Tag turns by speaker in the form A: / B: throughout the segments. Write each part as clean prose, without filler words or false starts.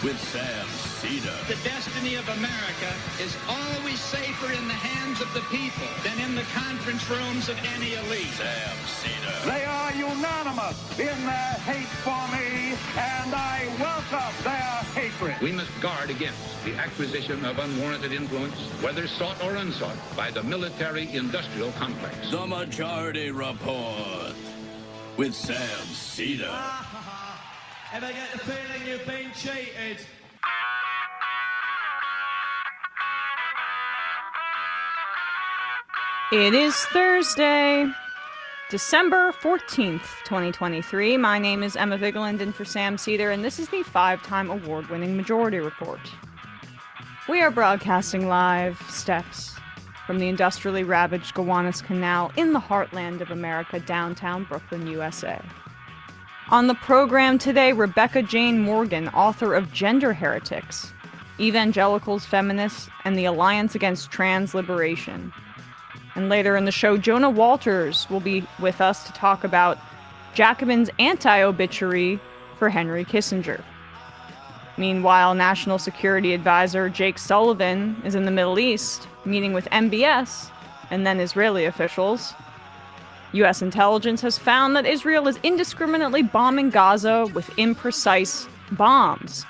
A: with Sam Seder.
B: The destiny of America is always safer in the hands of the people than in the conference rooms of any elite.
A: Sam Seder.
C: They are unanimous in their hate for me, and I welcome their hatred.
D: We must guard against the acquisition of unwarranted influence, whether sought or unsought, by the military-industrial complex.
A: The Majority Report with Sam Seder.
E: Ever get the feeling you've been cheated?
F: It is Thursday, December 14th, 2023. My name is Emma Vigeland in for Sam Seder, and this is the 5-time award-winning Majority Report. We are broadcasting live steps from the industrially ravaged Gowanus Canal in the heartland of America, downtown Brooklyn, USA. On the program today, Rebecca Jane Morgan, author of Gender Heretics, Evangelicals, Feminists, and the Alliance Against Trans Liberation. And later in the show, Jonah Walters will be with us to talk about Jacobin's anti-obituary for Henry Kissinger. Meanwhile, National Security Advisor Jake Sullivan is in the Middle East, meeting with MBS and then Israeli officials. U.S. intelligence has found that Israel is indiscriminately bombing Gaza with imprecise bombs,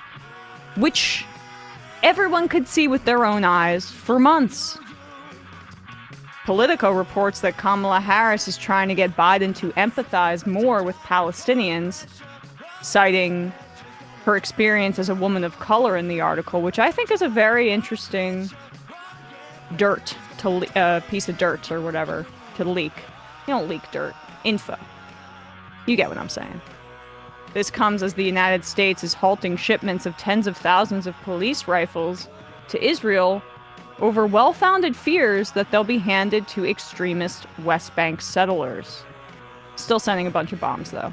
F: which everyone could see with their own eyes for months. Politico reports that Kamala Harris is trying to get Biden to empathize more with Palestinians, citing her experience as a woman of color in the article, which I think is a very interesting piece of dirt or whatever to leak. You don't leak dirt. Info. You get what I'm saying. This comes as the United States is halting shipments of tens of thousands of police rifles to Israel over well-founded fears that they'll be handed to extremist West Bank settlers. Still sending a bunch of bombs, though.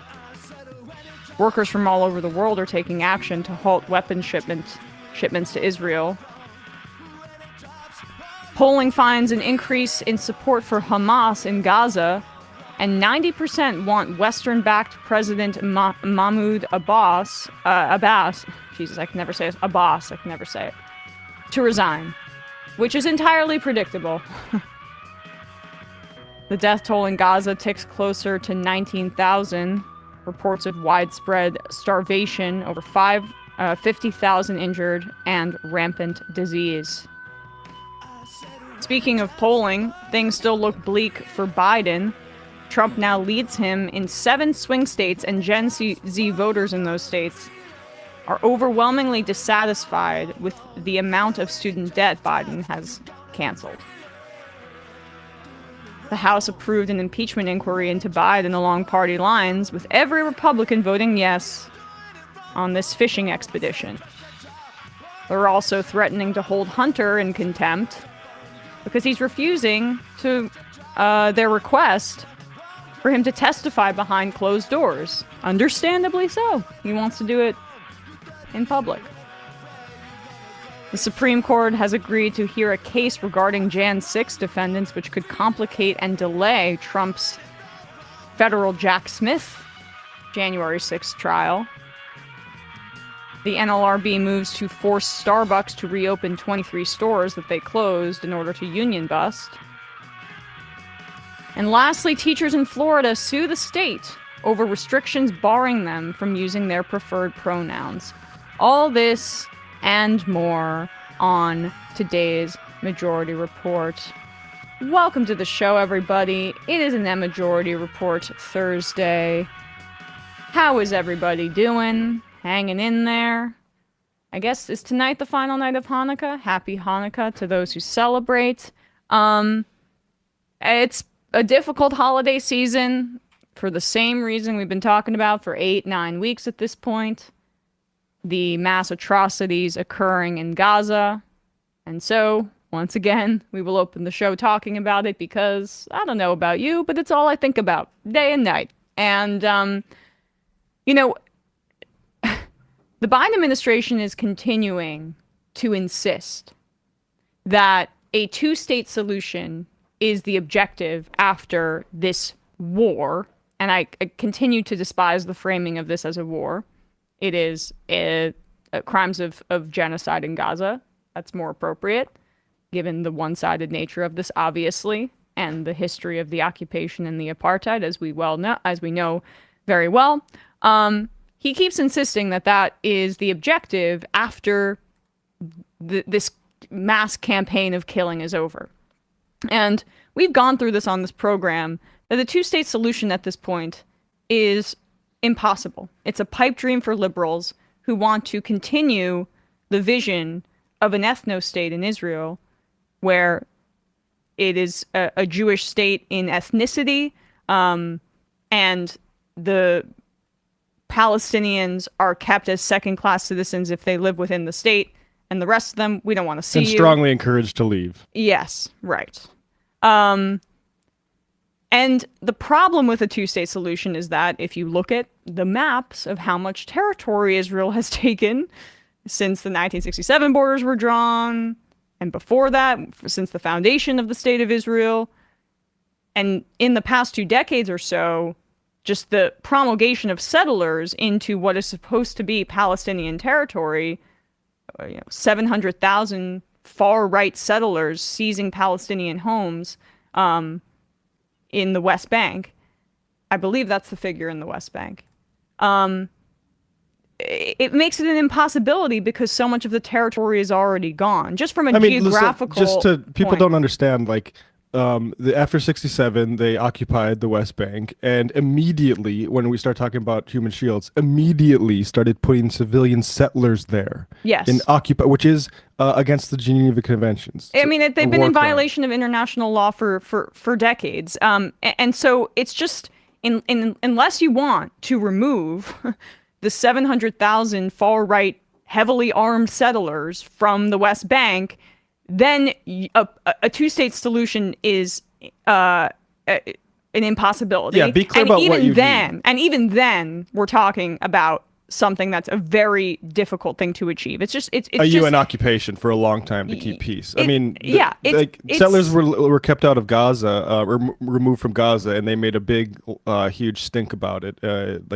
F: Workers from all over the world are taking action to halt weapons shipments to Israel. Polling finds an increase in support for Hamas in Gaza, and 90% want Western-backed President Mahmoud Abbas, Jesus, I can never say it, to resign, which is entirely predictable. The death toll in Gaza ticks closer to 19,000, reports of widespread starvation, over 50,000 injured, and rampant disease. Speaking of polling, things still look bleak for Biden. Trump now leads him in 7 swing states, and Gen Z voters in those states are overwhelmingly dissatisfied with the amount of student debt Biden has canceled. The House approved an impeachment inquiry into Biden along party lines, with every Republican voting yes on this fishing expedition. They're also threatening to hold Hunter in contempt because he's refusing to their request for him to testify behind closed doors. Understandably so. He wants to do it in public. The Supreme Court has agreed to hear a case regarding Jan 6 defendants, which could complicate and delay Trump's federal Jack Smith January 6 trial. The NLRB moves to force Starbucks to reopen 23 stores that they closed in order to union bust. And lastly, teachers in Florida sue the state over restrictions barring them from using their preferred pronouns. All this and more on today's Majority Report. Welcome to the show, everybody. It is an EmMajority Report Thursday. How is everybody doing? Hanging in there? I guess, is tonight the final night of Hanukkah? Happy Hanukkah to those who celebrate. It's a difficult holiday season for the same reason we've been talking about for 8-9 weeks at this point. The mass atrocities occurring in Gaza. And so, once again, we will open the show talking about it because, I don't know about you, but it's all I think about day and night. And, the Biden administration is continuing to insist that a two-state solution is the objective after this war. And I continue to despise the framing of this as a war. It is a crimes of genocide in Gaza. That's more appropriate, given the one-sided nature of this, obviously, and the history of the occupation and the apartheid, as we know very well. He keeps insisting that that is the objective after this mass campaign of killing is over. And we've gone through this on this program, that the two-state solution at this point is impossible. It's a pipe dream for liberals who want to continue the vision of an ethno-state in Israel, where it is a Jewish state in ethnicity, and the Palestinians are kept as second-class citizens if they live within the state, and the rest of them, we don't want to see
G: and strongly encouraged to leave.
F: Yes, right. And the problem with a two-state solution is that if you look at the maps of how much territory Israel has taken since the 1967 borders were drawn, and before that, since the foundation of the State of Israel, and in the past 2 decades or so, just the promulgation of settlers into what is supposed to be Palestinian territory, 700,000 far-right settlers seizing Palestinian homes in the West Bank. I believe that's the figure in the West Bank. It makes it an impossibility because so much of the territory is already gone. Just from a geographical
G: people
F: point.
G: don't understand, after 67, they occupied the West Bank, and immediately, when we start talking about human shields, immediately started putting civilian settlers there.
F: Yes.
G: Which is against the Geneva Conventions.
F: I mean, they've been in violation of international law for decades. And so it's just, unless you want to remove the 700,000 far-right, heavily armed settlers from the West Bank, then a two-state solution is an impossibility.
G: Yeah, be clear about what you
F: mean. And even then, we're talking about something that's a very difficult thing to achieve. It's
G: a UN occupation for a long time to keep peace. Settlers were kept out of Gaza, removed from Gaza, and they made a big, huge stink about it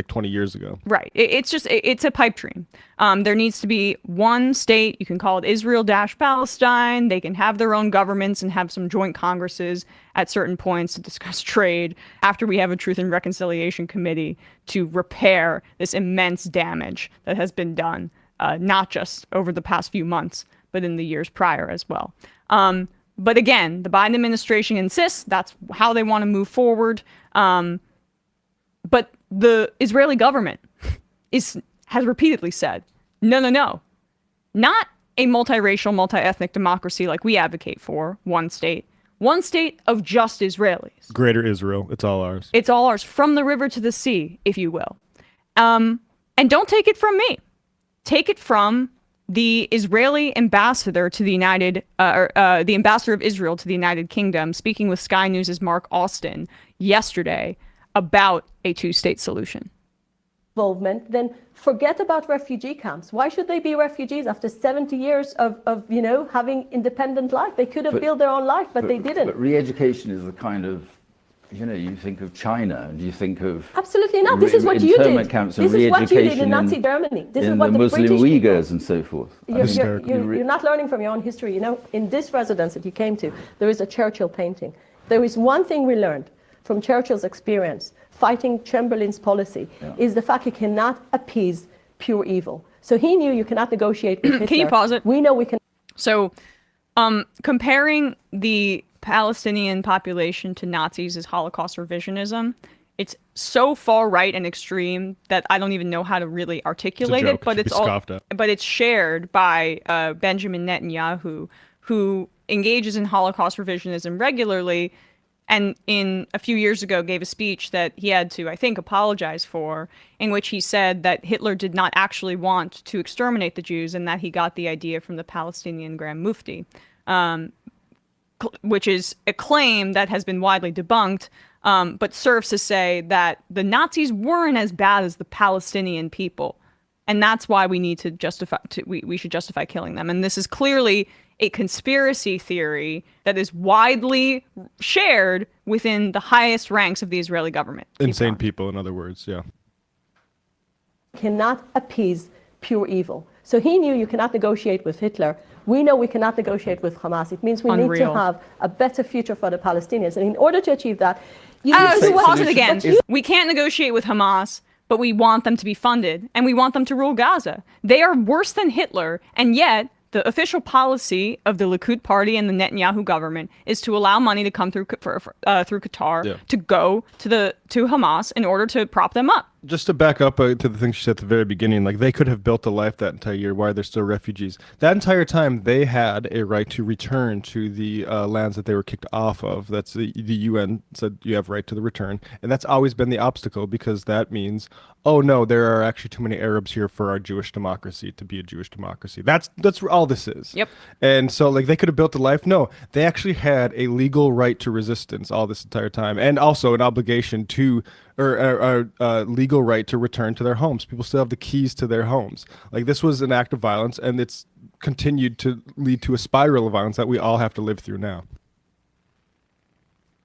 G: 20 years ago.
F: Right. It's a pipe dream. There needs to be one state. You can call it Israel-Palestine. They can have their own governments and have some joint congresses at certain points to discuss trade after we have a Truth and Reconciliation Committee to repair this immense damage that has been done, not just over the past few months, but in the years prior as well. But again, the Biden administration insists that's how they want to move forward. But the Israeli government has repeatedly said, no, not a multiracial, multi-ethnic democracy like we advocate for, one state of just Israelis.
G: Greater Israel, it's all ours.
F: It's all ours, from the river to the sea, if you will. And don't take it from me. Take it from the Israeli ambassador to the the ambassador of Israel to the United Kingdom, speaking with Sky News' Mark Austin yesterday about a two-state solution.
H: Involvement, then forget about refugee camps. Why should they be refugees after 70 years of having independent life? They could have built their own life, but they didn't.
I: But re-education is a kind of, you think of China and you think of...
H: Absolutely not. This is what you did.
I: Camps
H: this is what you did in Nazi Germany. This is what the
I: Muslim
H: British
I: Uyghurs
H: people,
I: and so forth.
H: You're not learning from your own history. In this residence that you came to, there is a Churchill painting. There is one thing we learned from Churchill's experience fighting Chamberlain's policy, is the fact he cannot appease pure evil. So he knew you cannot negotiate with Hitler.
F: Can you pause it?
H: We know we can.
F: So, comparing the Palestinian population to Nazis is Holocaust revisionism. It's so far right and extreme that I don't even know how to really articulate it. But it's shared by Benjamin Netanyahu, who engages in Holocaust revisionism regularly. And a few years ago gave a speech that he had to, I think, apologize for, in which he said that Hitler did not actually want to exterminate the Jews and that he got the idea from the Palestinian Grand Mufti, which is a claim that has been widely debunked, but serves to say that the Nazis weren't as bad as the Palestinian people. And that's why we need to we should justify killing them. And this is clearly a conspiracy theory that is widely shared within the highest ranks of the Israeli government.
G: Insane people, in other words, yeah.
H: Cannot appease pure evil. So he knew you cannot negotiate with Hitler. We know we cannot negotiate with Hamas. It means we need to have a better future for the Palestinians. And in order to achieve that, you need to
F: pause it again. We can't negotiate with Hamas, but we want them to be funded, and we want them to rule Gaza. They are worse than Hitler, and yet the official policy of the Likud party and the Netanyahu government is to allow money to come through Qatar to go to Hamas in order to prop them up.
G: Just to back up to the thing she said at the very beginning, like they could have built a life that entire year. Why are they still refugees? That entire time, they had a right to return to the lands that they were kicked off of. That's the UN said you have right to the return, and that's always been the obstacle because that means, oh no, there are actually too many Arabs here for our Jewish democracy to be a Jewish democracy. That's all this is.
F: Yep.
G: And so like they could have built a life. No, they actually had a legal right to resistance all this entire time, and also an obligation to. Or a legal right to return to their homes. People still have the keys to their homes. Like this was an act of violence, and it's continued to lead to a spiral of violence that we all have to live through now.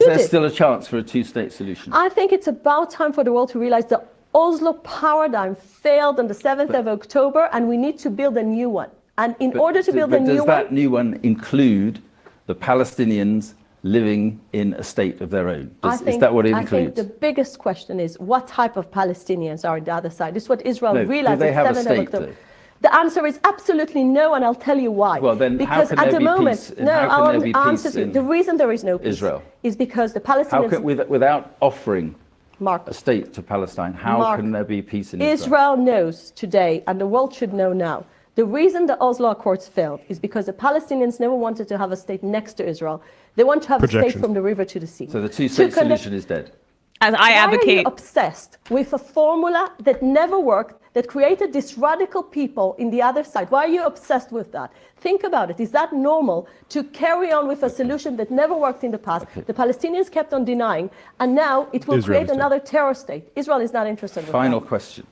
I: Is there still a chance for a two-state solution?
H: I think it's about time for the world to realize the Oslo paradigm failed on the 7th of October, and we need to build a new one. And in order to build a new one...
I: Does that new one include the Palestinians living in a state of their own? Is that what it includes?
H: I think the biggest question is what type of Palestinians are on the other side? This is what Israel realized
I: do they have
H: on
I: a
H: 7th
I: state,
H: of October.
I: though?
H: The answer is absolutely no, and I'll tell you why.
I: Well, then
H: because
I: how can
H: at
I: there
H: the
I: be
H: moment,
I: peace?
H: no,
I: I'll
H: answer you. The reason there is no peace
I: Israel
H: is because the Palestinians...
I: without offering
H: Mark,
I: a state to Palestine, how can there be peace in Israel?
H: Israel knows today, and the world should know now, the reason the Oslo Accords failed is because the Palestinians never wanted to have a state next to Israel. They want to have a state from the river to the sea.
I: So the two-state solution is dead.
F: As I advocate.
H: Why are you obsessed with a formula that never worked, that created this radical people in the other side? Why are you obsessed with that? Think about it. Is that normal to carry on with a solution that never worked in the past? The Palestinians kept on denying, and now it will create another terror state. Israel is not interested in that.
I: Final question.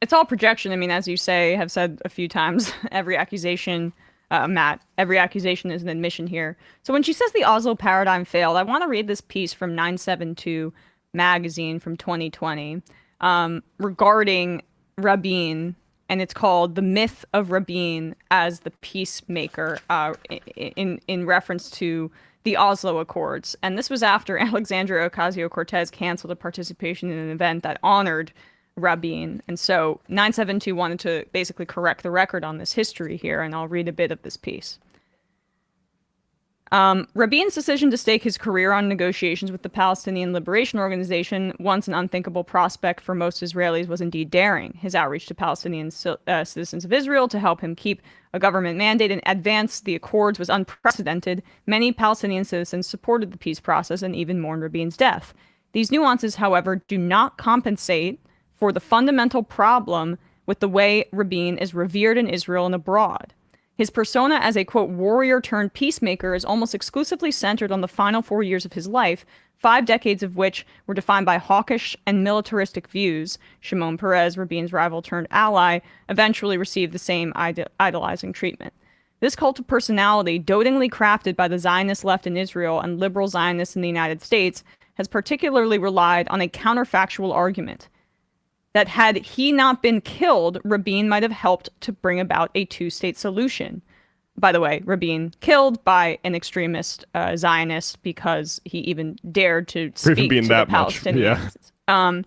F: It's all projection. I mean, as you have said a few times, every accusation, Matt, every accusation is an admission here. So when she says the Oslo paradigm failed, I want to read this piece from 972 magazine from 2020 regarding Rabin, and it's called "The Myth of Rabin as the Peacemaker," in reference to the Oslo Accords. And this was after Alexandria Ocasio-Cortez canceled a participation in an event that honored Rabin. And so 972 wanted to basically correct the record on this history here, and I'll read a bit of this piece. Rabin's decision to stake his career on negotiations with the Palestinian Liberation Organization, once an unthinkable prospect for most Israelis, was indeed daring. His outreach to Palestinian citizens of Israel to help him keep a government mandate and advance the accords was unprecedented. Many Palestinian citizens supported the peace process and even mourned Rabin's death. These nuances, however, do not compensate for the fundamental problem with the way Rabin is revered in Israel and abroad. His persona as a, quote, warrior turned peacemaker is almost exclusively centered on the final 4 years of his life, 5 decades of which were defined by hawkish and militaristic views. Shimon Peres, Rabin's rival turned ally, eventually received the same idolizing treatment. This cult of personality, dotingly crafted by the Zionist left in Israel and liberal Zionists in the United States, has particularly relied on a counterfactual argument that had he not been killed, Rabin might have helped to bring about a two-state solution. By the way, Rabin killed by an extremist Zionist because he even dared to speak to the Palestinians. Yeah.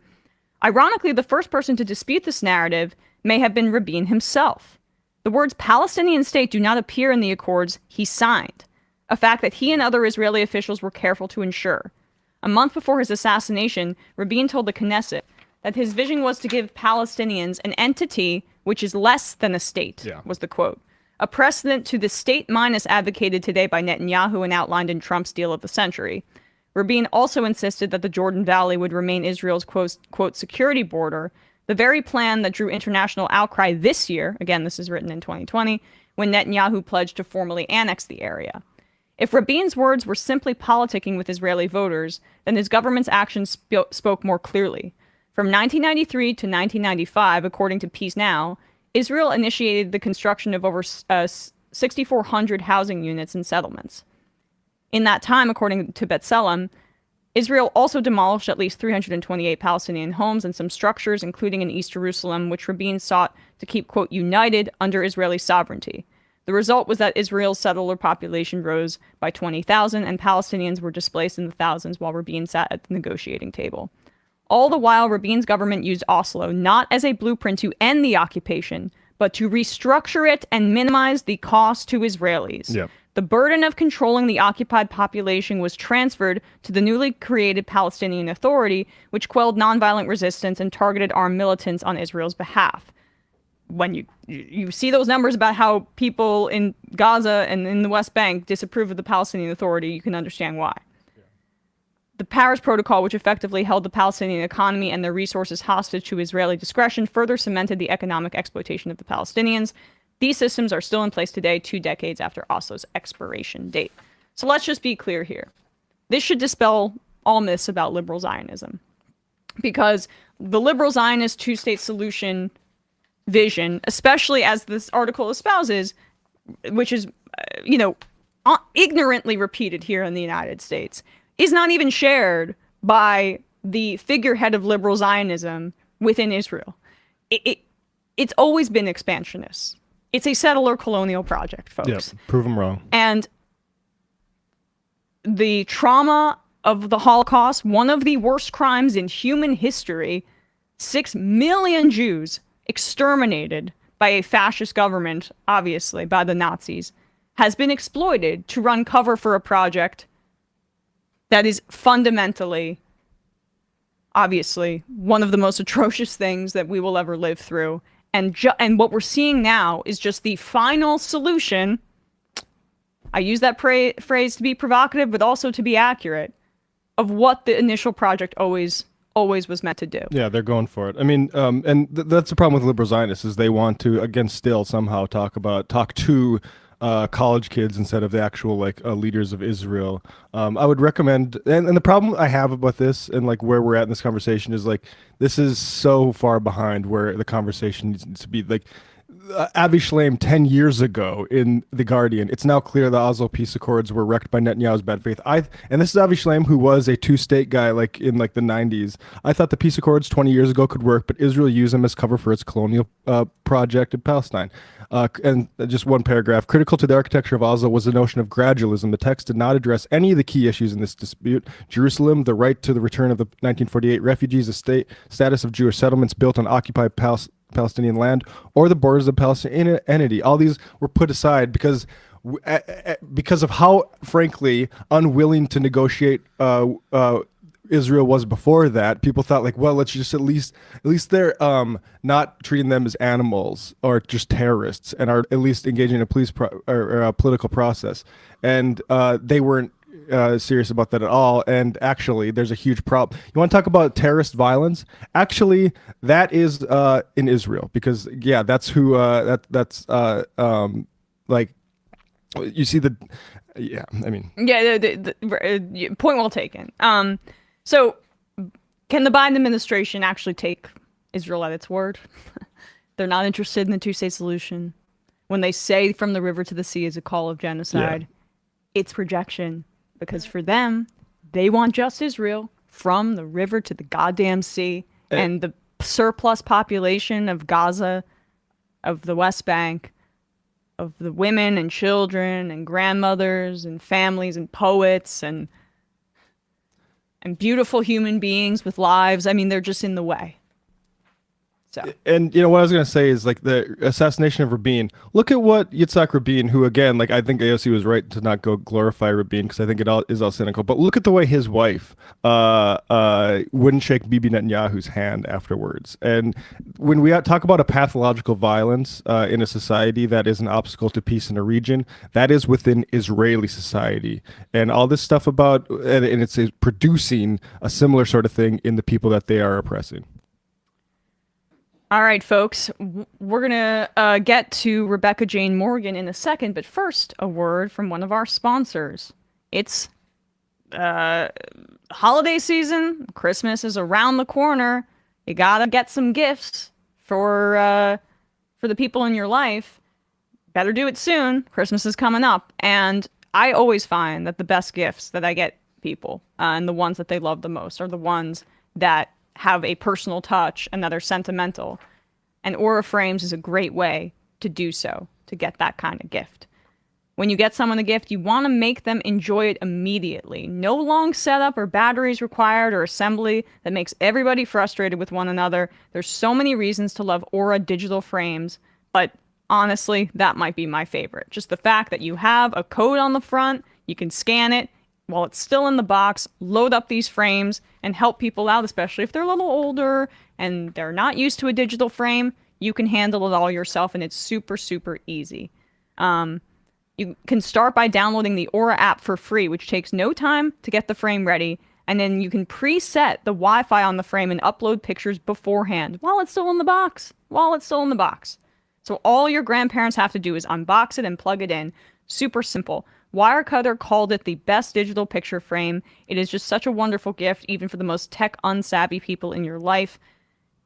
F: Ironically, the first person to dispute this narrative may have been Rabin himself. The words Palestinian state do not appear in the accords he signed, a fact that he and other Israeli officials were careful to ensure. A month before his assassination, Rabin told the Knesset that his vision was to give Palestinians an entity which is less than a state, was the quote. A precedent to the state minus advocated today by Netanyahu and outlined in Trump's deal of the century. Rabin also insisted that the Jordan Valley would remain Israel's, quote, security border, the very plan that drew international outcry this year, again, this is written in 2020, when Netanyahu pledged to formally annex the area. If Rabin's words were simply politicking with Israeli voters, then his government's actions spoke more clearly. From 1993 to 1995, according to Peace Now, Israel initiated the construction of over 6,400 housing units and settlements. In that time, according to B'Tselem, Israel also demolished at least 328 Palestinian homes and some structures, including in East Jerusalem, which rabbins sought to keep, quote, united under Israeli sovereignty. The result was that Israel's settler population rose by 20,000 and Palestinians were displaced in the thousands while Rabin sat at the negotiating table. All the while, Rabin's government used Oslo not as a blueprint to end the occupation, but to restructure it and minimize the cost to Israelis.
G: Yep.
F: The burden of controlling the occupied population was transferred to the newly created Palestinian Authority, which quelled nonviolent resistance and targeted armed militants on Israel's behalf. When you see those numbers about how people in Gaza and in the West Bank disapprove of the Palestinian Authority, you can understand why. Yeah. The Paris Protocol, which effectively held the Palestinian economy and their resources hostage to Israeli discretion, further cemented the economic exploitation of the Palestinians. These systems are still in place today, 2 decades after Oslo's expiration date. So let's just be clear here. This should dispel all myths about liberal Zionism, because the liberal Zionist two-state solution vision, especially as this article espouses, which is, ignorantly repeated here in the United States, is not even shared by the figurehead of liberal Zionism within Israel. It's always been expansionist. It's a settler colonial project, folks.
G: Yeah, prove them wrong.
F: And the trauma of the Holocaust, one of the worst crimes in human history, 6 million Jews exterminated by a fascist government, obviously, by the Nazis, has been exploited to run cover for a project that is fundamentally, obviously, one of the most atrocious things that we will ever live through. And what we're seeing now is just the final solution. I use that phrase to be provocative, but also to be accurate, of what the initial project always was meant to do.
G: Yeah, they're going for it. I mean, that's the problem with liberal Zionists, is they want to, again, still somehow talk to college kids instead of the actual leaders of Israel. I would recommend, and the problem I have about this and where we're at in this conversation is this is so far behind where the conversation needs to be. Avi Shlaim 10 years ago in The Guardian, it's now clear the Oslo peace accords were wrecked by Netanyahu's bad faith. And this is Avi Shlaim, who was a two-state guy in the 90s. I thought the peace accords 20 years ago could work, but Israel used them as cover for its colonial project in Palestine. And just one paragraph. Critical to the architecture of Oslo was the notion of gradualism. The text did not address any of the key issues in this dispute. Jerusalem, the right to the return of the 1948 refugees, the status of Jewish settlements built on occupied Palestinian land, or the borders of Palestinian entity. All these were put aside because of how, frankly, unwilling to negotiate Israel was before that. People thought let's just at least they're not treating them as animals or just terrorists, and are at least engaging in a political process. And they weren't serious about that at all. And actually, there's a huge problem. You want to talk about terrorist violence? Actually, that is in Israel, because that's who you see the
F: the point well taken. So can the Biden administration actually take Israel at its word? They're not interested in the two-state solution. When they say from the river to the sea is a call of genocide, it's projection. Because for them, they want just Israel from the river to the goddamn sea. And the surplus population of Gaza, of the West Bank, of the women and children and grandmothers and families and poets and beautiful human beings with lives. I mean, they're just in the way. So.
G: And what I was going to say is the assassination of Rabin. Look at what Yitzhak Rabin, who again, I think AOC was right to not go glorify Rabin, because I think it is all cynical. But look at the way his wife wouldn't shake Bibi Netanyahu's hand afterwards. And when we talk about a pathological violence in a society that is an obstacle to peace in a region, that is within Israeli society. And all this stuff about, and it's producing a similar sort of thing in the people that they are oppressing.
F: All right, folks, we're going to get to Rebecca Jane Morgan in a second, but first, a word from one of our sponsors. It's holiday season. Christmas is around the corner. You got to get some gifts for the people in your life. Better do it soon. Christmas is coming up. And I always find that the best gifts that I get people, and the ones that they love the most are the ones that have a personal touch and that are sentimental. And Aura frames is a great way to do so, to get that kind of gift. When you get someone a gift, you want to make them enjoy it immediately. No long setup or batteries required or assembly that makes everybody frustrated with one another. There's so many reasons to love Aura digital frames, but honestly, that might be my favorite. Just the fact that you have a code on the front, you can scan it while it's still in the box, load up these frames, and help people out, especially if they're a little older and they're not used to a digital frame. You can handle it all yourself, and it's super, super easy. You can start by downloading the Aura app for free, which takes no time to get the frame ready, and then you can preset the Wi-Fi on the frame and upload pictures beforehand while it's still in the box. So all your grandparents have to do is unbox it and plug it in. Super simple. Wirecutter called it the best digital picture frame. It is just such a wonderful gift, even for the most tech unsavvy people in your life.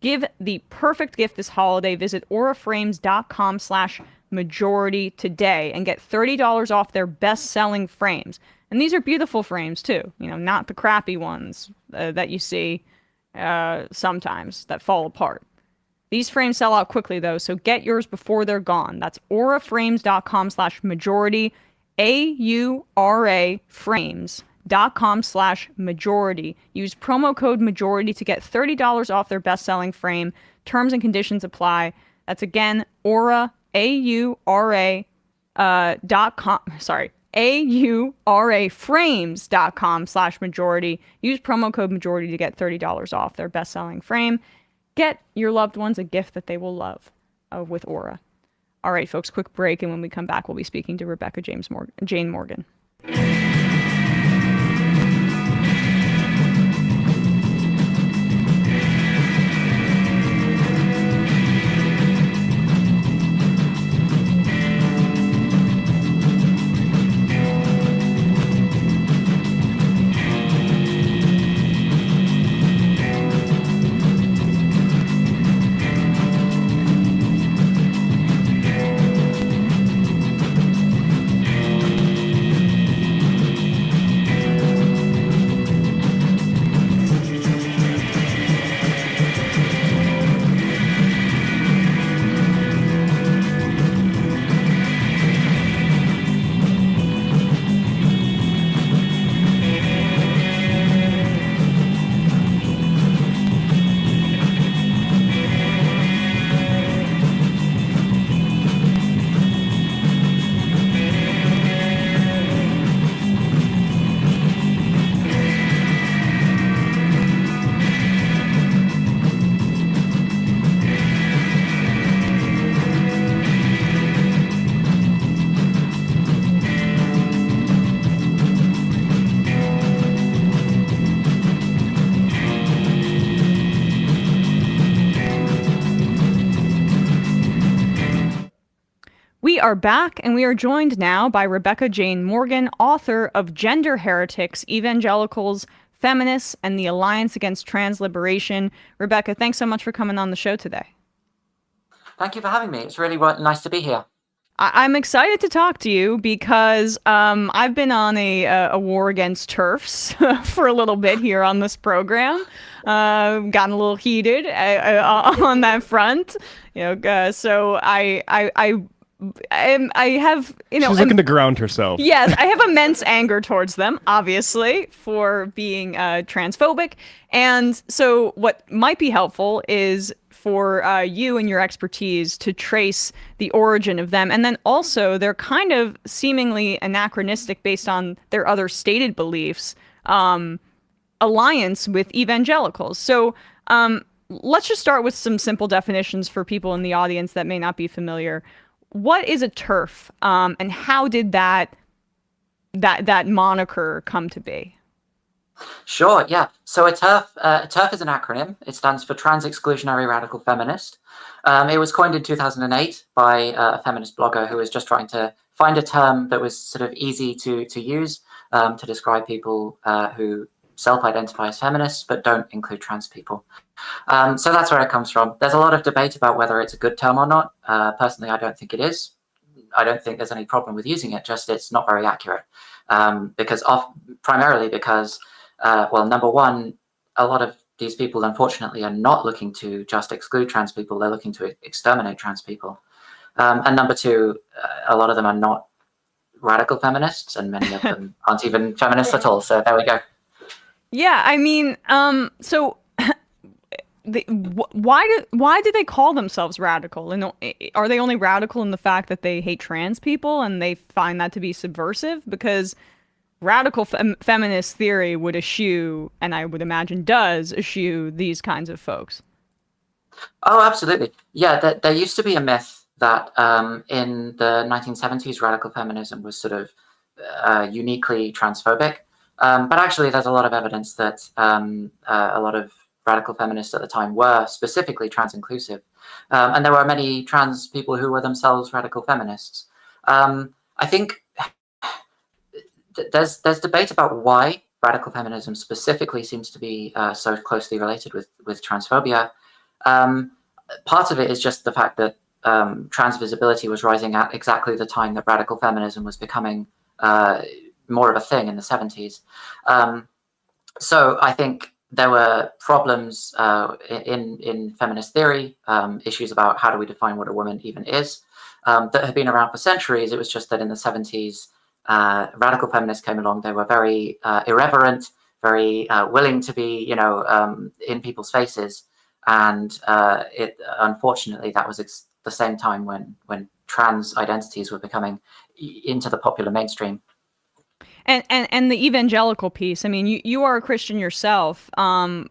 F: Give the perfect gift this holiday. Visit auraframes.com/majority today and get $30 off their best-selling frames. And these are beautiful frames too, not the crappy ones that you see sometimes that fall apart. These frames sell out quickly though, so get yours before they're gone. That's auraframes.com/majority, AURA frames.com/majority. Use promo code majority to get $30 off their best-selling frame. Terms and conditions apply. That's again Aura, AURA auraframes.com/majority. Use promo code majority to get $30 off their best-selling frame. Get your loved ones a gift that they will love with Aura. All right, folks, quick break, and when we come back, we'll be speaking to Rebecca Jane Morgan. We are back, and we are joined now by Rebecca Jane Morgan, author of Gender Heretics, Evangelicals, Feminists, and the Alliance Against Trans Liberation. Rebecca, thanks so much for coming on the show today.
J: Thank you for having me. It's really nice to be here.
F: I'm excited to talk to you because I've been on a war against TERFs for a little bit here on this program. Gotten a little heated on that front, so I have,
G: she's looking to ground herself.
F: Yes, I have immense anger towards them, obviously, for being transphobic. And so what might be helpful is for you and your expertise to trace the origin of them. And then also, they're kind of seemingly anachronistic based on their other stated beliefs, alliance with evangelicals. So let's just start with some simple definitions for people in the audience that may not be familiar. What is a TERF, and how did that moniker come to be?
J: Sure, yeah. So a TERF is an acronym. It stands for Trans Exclusionary Radical Feminist. It was coined in 2008 by a feminist blogger who was just trying to find a term that was sort of easy to use to describe people who self-identify as feminists but don't include trans people. So that's where it comes from. There's a lot of debate about whether it's a good term or not. Personally, I don't think it is. I don't think there's any problem with using it, just it's not very accurate. Primarily because, well, number one, a lot of these people, unfortunately, are not looking to just exclude trans people. They're looking to exterminate trans people. And number two, a lot of them are not radical feminists, and many of them aren't even feminists at all. So there we go.
F: Yeah, I mean, so why do they call themselves radical? And are they only radical in the fact that they hate trans people and they find that to be subversive? Because radical feminist theory would eschew, and I would imagine does eschew, these kinds of folks.
J: Oh, absolutely. Yeah, there used to be a myth that in the 1970s, radical feminism was sort of uniquely transphobic. But actually, there's a lot of evidence that a lot of radical feminists at the time were specifically trans-inclusive. And there were many trans people who were themselves radical feminists. I think there's debate about why radical feminism specifically seems to be so closely related with transphobia. Part of it is just the fact that trans visibility was rising at exactly the time that radical feminism was becoming more of a thing in the 70s. So I think there were problems in feminist theory, issues about how do we define what a woman even is, that have been around for centuries. It was just that in the 70s, radical feminists came along. They were very irreverent, very willing to be, in people's faces. And unfortunately, that was the same time when trans identities were becoming into the popular mainstream.
F: And the evangelical piece. I mean, you are a Christian yourself. What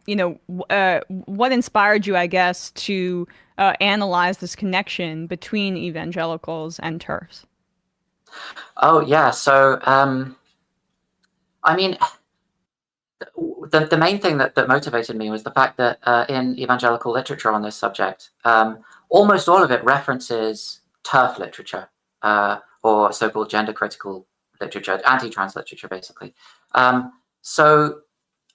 F: inspired you, I guess, to analyze this connection between evangelicals and TERFs?
J: Oh yeah. So I mean, the main thing that motivated me was the fact that in evangelical literature on this subject, almost all of it references TERF literature, or so-called gender critical literature, anti-trans literature, basically. So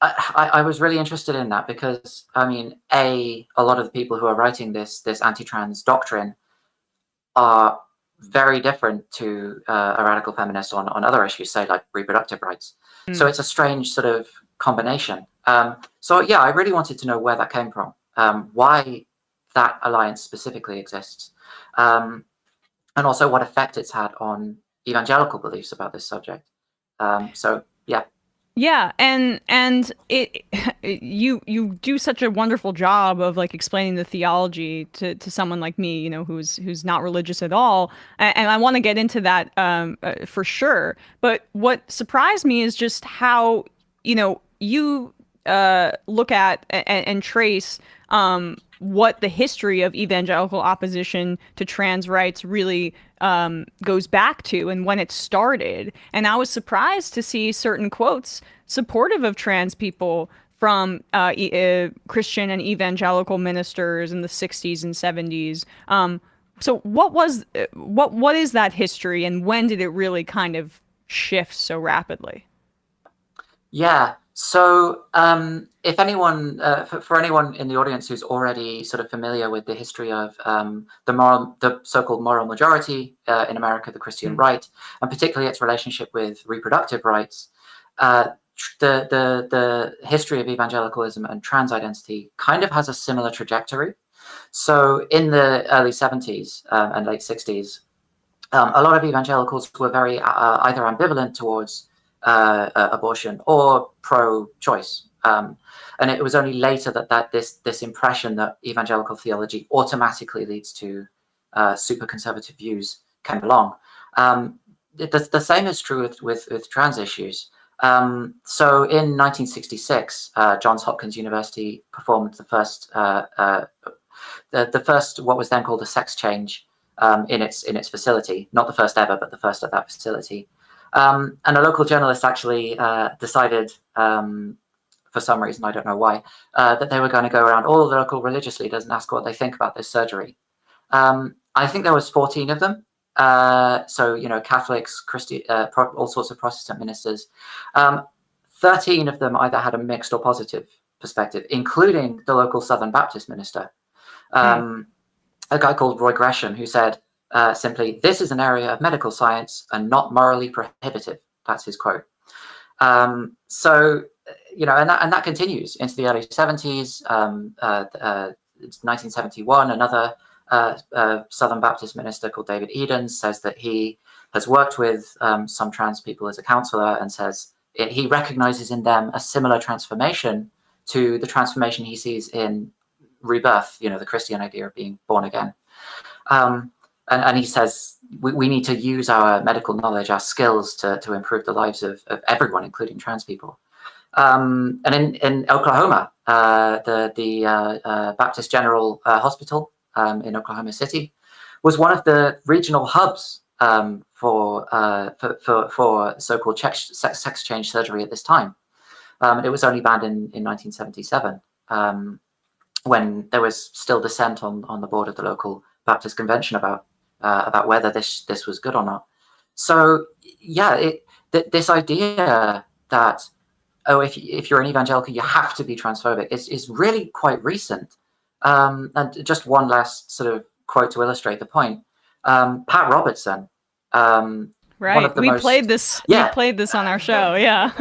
J: I was really interested in that because, I mean, a lot of the people who are writing this anti-trans doctrine are very different to a radical feminist on other issues, say like reproductive rights. So it's a strange sort of combination. So yeah, I really wanted to know where that came from, why that alliance specifically exists, and also what effect it's had on evangelical beliefs about this subject. So yeah.
F: Yeah, and you do such a wonderful job of like explaining the theology to someone like me, who's not religious at all, and I want to get into that for sure. But what surprised me is just how you look at and trace what the history of evangelical opposition to trans rights really goes back to and when it started. And I was surprised to see certain quotes supportive of trans people from Christian and evangelical ministers in the 60s and 70s. So what is that history, and when did it really kind of shift so rapidly?
J: Yeah. So if anyone, for anyone in the audience who's already sort of familiar with the history of the so-called moral majority in America, the Christian right, and particularly its relationship with reproductive rights, the history of evangelicalism and trans identity kind of has a similar trajectory. So in the early 70s and late 60s, a lot of evangelicals were very either ambivalent towards abortion or pro-choice, and it was only later that this impression that evangelical theology automatically leads to super conservative views came along. The same is true with trans issues. So in 1966, Johns Hopkins University performed the first what was then called a sex change in its facility, not the first ever, but the first at that facility. And a local journalist actually decided, for some reason, I don't know why, that they were going to go around all the local religious leaders and ask what they think about this surgery. I think there was 14 of them. So, Catholics, all sorts of Protestant ministers. 13 of them either had a mixed or positive perspective, including the local Southern Baptist minister, a guy called Roy Gresham, who said, simply, "This is an area of medical science and not morally prohibitive." That's his quote. So, and that continues into the early 70s. 1971, another Southern Baptist minister called David Eden says that he has worked with some trans people as a counselor, and says he recognizes in them a similar transformation to the transformation he sees in rebirth, the Christian idea of being born again. And he says we need to use our medical knowledge, our skills to improve the lives of everyone, including trans people. And in Oklahoma, the Baptist General Hospital in Oklahoma City was one of the regional hubs for so-called sex change surgery at this time. It was only banned in 1977, when there was still dissent on the board of the local Baptist convention about whether this was good or not. So yeah, this idea that if you're an evangelical you have to be transphobic is really quite recent. And just one last sort of quote to illustrate the point. Pat Robertson.
F: Right. We played this on our show. Yeah.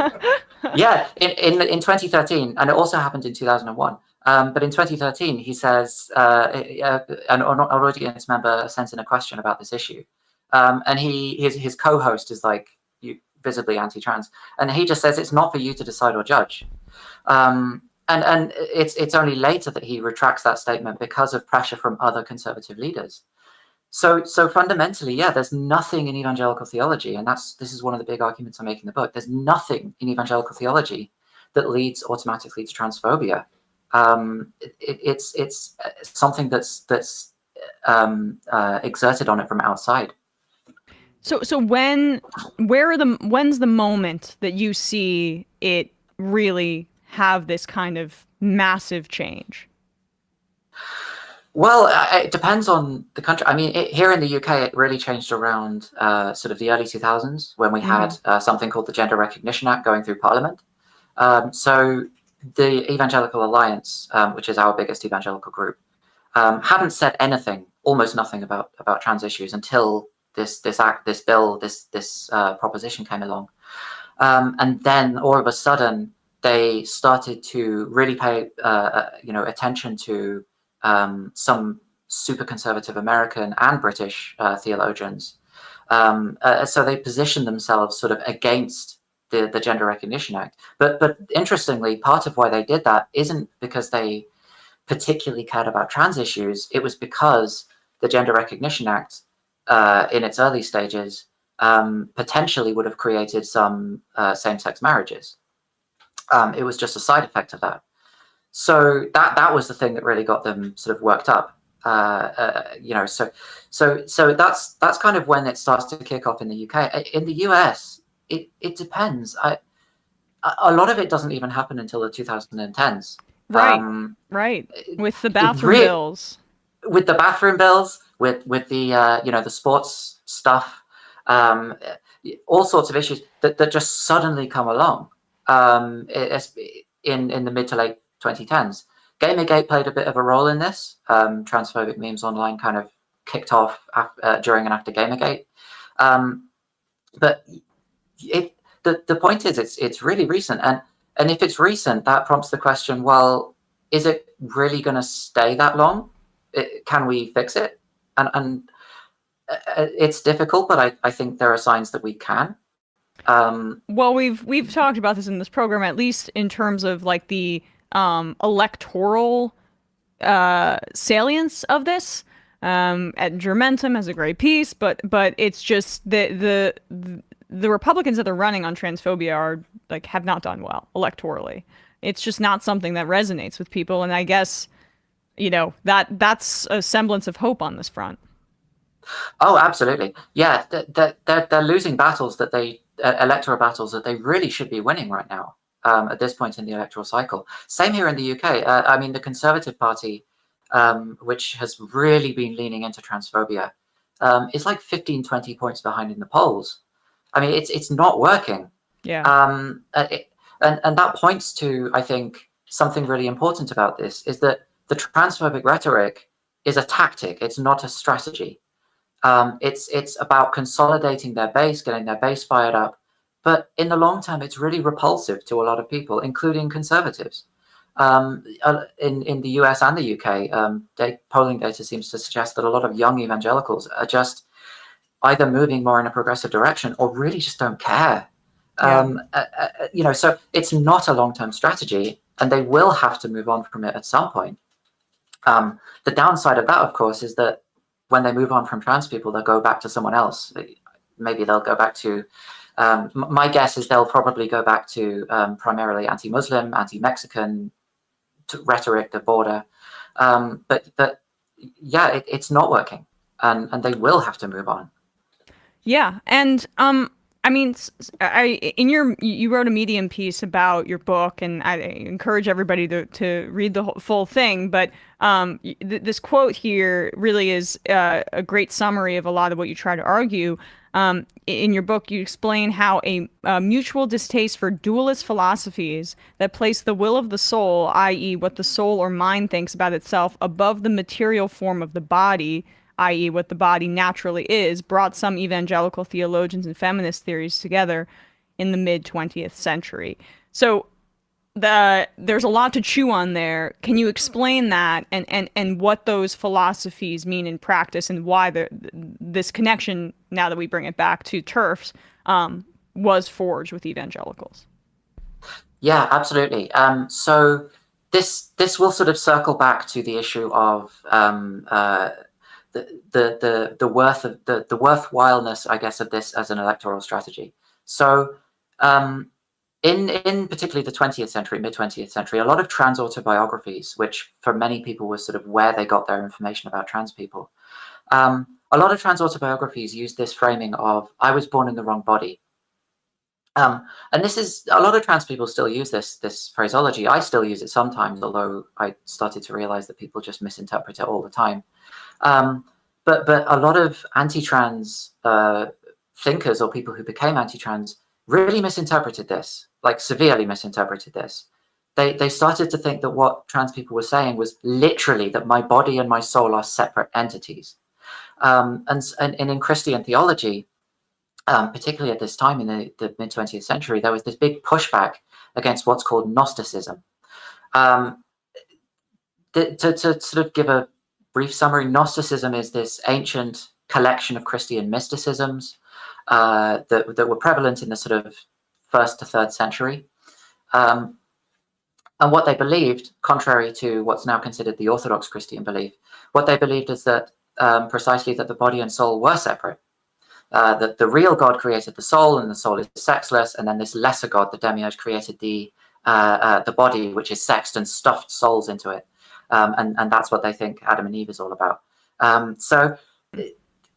J: Yeah. In 2013, and it also happened in 2001. But in 2013, he says an audience member sent in a question about this issue, and his co-host is like visibly anti-trans, and he just says it's not for you to decide or judge. And it's only later that he retracts that statement because of pressure from other conservative leaders. So fundamentally, yeah, there's nothing in evangelical theology, and this is one of the big arguments I make in the book. There's nothing in evangelical theology that leads automatically to transphobia. It's something that's exerted on it from outside.
F: So when's the moment that you see it really have this kind of massive change?
J: Well, it depends on the country. I mean, here in the UK, it really changed around sort of the early 2000s when we had something called the Gender Recognition Act going through Parliament. So the Evangelical Alliance, which is our biggest evangelical group, hadn't said almost nothing about trans issues until this proposition came along. And then all of a sudden, they started to really pay attention to some super conservative American and British theologians. So they positioned themselves sort of against the Gender Recognition Act. But interestingly, part of why they did that isn't because they particularly cared about trans issues. It was because the Gender Recognition Act, in its early stages, potentially would have created some same-sex marriages. It was just a side effect of that. So that was the thing that really got them sort of worked up. So that's kind of when it starts to kick off in the UK. In the US, it depends. A lot of it doesn't even happen until the 2010s.
F: Right. With the bathroom bills.
J: With the bathroom bills, with the the sports stuff, all sorts of issues that just suddenly come along in the mid to late 2010s. Gamergate played a bit of a role in this. Transphobic memes online kind of kicked off during and after Gamergate. But the point is, it's really recent, and if it's recent, that prompts the question: well, is it really going to stay that long? Can we fix it? And it's difficult, but I think there are signs that we can.
F: Well, we've talked about this in this program, at least in terms of like the electoral salience of this. At Germentum has a great piece, but it's just the Republicans that are running on transphobia are have not done well electorally. It's just not something that resonates with people, and I guess that's a semblance of hope on this front.
J: Oh, absolutely, yeah. They're losing battles electoral battles that they really should be winning right now. At this point in the electoral cycle. Same here in the UK. I mean, the Conservative Party, which has really been leaning into transphobia, is like 15, 20 points behind in the polls. I mean, it's not working.
F: Yeah.
J: And that points to, I think, something really important about this, is that the transphobic rhetoric is a tactic. It's not a strategy. It's about consolidating their base, getting their base fired up. But in the long term, it's really repulsive to a lot of people, including conservatives. In the US and the UK, polling data seems to suggest that a lot of young evangelicals are just either moving more in a progressive direction or really just don't care. So it's not a long-term strategy, and they will have to move on from it at some point. The downside of that, of course, is that when they move on from trans people, they'll go back to someone else. Maybe they'll go back to, my guess is they'll probably go back to primarily anti-Muslim, anti-Mexican rhetoric, the border. But yeah, it's not working, and they will have to move on.
F: Yeah, and I mean, you wrote a Medium piece about your book, and I encourage everybody to read the full thing. But this quote here really is a great summary of a lot of what you try to argue. In your book, you explain how a mutual distaste for dualist philosophies that place the will of the soul, i.e., what the soul or mind thinks about itself, above the material form of the body, i.e., what the body naturally is, brought some evangelical theologians and feminist theories together in the mid-20th century. So there's a lot to chew on there. Can you explain that and what those philosophies mean in practice, and why this connection, now that we bring it back to TERFs, was forged with evangelicals?
J: Yeah, absolutely. So this will sort of circle back to the issue of the worth of the worthwhileness, I guess, of this as an electoral strategy. So in particularly the 20th century, mid-20th century, a lot of trans autobiographies, which for many people was sort of where they got their information about trans people, a lot of trans autobiographies use this framing of "I was born in the wrong body." And this is, a lot of trans people still use this phraseology. I still use it sometimes, although I started to realize that people just misinterpret it all the time. But a lot of anti-trans thinkers, or people who became anti-trans, really misinterpreted this, like severely misinterpreted this. They started to think that what trans people were saying was literally that my body and my soul are separate entities. And in Christian theology, particularly at this time in the mid-20th century, there was this big pushback against what's called Gnosticism. To sort of give a brief summary, Gnosticism is this ancient collection of Christian mysticisms that were prevalent in the sort of 1st to 3rd century. And what they believed, contrary to what's now considered the Orthodox Christian belief, what they believed is that precisely that the body and soul were separate. That the real God created the soul, and the soul is sexless, and then this lesser God, the demiurge, created the body, which is sexed, and stuffed souls into it. And that's what they think Adam and Eve is all about. So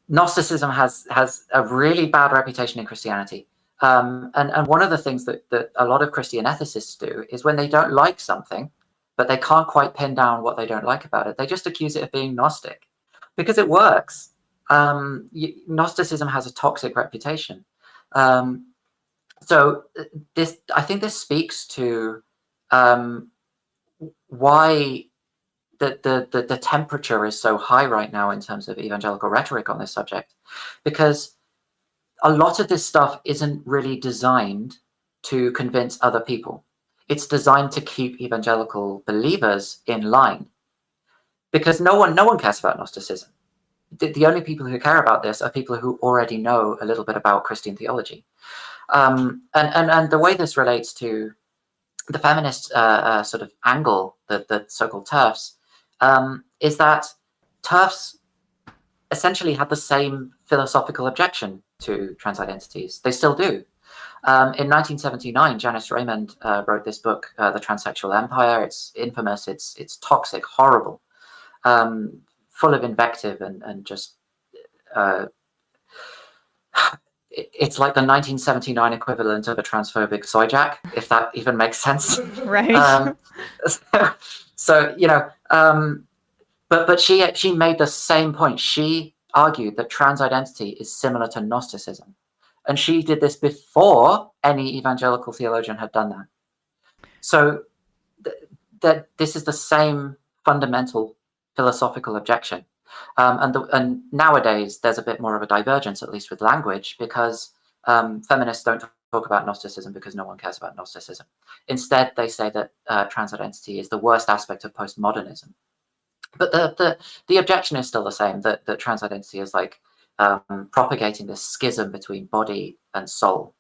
J: Gnosticism has a really bad reputation in Christianity. And one of the things that a lot of Christian ethicists do is, when they don't like something, but they can't quite pin down what they don't like about it, they just accuse it of being Gnostic, because it works. Gnosticism has a toxic reputation. So I think this speaks to why the temperature is so high right now in terms of evangelical rhetoric on this subject, because a lot of this stuff isn't really designed to convince other people. It's designed to keep evangelical believers in line, because no one cares about Gnosticism. The only people who care about this are people who already know a little bit about Christian theology. And the way this relates to the feminist sort of angle, the so-called TERFs, is that TERFs essentially had the same philosophical objection to trans identities. They still do. In 1979, Janice Raymond wrote this book, The Transsexual Empire. It's infamous, it's toxic, horrible, full of invective and just it's like the 1979 equivalent of a transphobic soyjack, if that even makes sense.
F: Right.
J: So but she made the same point. She argued that trans identity is similar to Gnosticism, and she did this before any evangelical theologian had done that. So that this is the same fundamental philosophical objection. And nowadays there's a bit more of a divergence, at least with language, because feminists don't talk about Gnosticism because no one cares about Gnosticism. Instead, they say that transidentity is the worst aspect of postmodernism. But the objection is still the same, that transidentity is like propagating this schism between body and soul.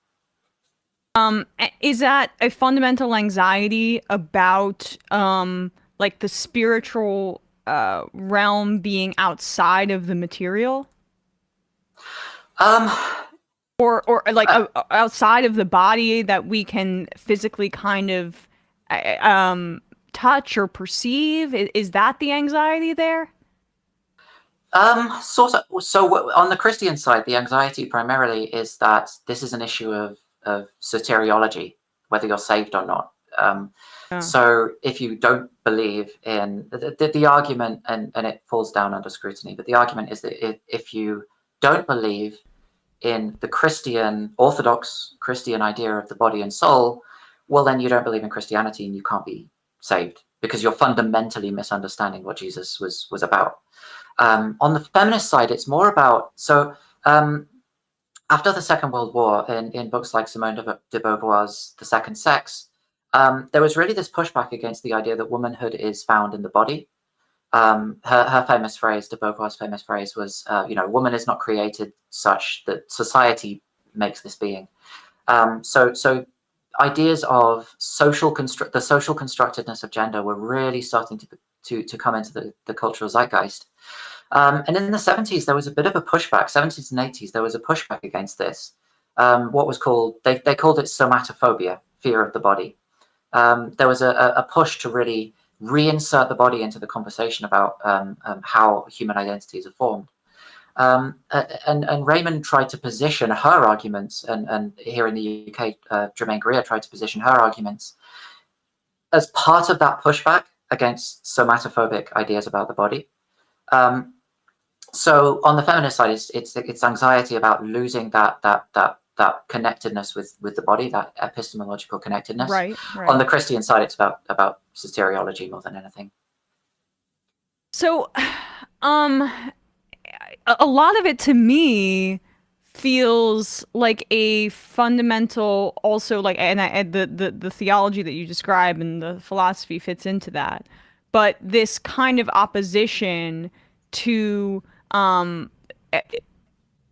F: Is that a fundamental anxiety about like the spiritual realm being outside of the material? Or like outside of the body that we can physically kind of touch or perceive? Is that the anxiety there?
J: Sort of. So on the Christian side, the anxiety primarily is that this is an issue of soteriology, whether you're saved or not. So if you don't believe in the argument, and it falls down under scrutiny, but the argument is that if you don't believe in the Christian, Orthodox Christian idea of the body and soul, well, then you don't believe in Christianity and you can't be saved because you're fundamentally misunderstanding what Jesus was about. On the feminist side, it's more about, after the Second World War, in books like Simone de Beauvoir's The Second Sex, there was really this pushback against the idea that womanhood is found in the body. Her famous phrase, de Beauvoir's famous phrase was, woman is not created such that society makes this being. So ideas of the social constructedness of gender were really starting to come into the cultural zeitgeist. And in the 70s, there was a bit of a pushback, 70s and 80s, there was a pushback against this. What was called, they called it somatophobia, fear of the body. There was a push to really reinsert the body into the conversation about how human identities are formed. And Raymond tried to position her arguments, and here in the UK, Germaine Greer tried to position her arguments as part of that pushback against somatophobic ideas about the body. So on the feminist side, it's anxiety about losing that connectedness with the body, that epistemological connectedness.
F: Right.
J: On the Christian side, it's about soteriology more than anything.
F: So, a lot of it to me feels like a fundamental, also like, and the theology that you describe and the philosophy fits into that, but this kind of opposition to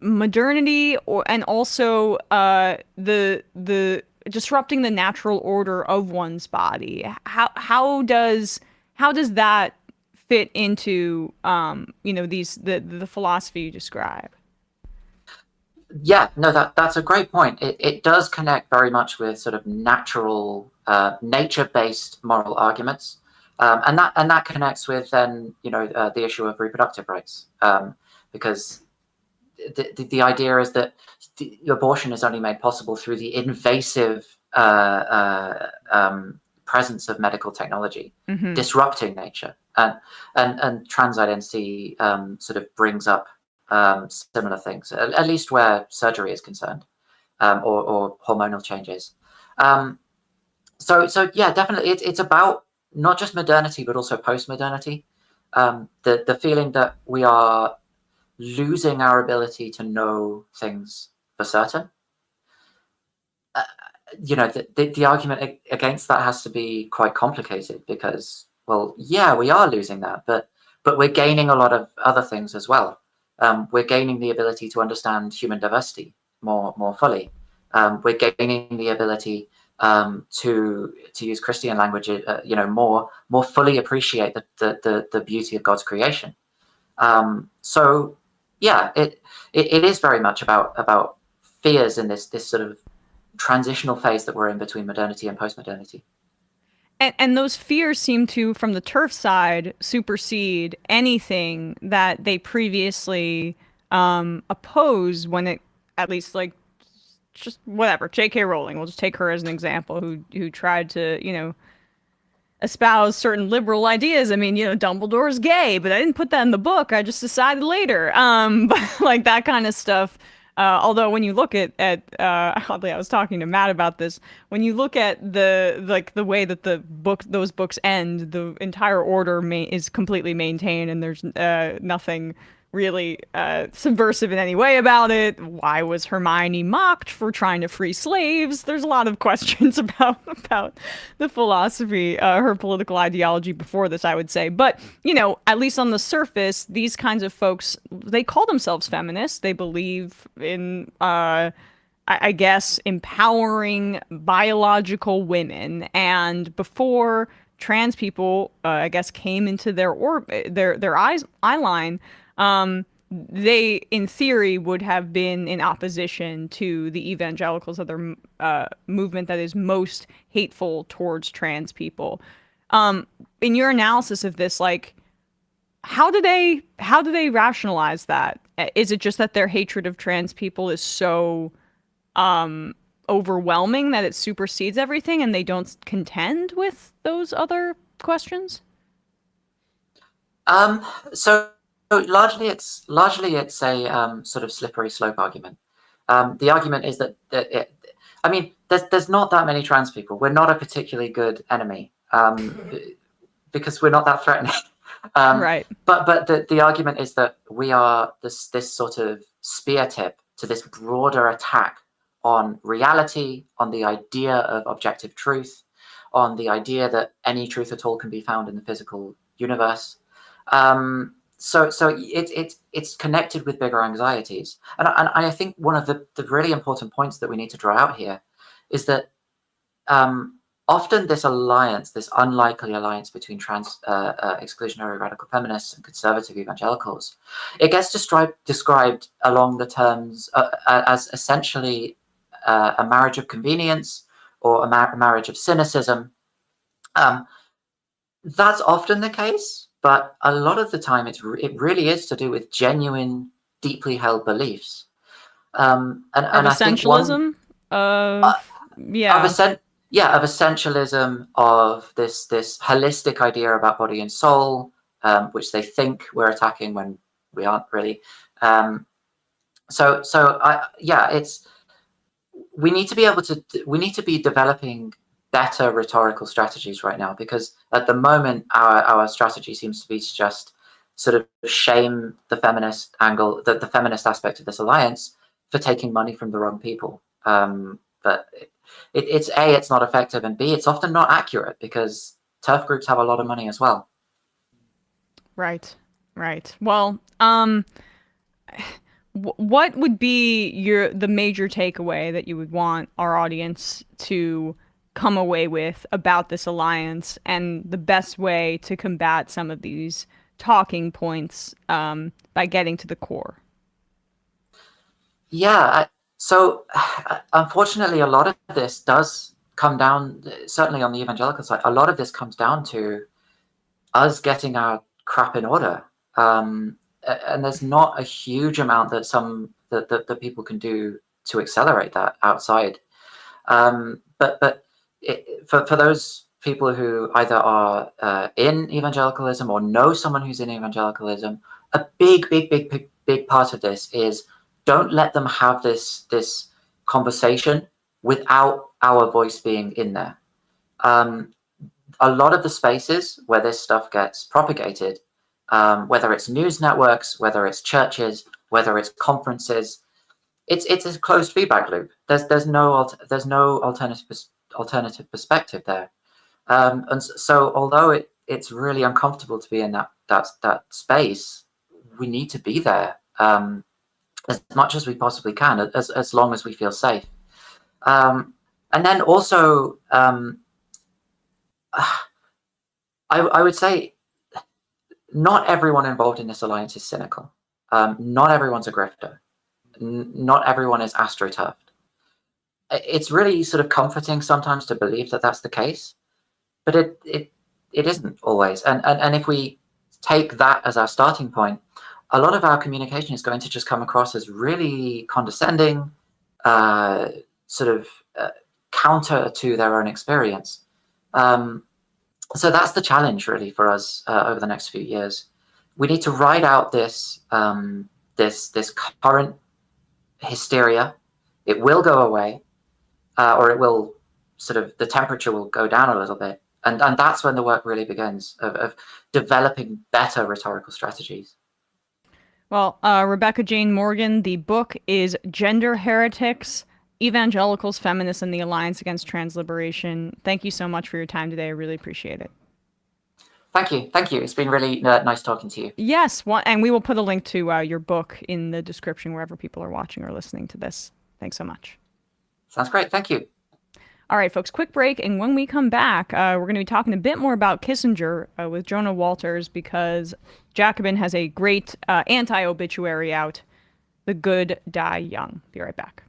F: modernity, and also the disrupting the natural order of one's body. How does that fit into the philosophy you describe?
J: Yeah, no, that's a great point. It does connect very much with sort of natural, nature-based moral arguments, and that connects with then the issue of reproductive rights, because the idea is that the abortion is only made possible through the invasive presence of medical technology, disrupting nature, and transidentity sort of brings up similar things, at least where surgery is concerned, or hormonal changes. So yeah, definitely, it's about not just modernity but also post-modernity. The feeling that we are losing our ability to know things for certain. The argument against that has to be quite complicated because, well, yeah, we are losing that, but we're gaining a lot of other things as well. We're gaining the ability to understand human diversity more fully. We're gaining the ability to use Christian language, more fully appreciate the beauty of God's creation. So yeah, it is very much about fears in this sort of transitional phase that we're in between modernity and post-modernity.
F: And those fears seem to, from the TERF side, supersede anything that they previously opposed when it, at least like, just whatever, J.K. Rowling, we'll just take her as an example, who tried to, espouse certain liberal ideas. I mean, Dumbledore's gay, but I didn't put that in the book. I just decided later. But like that kind of stuff Although when you look at oddly, I was talking to Matt about this. When you look at the way that those books end, the entire order is completely maintained, and there's nothing really subversive in any way about it. Why was Hermione mocked for trying to free slaves? There's a lot of questions about the philosophy, her political ideology before this, I would say. But, at least on the surface, these kinds of folks, they call themselves feminists. They believe in, I guess, empowering biological women. And before trans people, I guess, came into their eye line, they, in theory, would have been in opposition to the Evangelicals, other movement that is most hateful towards trans people. In your analysis of this, how do they rationalize that? Is it just that their hatred of trans people is so overwhelming that it supersedes everything, and they don't contend with those other questions?
J: So largely it's a sort of slippery slope argument. The argument is that there's not that many trans people. We're not a particularly good enemy because we're not that threatening.
F: Right.
J: But the argument is that we are this sort of spear tip to this broader attack on reality, on the idea of objective truth, on the idea that any truth at all can be found in the physical universe. So it's connected with bigger anxieties, and I think one of the really important points that we need to draw out here is that often this unlikely alliance between trans exclusionary radical feminists and conservative evangelicals, it gets described along the terms as essentially a marriage of convenience or a marriage of cynicism. That's often the case. But a lot of the time, it really is to do with genuine, deeply held beliefs, and
F: essentialism.
J: Of essentialism, of this holistic idea about body and soul, which they think we're attacking when we aren't really. We need to be developing better rhetorical strategies right now, because at the moment our strategy seems to be to just sort of shame the feminist angle, the feminist aspect of this alliance, for taking money from the wrong people. But it's A, it's not effective, and B, it's often not accurate because TERF groups have a lot of money as well.
F: Right. Well, what would be the major takeaway that you would want our audience to come away with about this alliance, and the best way to combat some of these talking points by getting to the core?
J: Yeah, so unfortunately, a lot of this does come down, certainly on the evangelical side, a lot of this comes down to us getting our crap in order. And there's not a huge amount that people can do to accelerate that outside. But for those people who either are in evangelicalism or know someone who's in evangelicalism, a big part of this is don't let them have this conversation without our voice being in there. A lot of the spaces where this stuff gets propagated, whether it's news networks, whether it's churches, whether it's conferences, it's a closed feedback loop. There's no alternative perspective there, and so although it's really uncomfortable to be in that space, we need to be there as much as we possibly can, as long as we feel safe. And then also, I would say not everyone involved in this alliance is cynical. Not everyone's a grifter. Not everyone is astroturfed. It's really sort of comforting sometimes to believe that that's the case, but it isn't always. And if we take that as our starting point, a lot of our communication is going to just come across as really condescending, sort of counter to their own experience. So that's the challenge really for us over the next few years. We need to ride out this this current hysteria. It will go away, or it will the temperature will go down a little bit. And that's when the work really begins of developing better rhetorical strategies.
F: Well, Rebecca Jane Morgan, the book is Gender Heretics, Evangelicals, Feminists, and the Alliance Against Transliberation. Thank you so much for your time today. I really appreciate it.
J: Thank you. Thank you. It's been really nice talking to you.
F: Yes, and we will put a link to your book in the description wherever people are watching or listening to this. Thanks so much.
J: Sounds great. Thank you.
F: All right, folks, quick break. And when we come back, we're going to be talking a bit more about Kissinger with Jonah Walters, because Jacobin has a great anti-obituary out, The Good Die Young. Be right back.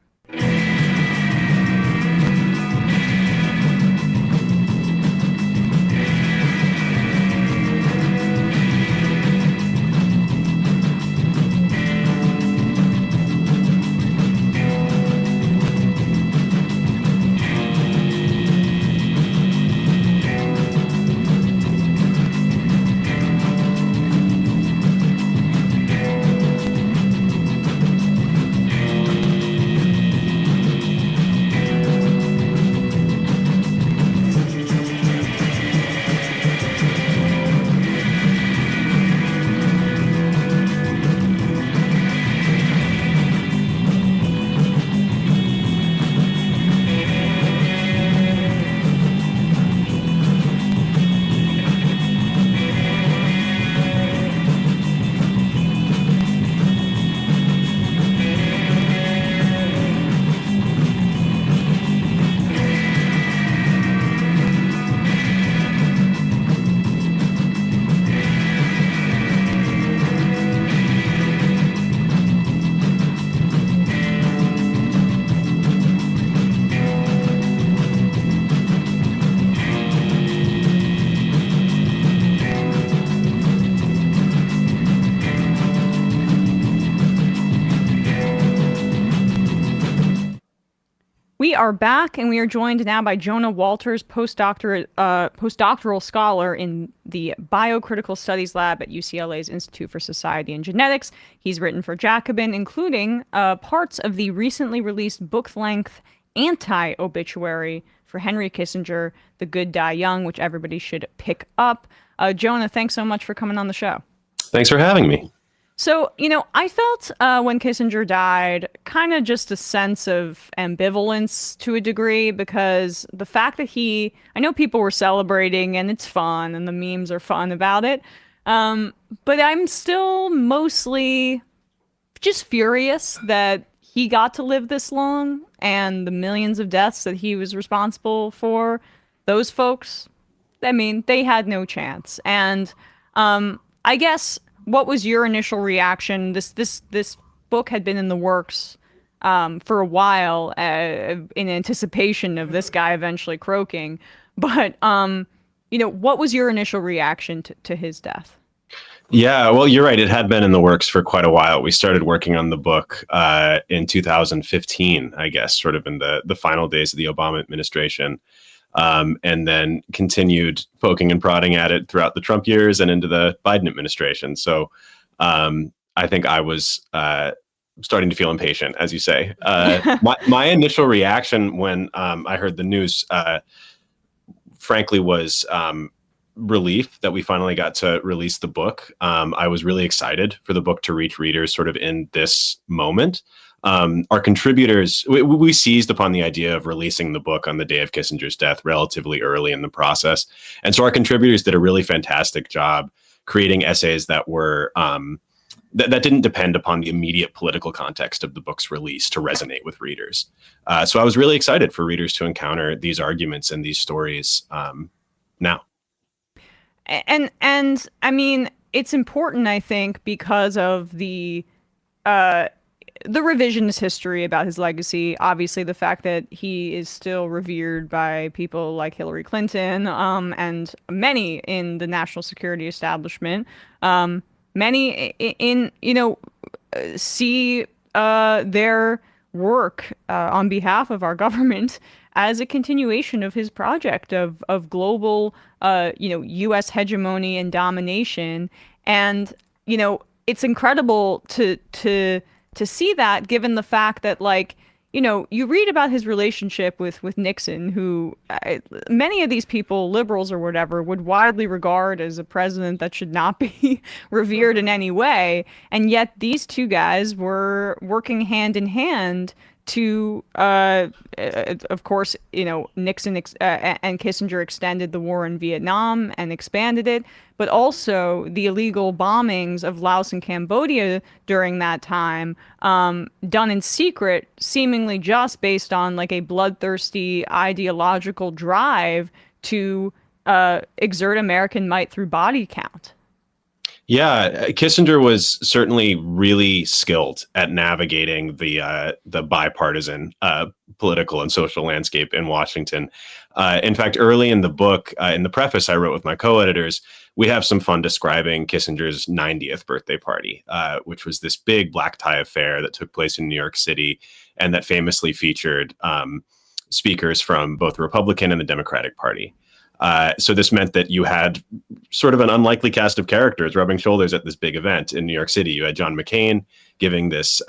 F: We are back, and we are joined now by Jonah Walters, postdoctoral scholar in the Biocritical Studies Lab at UCLA's Institute for Society and Genetics. He's written for Jacobin, including parts of the recently released book-length anti-obituary for Henry Kissinger, The Good Die Young, which everybody should pick up. Jonah, thanks so much for coming on the show.
K: Thanks for having me.
F: So, I felt when Kissinger died kind of just a sense of ambivalence to a degree, because the fact that I know people were celebrating and it's fun and the memes are fun about it, but I'm still mostly just furious that he got to live this long, and the millions of deaths that he was responsible for, those folks, I mean, they had no chance. And I guess, what was your initial reaction? This book had been in the works for a while in anticipation of this guy eventually croaking. But, what was your initial reaction to his death?
K: Yeah, well, you're right. It had been in the works for quite a while. We started working on the book in 2015, I guess, sort of in the final days of the Obama administration. And then continued poking and prodding at it throughout the Trump years and into the Biden administration. So I think I was starting to feel impatient, as you say. My initial reaction when I heard the news, frankly, was relief that we finally got to release the book. I was really excited for the book to reach readers sort of in this moment. Our contributors, we seized upon the idea of releasing the book on the day of Kissinger's death relatively early in the process. And so our contributors did a really fantastic job creating essays that were that didn't depend upon the immediate political context of the book's release to resonate with readers. So I was really excited for readers to encounter these arguments and these stories now.
F: And I mean, it's important, I think, because of the revisionist history about his legacy. Obviously, the fact that he is still revered by people like Hillary Clinton and many in the national security establishment. Many see their work on behalf of our government as a continuation of his project of global, U.S. hegemony and domination. And, it's incredible to to see that, given the fact that, like, you know, you read about his relationship with Nixon, who many of these people, liberals or whatever, would widely regard as a president that should not be revered in any way. And yet these two guys were working hand in hand to, of course, you know, Nixon and Kissinger extended the war in Vietnam and expanded it, but also the illegal bombings of Laos and Cambodia during that time, done in secret, seemingly just based on like a bloodthirsty ideological drive to exert American might through body count.
K: Yeah, Kissinger was certainly really skilled at navigating the bipartisan political and social landscape in Washington. In fact, early in the book, in the preface I wrote with my co-editors, we have some fun describing Kissinger's 90th birthday party, which was this big black tie affair that took place in New York City and that famously featured speakers from both the Republican and the Democratic Party. So this meant that you had sort of an unlikely cast of characters rubbing shoulders at this big event in New York City. You had John McCain giving this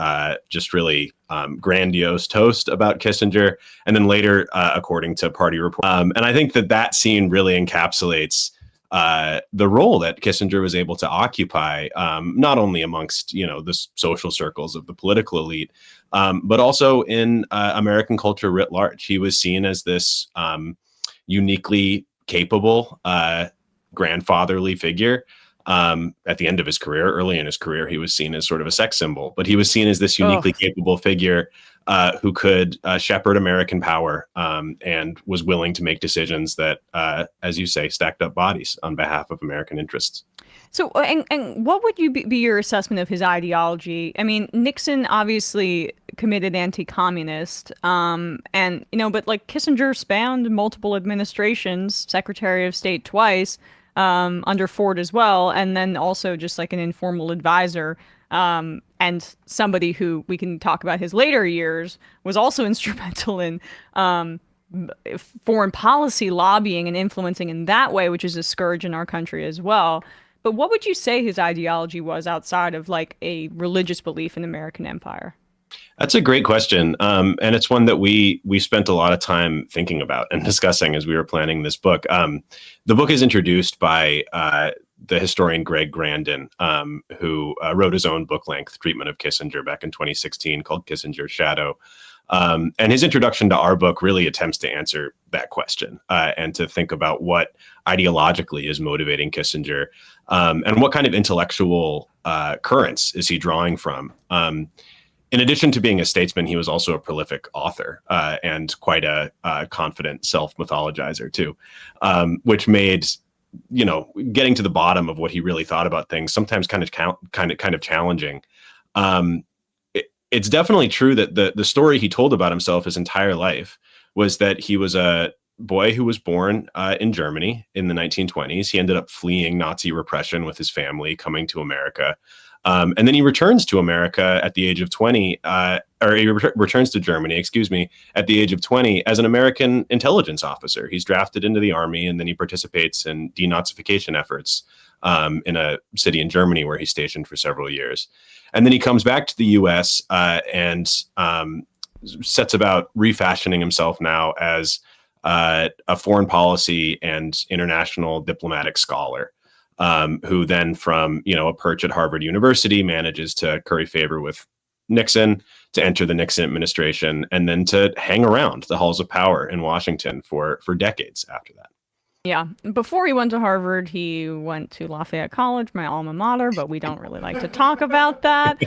K: just really grandiose toast about Kissinger. And then later, according to Party Report. And I think that scene really encapsulates the role that Kissinger was able to occupy, not only amongst, you know, the social circles of the political elite, but also in American culture writ large. He was seen as this uniquely capable, grandfatherly figure. At the end of his career, early in his career, he was seen as sort of a sex symbol, but he was seen as this uniquely capable figure who could shepherd American power and was willing to make decisions that, as you say, stacked up bodies on behalf of American interests.
F: So, and what would you be your assessment of his ideology? I mean, Nixon obviously committed anti-communist, and, you know, but like Kissinger spanned multiple administrations, Secretary of State twice, under Ford as well, and then also just like an informal advisor, and somebody who we can talk about his later years was also instrumental in foreign policy lobbying and influencing in that way, which is a scourge in our country as well. But what would you say his ideology was outside of like a religious belief in American empire?
K: That's a great question. And it's one that we spent a lot of time thinking about and discussing as we were planning this book. The book is introduced by the historian Greg Grandin, who wrote his own book-length treatment of Kissinger back in 2016 called Kissinger's Shadow. And his introduction to our book really attempts to answer that question and to think about what ideologically is motivating Kissinger and what kind of intellectual currents is he drawing from. In addition to being a statesman, he was also a prolific author and quite a confident self-mythologizer too, which made, you know, getting to the bottom of what he really thought about things sometimes kind of challenging. It's definitely true that the story he told about himself his entire life was that he was a boy who was born in Germany in the 1920s. He ended up fleeing Nazi repression with his family, coming to America. And then he returns to America at the age of 20, or he returns to Germany, excuse me, at the age of 20 as an American intelligence officer. He's drafted into the army, and then he participates in denazification efforts in a city in Germany where he's stationed for several years. And then he comes back to the U.S. And sets about refashioning himself now as a foreign policy and international diplomatic scholar. Who then from, you know, a perch at Harvard University manages to curry favor with Nixon, to enter the Nixon administration, and then to hang around the halls of power in Washington for decades after that.
F: Yeah. Before he went to Harvard, he went to Lafayette College, my alma mater, but we don't really like to talk about that.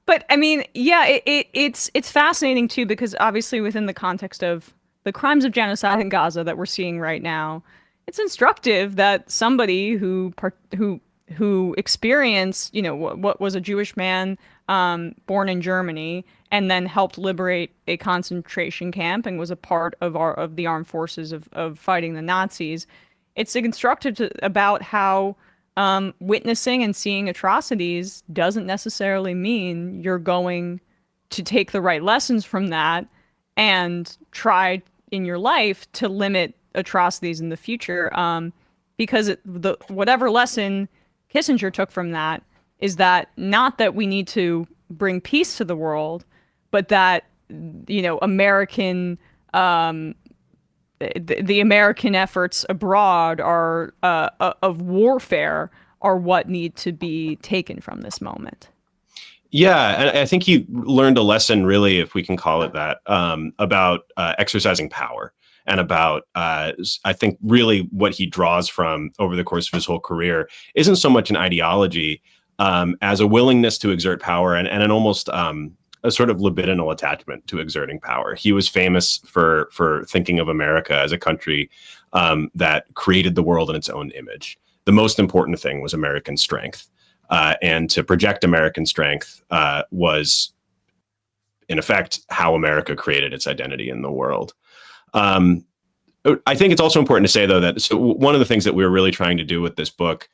F: But I mean, yeah, it's fascinating too, because obviously within the context of the crimes of genocide in Gaza that we're seeing right now, it's instructive that somebody who experienced, you know, what was a Jewish man born in Germany and then helped liberate a concentration camp and was a part of the armed forces of fighting the Nazis. It's instructive about how witnessing and seeing atrocities doesn't necessarily mean you're going to take the right lessons from that and try in your life to limit atrocities in the future, because whatever lesson Kissinger took from that is that not that we need to bring peace to the world, but that, American, the American efforts abroad are of warfare are what need to be taken from this moment.
K: Yeah, and I think he learned a lesson, really, if we can call it that, about exercising power, and about, I think, really what he draws from over the course of his whole career isn't so much an ideology as a willingness to exert power, and an almost a sort of libidinal attachment to exerting power. He was famous for thinking of America as a country that created the world in its own image. The most important thing was American strength. And to project American strength was, in effect, how America created its identity in the world. I think it's also important to say, though, that one of the things that we're really trying to do with this book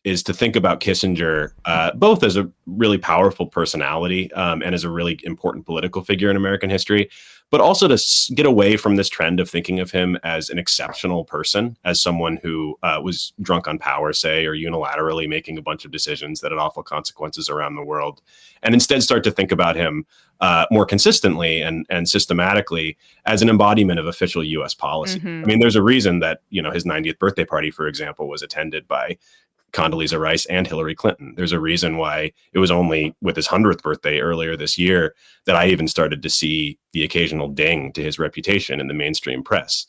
K: is to think about Kissinger both as a really powerful personality and as a really important political figure in American history, but also to get away from this trend of thinking of him as an exceptional person, as someone who was drunk on power, say, or unilaterally making a bunch of decisions that had awful consequences around the world, and instead start to think about him more consistently and systematically as an embodiment of official U.S. policy. I mean, there's a reason that, his 90th birthday party, for example, was attended by Condoleezza Rice and Hillary Clinton. There's a reason why it was only with his 100th birthday earlier this year that I even started to see the occasional ding to his reputation in the mainstream press.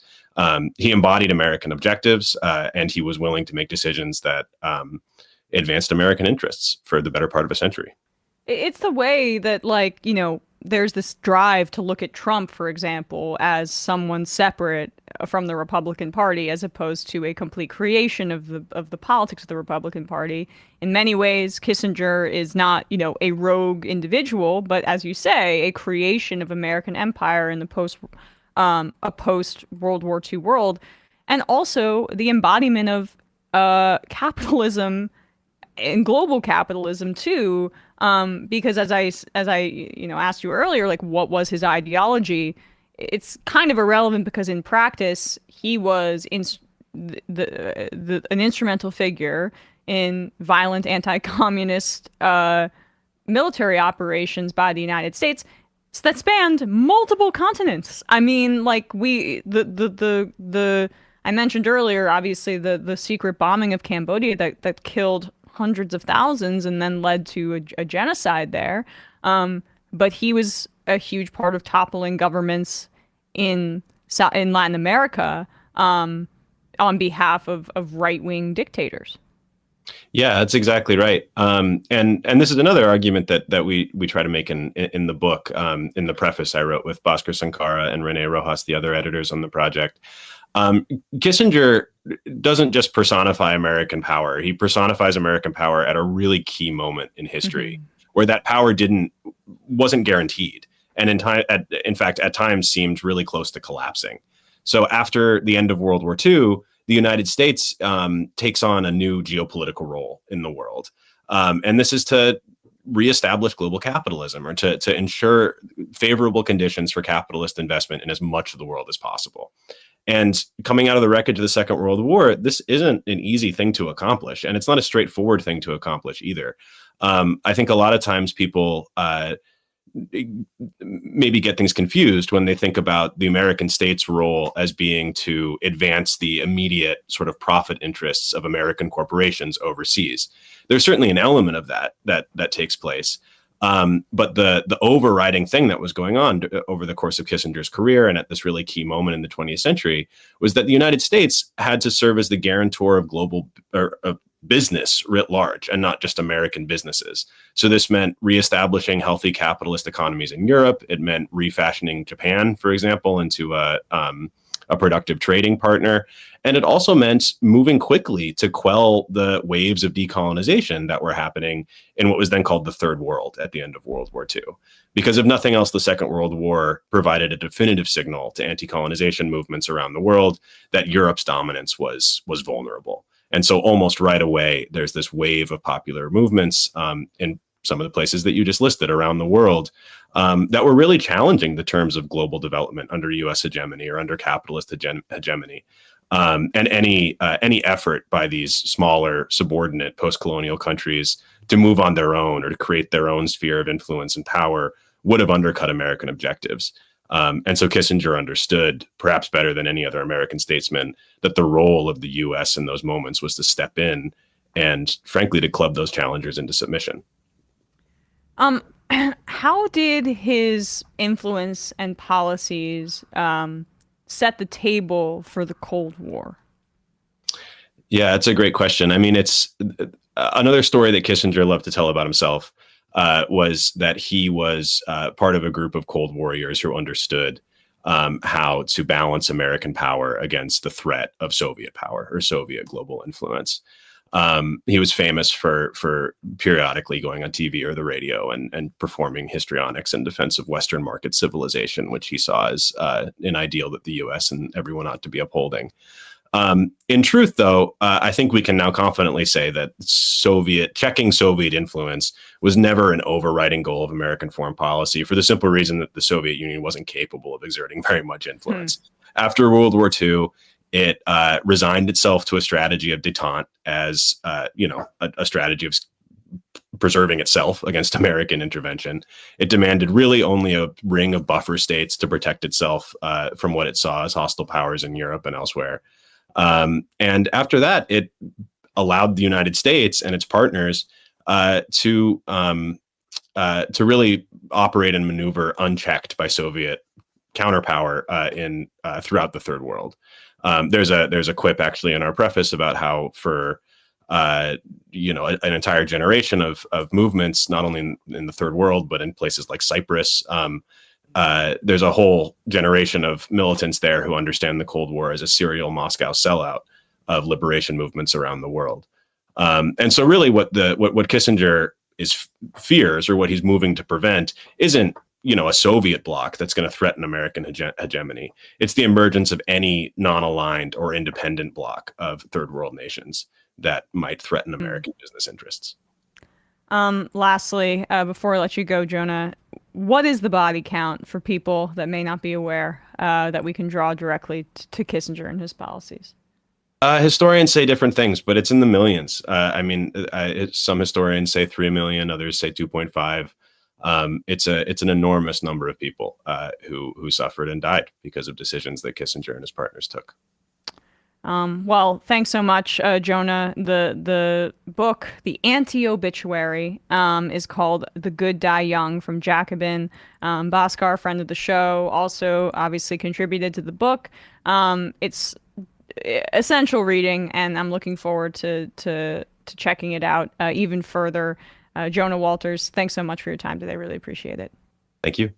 K: He embodied American objectives, and he was willing to make decisions that advanced American interests for the better part of a century.
F: It's the way that, there's this drive to look at Trump, for example, as someone separate from the Republican Party, as opposed to a complete creation of the politics of the Republican Party. In many ways, Kissinger is not, a rogue individual, but as you say, a creation of American empire in the post World War II world, and also the embodiment of capitalism and global capitalism too. Because as I asked you earlier, what was his ideology? It's kind of irrelevant because in practice he was an instrumental figure in violent anti-communist military operations by the United States that spanned multiple continents. I mean, I mentioned earlier, obviously the secret bombing of Cambodia that killed hundreds of thousands and then led to a genocide there. But he was a huge part of toppling governments in Latin America on behalf of right-wing dictators.
K: Yeah, that's exactly right. And this is another argument that we try to make in the book. In the preface I wrote with Bhaskar Sankara and Rene Rojas, the other editors on the project. Kissinger doesn't just personify American power. He personifies American power at a really key moment in history where that power wasn't guaranteed. And in fact, at times seemed really close to collapsing. So after the end of World War II, the United States takes on a new geopolitical role in the world. And this is to reestablish global capitalism, or to ensure favorable conditions for capitalist investment in as much of the world as possible. And coming out of the wreckage of the Second World War, this isn't an easy thing to accomplish. And it's not a straightforward thing to accomplish either. I think a lot of times people maybe get things confused when they think about the American state's role as being to advance the immediate sort of profit interests of American corporations overseas. There's certainly an element of that takes place. But the overriding thing that was going on over the course of Kissinger's career and at this really key moment in the 20th century was that the United States had to serve as the guarantor of global business writ large, and not just American businesses. So this meant reestablishing healthy capitalist economies in Europe. It meant refashioning Japan, for example, into a productive trading partner. And it also meant moving quickly to quell the waves of decolonization that were happening in what was then called the Third World at the end of World War II. Because if nothing else, the Second World War provided a definitive signal to anti-colonization movements around the world that Europe's dominance was vulnerable. And so almost right away, there's this wave of popular movements in some of the places that you just listed around the world that were really challenging the terms of global development under U.S. hegemony or under capitalist hegemony. And any effort by these smaller subordinate post-colonial countries to move on their own or to create their own sphere of influence and power would have undercut American objectives. And so Kissinger understood, perhaps better than any other American statesman, that the role of the U.S. in those moments was to step in and, frankly, to club those challengers into submission.
F: How did his influence and policies set the table for the Cold War?
K: Yeah, that's a great question. I mean, it's another story that Kissinger loved to tell about himself was that he was part of a group of Cold Warriors who understood how to balance American power against the threat of Soviet power or Soviet global influence. He was famous for periodically going on TV or the radio and performing histrionics in defense of Western market civilization, which he saw as an ideal that the U.S. and everyone ought to be upholding. In truth, though, I think we can now confidently say that checking Soviet influence was never an overriding goal of American foreign policy, for the simple reason that the Soviet Union wasn't capable of exerting very much influence. After World War II, it resigned itself to a strategy of détente as a strategy of preserving itself against American intervention. It demanded really only a ring of buffer states to protect itself from what it saw as hostile powers in Europe and elsewhere. And after that, it allowed the United States and its partners to really operate and maneuver unchecked by Soviet counterpower throughout the Third World. There's a quip actually in our preface about how for an entire generation of movements, not only in the Third World but in places like Cyprus. There's a whole generation of militants there who understand the Cold War as a serial Moscow sellout of liberation movements around the world. And so really what Kissinger fears, or what he's moving to prevent, isn't a Soviet bloc that's going to threaten American hegemony. It's the emergence of any non-aligned or independent bloc of third world nations that might threaten American business interests.
F: Lastly, before I let you go, Jonah, what is the body count for people that may not be aware that we can draw directly to Kissinger and his policies?
K: Historians say different things, but it's in the millions. Some historians say 3 million, others say 2.5. It's an enormous number of people who suffered and died because of decisions that Kissinger and his partners took.
F: Well, thanks so much, Jonah. The book, The Anti-Obituary, is called The Good Die Young from Jacobin. Bhaskar, friend of the show, also obviously contributed to the book. It's essential reading, and I'm looking forward to checking it out even further. Jonah Walters, thanks so much for your time today. Really appreciate it.
K: Thank you.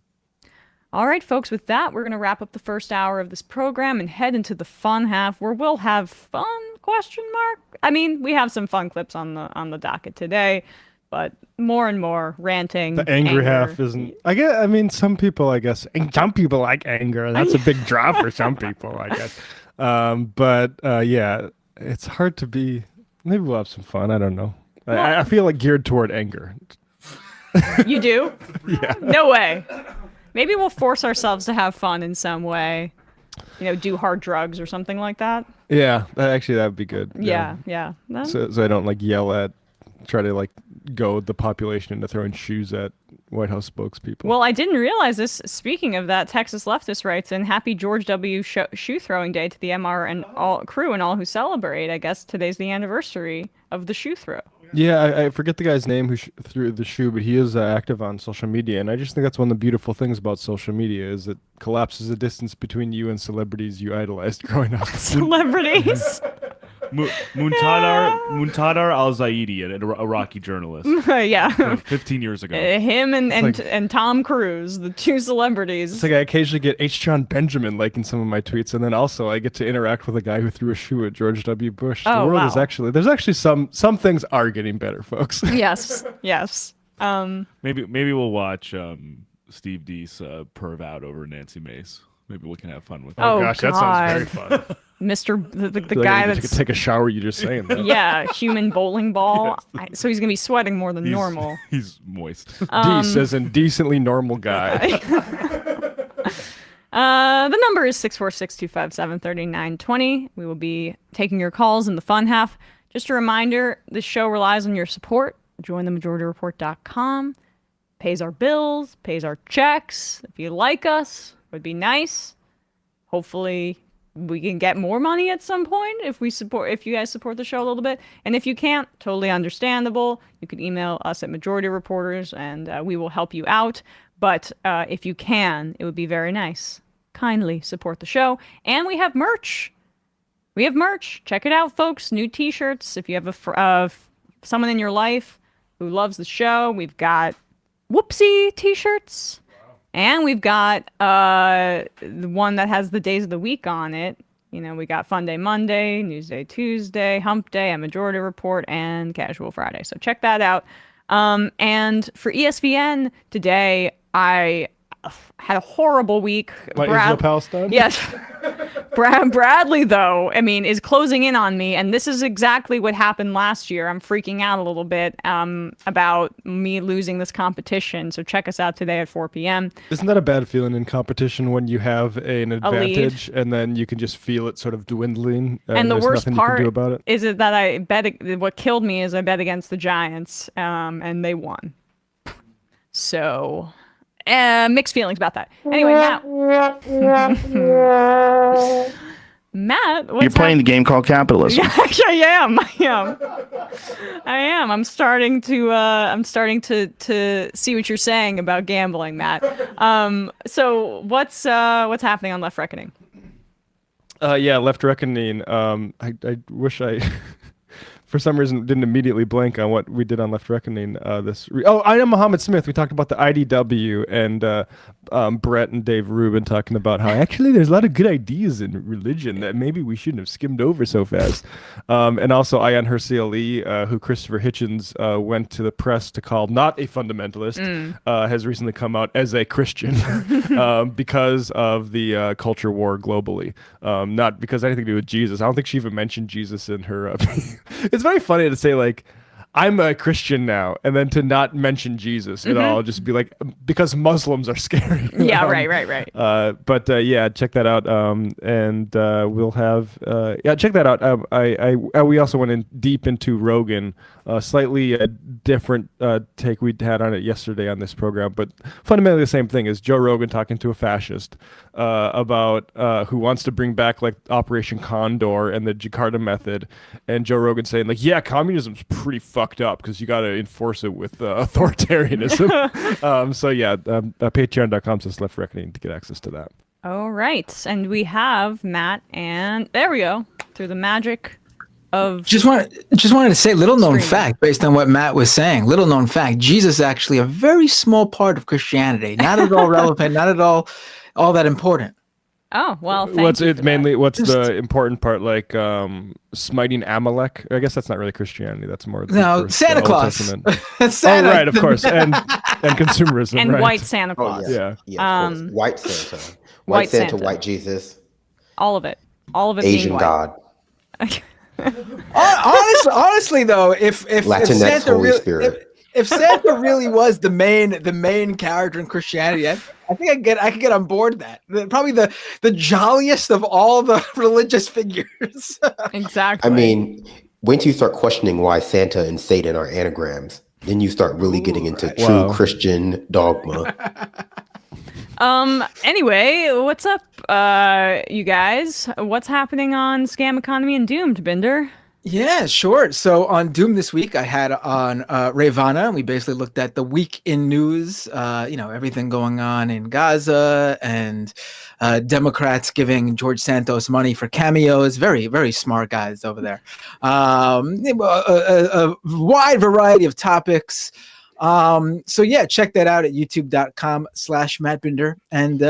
F: All right, folks, with that, we're going to wrap up the first hour of this program and head into the fun half, where we'll have fun, ? I mean, we have some fun clips on the docket today, but more and more ranting.
G: The angry half isn't. Some people like anger. That's a big draw for some people, I guess. Yeah, it's hard to be. Maybe we'll have some fun. I don't know. I feel like geared toward anger.
F: You do?
G: Yeah.
F: No way. Maybe we'll force ourselves to have fun in some way. Do hard drugs or something like that.
G: Yeah, that would be good.
F: Yeah.
G: So I don't try to goad the population into throwing shoes at White House spokespeople.
F: Well, I didn't realize this. Speaking of that, Texas Leftist writes in, "Happy George W. Shoe Throwing Day to the MR and all crew and all who celebrate. I guess today's the anniversary of the shoe throw."
G: Yeah, I forget the guy's name who threw the shoe, but he is active on social media, and I just think that's one of the beautiful things about social media is it collapses the distance between you and celebrities you idolized growing up.
F: Celebrities?
L: Muntadar al-Zaidi, an Iraqi journalist.
F: Yeah.
L: 15 years ago.
F: Him and Tom Cruise, the two celebrities.
G: It's like I occasionally get H. John Benjamin liking some of my tweets, and then also I get to interact with a guy who threw a shoe at George W. Bush. The world is there's actually some things are getting better, folks.
F: Yes.
L: Maybe we'll watch Steve Deese perv out over Nancy Mace. Maybe we can have fun with that.
F: Oh
G: gosh, that sounds very fun.
F: The guy that's...
G: You could take a shower, you just saying that.
F: Yeah, human bowling ball. So he's going to be sweating more than normal.
L: He's moist.
G: Deese as in decently normal guy.
F: The number is 646-257-3920. We will be taking your calls in the fun half. Just a reminder, this show relies on your support. JoinTheMajorityReport.com. Pays our bills, pays our checks. If you like us, it would be nice. Hopefully we can get more money at some point if you guys support the show a little bit. And if you can't, totally understandable. You can email us at Majority Reporters and we will help you out. But if you can, it would be very nice. Kindly support the show. And we have merch. Check it out, folks. New t-shirts. If you have someone in your life who loves the show, we've got Whoopsie t-shirts. And we've got the one that has the days of the week on it. You know, we got Fun Day Monday, Newsday Tuesday, Hump Day, and Majority Report, and Casual Friday. So check that out. And for ESPN today, I had a horrible week.
G: Israel-Palestine?
F: Yes. Bradley, though, is closing in on me, and this is exactly what happened last year. I'm freaking out a little bit about me losing this competition, so check us out today at 4 p.m.
G: Isn't that a bad feeling in competition when you have an advantage and then you can just feel it sort of dwindling and
F: the
G: there's
F: worst
G: nothing
F: part
G: you can do about it?
F: is it that what killed me is I bet against the Giants, and they won. So... mixed feelings about that. Anyway, Matt,
M: you're playing the game called capitalism.
F: Yeah, actually, I am. I'm starting to see what you're saying about gambling, Matt. So what's happening on Left Reckoning?
G: Left Reckoning. I wish I. For some reason, didn't immediately blank on what we did on Left Reckoning. I am Muhammad Smith. We talked about the IDW and Brett and Dave Rubin talking about how actually there's a lot of good ideas in religion that maybe we shouldn't have skimmed over so fast. And also Ayan Hirsi Ali, who Christopher Hitchens went to the press to call not a fundamentalist, has recently come out as a Christian because of the culture war globally. Not because anything to do with Jesus. I don't think she even mentioned Jesus in her It's very funny to say, like, I'm a Christian now, and then to not mention Jesus at all, just be like, because Muslims are scary.
F: Yeah, right.
G: But check that out. And we'll have, check that out. We also went in deep into Rogan, slightly a different take we had on it yesterday on this program, but fundamentally the same thing is Joe Rogan talking to a fascist about who wants to bring back like Operation Condor and the Jakarta method, and Joe Rogan saying like, yeah, communism's pretty fucked up because you got to enforce it with authoritarianism. Patreon.com/Left Reckoning to get access to that.
F: All right, and we have Matt, and there we go, through the magic of
N: just wanted to say, little known fact based on what Matt was saying. Little known fact: Jesus is actually a very small part of Christianity, not at all relevant, not at all that important.
F: Oh well,
G: what's the important part? Like smiting Amalek? I guess that's not really Christianity. That's more
N: Santa Claus.
G: Santa. Oh right, of course, and consumerism
F: and
G: right.
F: white Santa Claus.
G: Yeah.
O: White Santa, white Santa, white Jesus.
F: All of it.
O: Asian God.
N: Honestly, though, if
O: Latinx
N: Santa
O: Holy Spirit.
N: If Santa really was the main character in Christianity, I think I could get on board that. Probably the jolliest of all the religious figures.
F: Exactly.
O: I mean, once you start questioning why Santa and Satan are anagrams, then you start really getting into true Christian dogma.
F: Anyway, what's up, you guys? What's happening on Scam Economy and Doomed, Binder?
N: Yeah, sure. So on Doom this week, I had on Ray Vanna, and we basically looked at the week in news, everything going on in Gaza and Democrats giving George Santos money for cameos. Very, very smart guys over there. A wide variety of topics. So yeah, check that out at youtube.com/MattBinder. And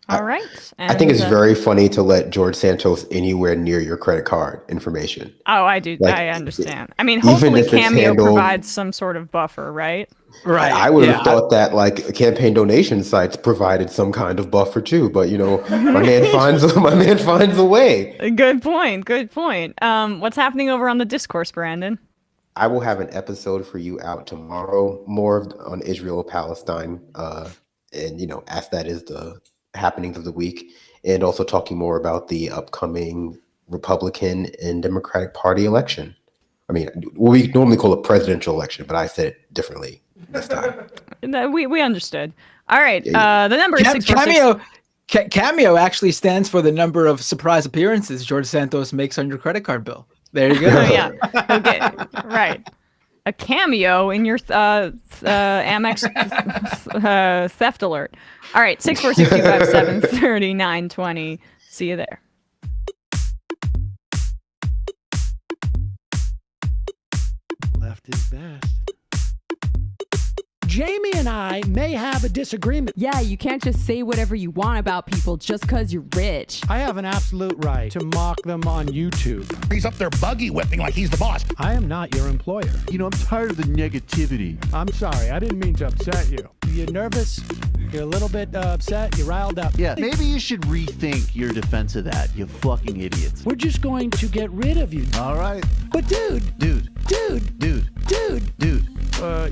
F: All right.
O: I think it's very funny to let George Santos anywhere near your credit card information.
F: Oh, I do. I understand. I mean, hopefully Cameo provides some sort of buffer, right?
N: Right.
O: I would have thought that like campaign donation sites provided some kind of buffer too, but my man finds a way.
F: Good point. What's happening over on the discourse, Brandon?
O: I will have an episode for you out tomorrow, more on Israel Palestine, and as that is the happenings of the week, and also talking more about the upcoming Republican and Democratic Party election. I mean, we normally call it presidential election, but I said it differently this time.
F: We understood. All right. The number is 646.
N: Cameo actually stands for the number of surprise appearances George Santos makes on your credit card bill. There you go.
F: Yeah. Okay. Right. A cameo in your Amex theft alert. All right. 646-257-3920. See you there.
P: Left is best. Jamie and I may have a disagreement.
Q: Yeah, you can't just say whatever you want about people just because you're rich.
P: I have an absolute right to mock them on YouTube.
R: He's up there buggy whipping like he's the boss.
P: I am not your employer.
S: You know, I'm tired of the negativity.
P: I'm sorry, I didn't mean to upset you. You're nervous, you're a little bit upset, you're riled up.
S: Yeah, maybe you should rethink your defense of that, you fucking idiots.
P: We're just going to get rid of you.
S: All right.
P: But dude,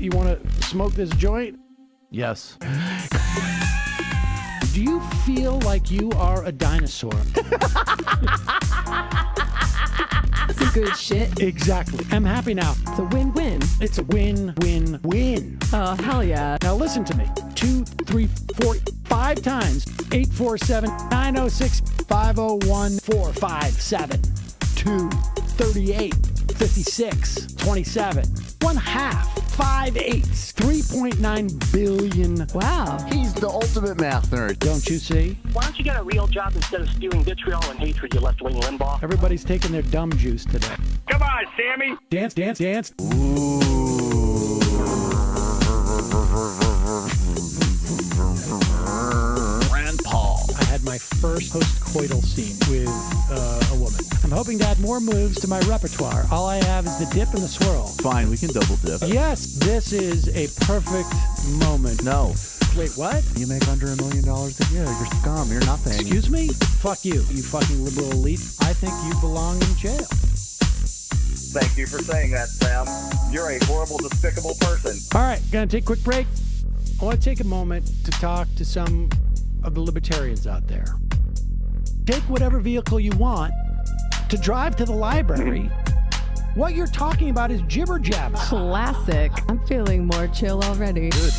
P: you want to smoke this joint?
S: Yes.
P: Do you feel like you are a dinosaur?
Q: That's some good shit.
P: Exactly. I'm happy now.
Q: It's a win-win.
P: It's a win-win-win.
Q: Oh, hell yeah.
P: Now listen to me. 2, 3, 4, 5 times. 847-906-501-457. 2, 38, 56, 27. 1/2. 5 eighths. 3.9 billion.
Q: Wow.
S: He's the ultimate math nerd.
P: Don't you see?
T: Why don't you get a real job instead of spewing vitriol and hatred, you left-wing Limbaugh?
P: Everybody's taking their dumb juice today.
T: Come on, Sammy!
P: Dance, dance, dance.
R: Rand Paul.
P: I had my first post-coital scene with a woman. I'm hoping to add more moves to my repertoire. All I have is the dip and the swirl.
S: Fine, we can double dip.
P: Yes, this is a perfect moment.
S: No.
P: Wait, what?
S: You make under $1 million a year. You're scum. You're nothing.
P: Excuse me? Fuck you, you fucking liberal elite. I think you belong in jail.
U: Thank you for saying that, Sam. You're a horrible, despicable person.
P: All right, gonna take a quick break. I want to take a moment to talk to some of the libertarians out there. Take whatever vehicle you want to drive to the library. What you're talking about is jibber jabs.
Q: Classic. I'm feeling more chill already.
P: Good.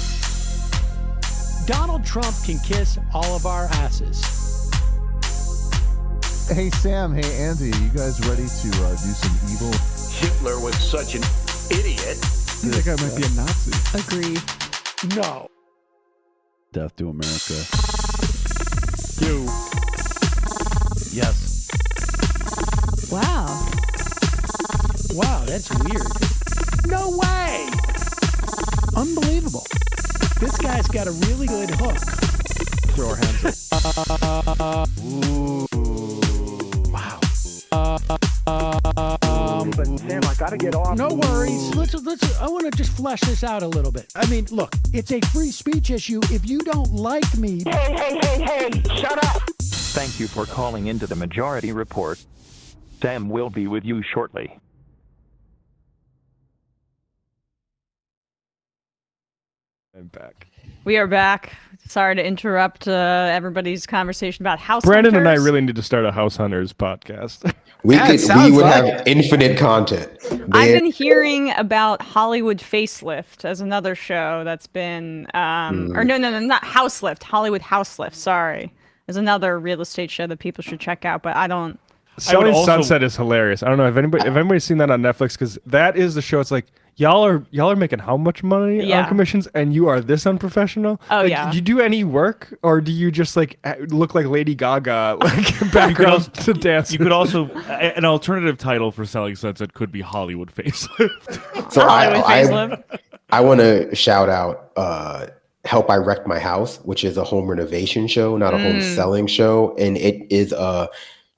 P: Donald Trump can kiss all of our asses.
S: Hey, Sam. Hey, Andy. You guys ready to do some evil?
U: Hitler was such an idiot.
S: That guy might be a Nazi.
Q: Agree.
P: No.
S: Death to America.
P: You.
S: Yes.
Q: Wow.
P: Wow, that's weird. No way! Unbelievable. This guy's got a really good hook.
S: Throw our hands up.
P: Ooh. Wow.
U: But Sam, I gotta get off.
P: No worries. Let's. I want to just flesh this out a little bit. I mean, look, it's a free speech issue. If you don't like me,
U: Hey! Shut up!
V: Thank you for calling into the Majority Report. Sam will be with you shortly.
G: I'm back.
F: We are back. Sorry to interrupt everybody's conversation about house
G: Brandon
F: hunters.
G: and I really need to start a House Hunters podcast.
O: We would have infinite content.
F: I've been hearing about Hollywood Facelift as another show that's been, or no, not Houselift, Hollywood Houselift, sorry. There's another real estate show that people should check out, but I don't.
G: Selling Sunset is hilarious. I don't know if anybody's seen that on Netflix, because that is the show. It's like y'all are making how much money on commissions, and you are this unprofessional.
F: Oh
G: like,
F: yeah.
G: Do you do any work, or do you just like look like Lady Gaga, like background to dance?
L: You could also an alternative title for Selling Sunset could be Hollywood Facelift.
O: So I want to shout out Help I Wrecked My House, which is a home renovation show, not a home selling show, and it is a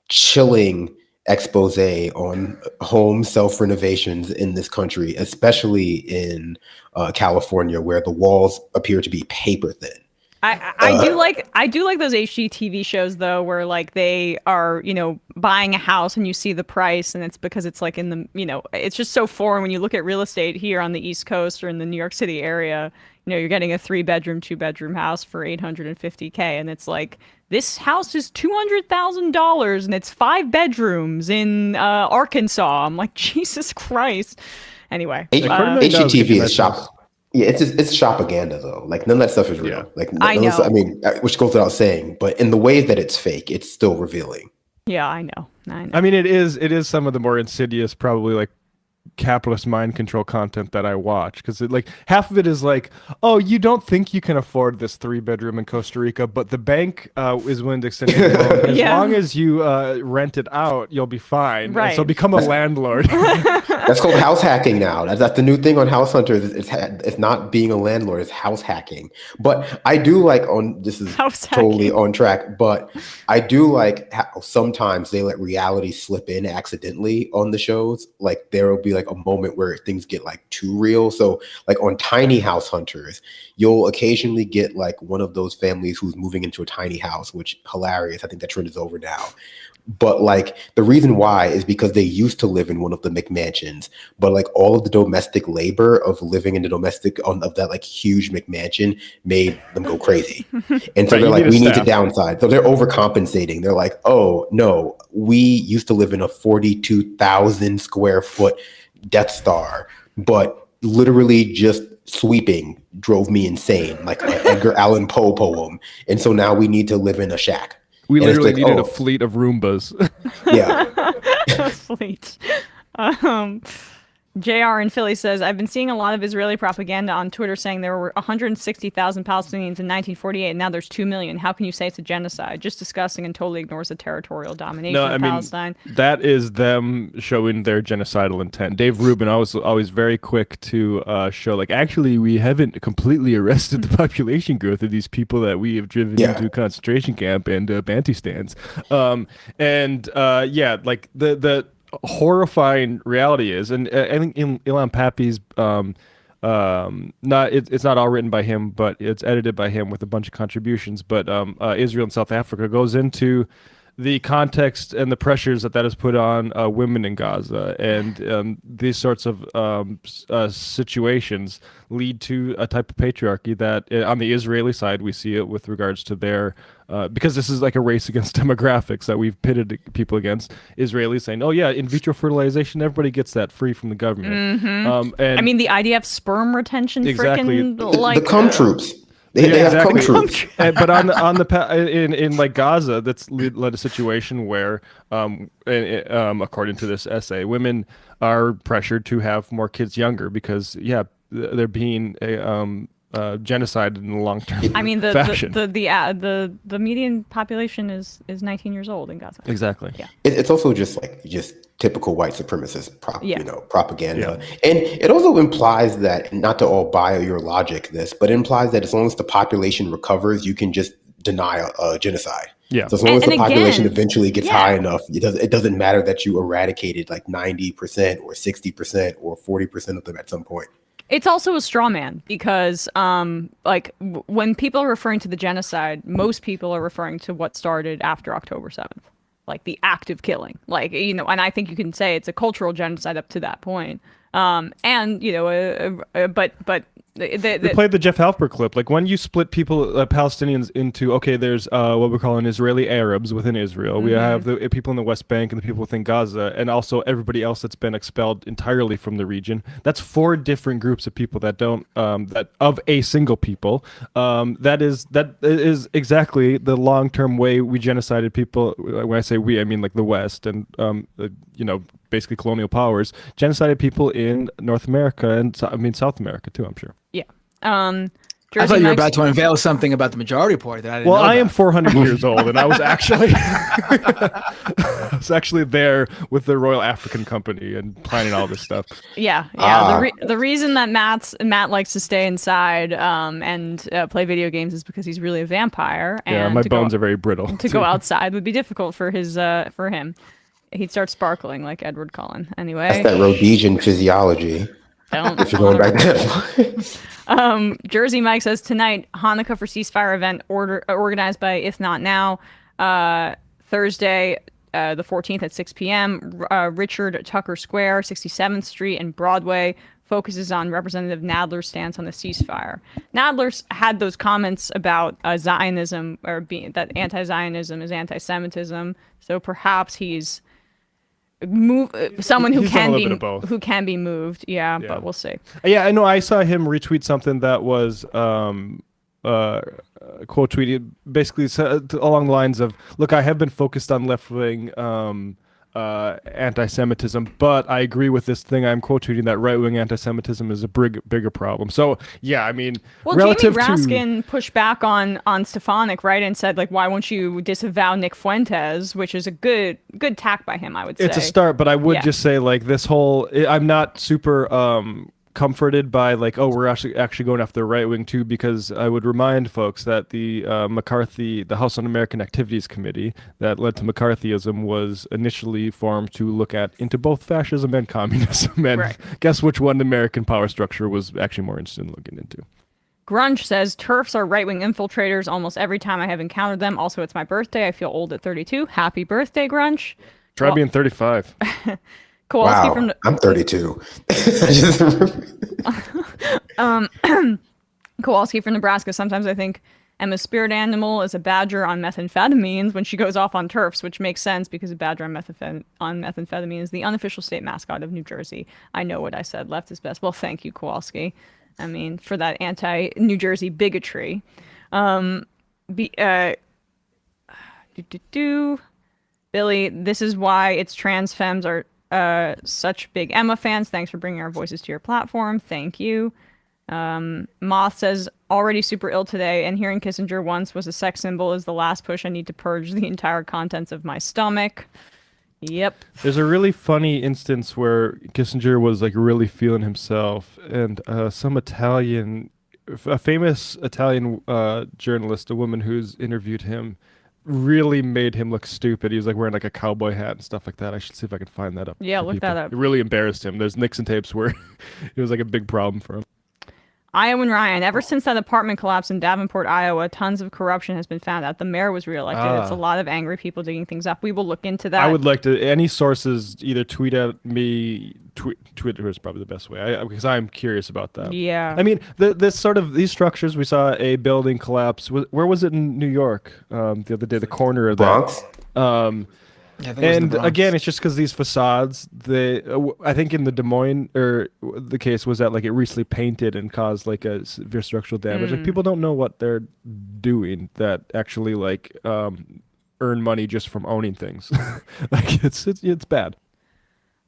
O: chilling expose on home self-renovations in this country, especially in California, where the walls appear to be paper thin.
F: I do like those HGTV shows though, where like they are, buying a house and you see the price, and it's because it's like in the, it's just so foreign when you look at real estate here on the East Coast or in the New York City area. you're getting a 3-bedroom, 2-bedroom house for $850K, and it's like, this house is $200,000 and it's 5 bedrooms in Arkansas. I'm like, Jesus Christ. Anyway,
O: HGTV is shop. Yeah, it's shopaganda though. Like none of that stuff is real. Like
F: I know.
O: I mean, which goes without saying, but in the ways that it's fake, it's still revealing.
F: Yeah, I know.
G: I mean, it is some of the more insidious, probably like capitalist mind control content that I watch, because like half of it is like, oh, you don't think you can afford this 3-bedroom in Costa Rica, but the bank is willing to extend it loan. As long as you rent it out, you'll be fine.
F: Right.
G: And so become a landlord.
O: That's called house hacking now. That's the new thing on House Hunters. It's not being a landlord, it's house hacking. But I do like this is totally on track, but I do like how sometimes they let reality slip in accidentally on the shows. Like there will be like a moment where things get like too real. So like on Tiny House Hunters, you'll occasionally get like one of those families who's moving into a tiny house, which hilarious. I think that trend is over now. But like the reason why is because they used to live in one of the McMansions, but like all of the domestic labor of living in the domestic of that like huge McMansion made them go crazy. And so they're like, we need to downsize. So they're overcompensating. They're like, oh no, we used to live in a 42,000 square foot Death Star, but literally just sweeping drove me insane, like an Edgar Allan Poe poem. And so now we need to live in a shack.
G: We literally needed a fleet of Roombas.
O: Yeah.
F: A fleet. JR in Philly says, I've been seeing a lot of Israeli propaganda on Twitter saying there were 160,000 Palestinians in 1948, and now there's 2 million. How can you say it's a genocide? Just disgusting and totally ignores the territorial domination of Palestine.
G: That is them showing their genocidal intent. Dave Rubin always very quick to show, like, actually, we haven't completely arrested the population growth of these people that we have driven into a concentration camp and Bantustans. Like the horrifying reality is, and I think Ilan Pappy's it's not all written by him, but it's edited by him with a bunch of contributions. But Israel and South Africa goes into the context and the pressures that has put on women in Gaza, and these sorts of situations lead to a type of patriarchy that on the Israeli side we see it with regards to their because this is like a race against demographics that we've pitted people against. Israelis saying, oh yeah, in vitro fertilization, everybody gets that free from the government.
F: Mm-hmm.
G: And
F: I mean, the IDF sperm retention,
O: exactly.
F: Like
O: the cum troops. They have cum troops.
G: But in like Gaza, that's led a situation where, according to this essay, women are pressured to have more kids younger because they're being genocided in the long term.
F: I mean,
G: fashion.
F: the median population is 19 years old in Gaza.
G: Exactly.
F: Yeah.
O: It's also just typical white supremacist propaganda.
G: Yeah.
O: And it also implies that, not to all buy your logic this, but it implies that as long as the population recovers, you can just deny a genocide.
G: Yeah.
O: So as long as the population eventually gets high enough, it doesn't matter that you eradicated like 90% or 60% or 40% of them at some point.
F: It's also a straw man because, when people are referring to the genocide, most people are referring to what started after October 7th, like the active killing, and I think you can say it's a cultural genocide up to that point. They
G: played the Jeff Halper clip. Like when you split people, Palestinians into, there's what we're calling Israeli Arabs within Israel. Mm-hmm. We have the people in the West Bank and the people within Gaza, and also everybody else that's been expelled entirely from the region. That's 4 different groups of people that don't that of a single people. That is exactly the long-term way we genocided people. When I say we, I mean like the West and basically colonial powers genocided people in North America and South America too, I'm sure.
F: Yeah.
N: I thought you were about to unveil something about the Majority Report that I didn't know
G: I am
N: about.
G: 400 years old, and I was actually there with the Royal African Company and planning all this stuff.
F: Yeah. The reason that Matt likes to stay inside and play video games is because he's really a vampire. And
G: my bones are very brittle.
F: To go outside would be difficult for him. He'd start sparkling like Edward Cullen. Anyway,
O: that's that Rhodesian physiology. If you're going back there.
F: Jersey Mike says tonight Hanukkah for ceasefire event organized by If Not Now. Thursday, the 14th at 6 p.m. Richard Tucker Square, 67th Street and Broadway. focuses on Representative Nadler's stance on the ceasefire. Nadler's had those comments about Zionism, or that anti-Zionism is anti-Semitism. So perhaps he's someone who can be moved. Yeah, but we'll see.
G: Yeah, I know. I saw him retweet something that was quote tweeted basically along the lines of, "Look, I have been focused on left-wing anti-Semitism, but I agree with this thing I'm quote tweeting that right-wing anti-Semitism is a bigger problem." So yeah, I mean,
F: relative Jamie Raskin pushed back on Stefanik, right, and said, like, why won't you disavow Nick Fuentes, which is a good tack by him, I would say.
G: It's a start, but I would just say, like, this whole, I'm not super comforted by, like, oh, we're actually going after the right wing too, because I would remind folks that the McCarthy, the House Un-American Activities Committee that led to McCarthyism, was initially formed to look into both fascism and communism, and guess which one the American power structure was actually more interested in looking into.
F: Grunge says, TERFs are right-wing infiltrators almost every time I have encountered them. Also, it's my birthday. I feel old at 32. Happy birthday, Grunge.
G: Try being 35.
F: Kowalski
O: wow, I'm 32.
F: Kowalski from Nebraska. Sometimes I think Emma's spirit animal is a badger on methamphetamines when she goes off on TERFs, which makes sense because a badger on methamphetamine is the unofficial state mascot of New Jersey. I know what I said. Left is best. Well, thank you, Kowalski. I mean, for that anti-New Jersey bigotry. Billy, this is why it's trans femmes are such big Emma fans. Thanks for bringing our voices to your platform. Thank you. Moth says, already super ill today, and hearing Kissinger once was a sex symbol is the last push I need to purge the entire contents of my stomach. Yep.
G: There's a really funny instance where Kissinger was, like, really feeling himself, and some Italian, a famous Italian journalist, a woman who's interviewed him, really made him look stupid. He was, like, wearing, like, a cowboy hat and stuff like that. I should see if I can find that up.
F: Yeah, look that up.
G: It really embarrassed him. There's Nixon tapes where it was, like, a big problem for him.
F: Iowan Ryan, ever since that apartment collapse in Davenport, Iowa, tons of corruption has been found out. The mayor was reelected. It's a lot of angry people digging things up. We will look into that.
G: I would like to, any sources, either tweet at me, Twitter is probably the best way, because I'm curious about that.
F: Yeah.
G: I mean, these structures, we saw a building collapse. Where was it in New York the other day? The corner of
O: Bronx?
G: And again, it's just because these facades, I think in the Des Moines, or the case was that, like, it recently painted and caused, like, a severe structural damage. Like, people don't know what they're doing that actually, like, earn money just from owning things. Like, it's bad.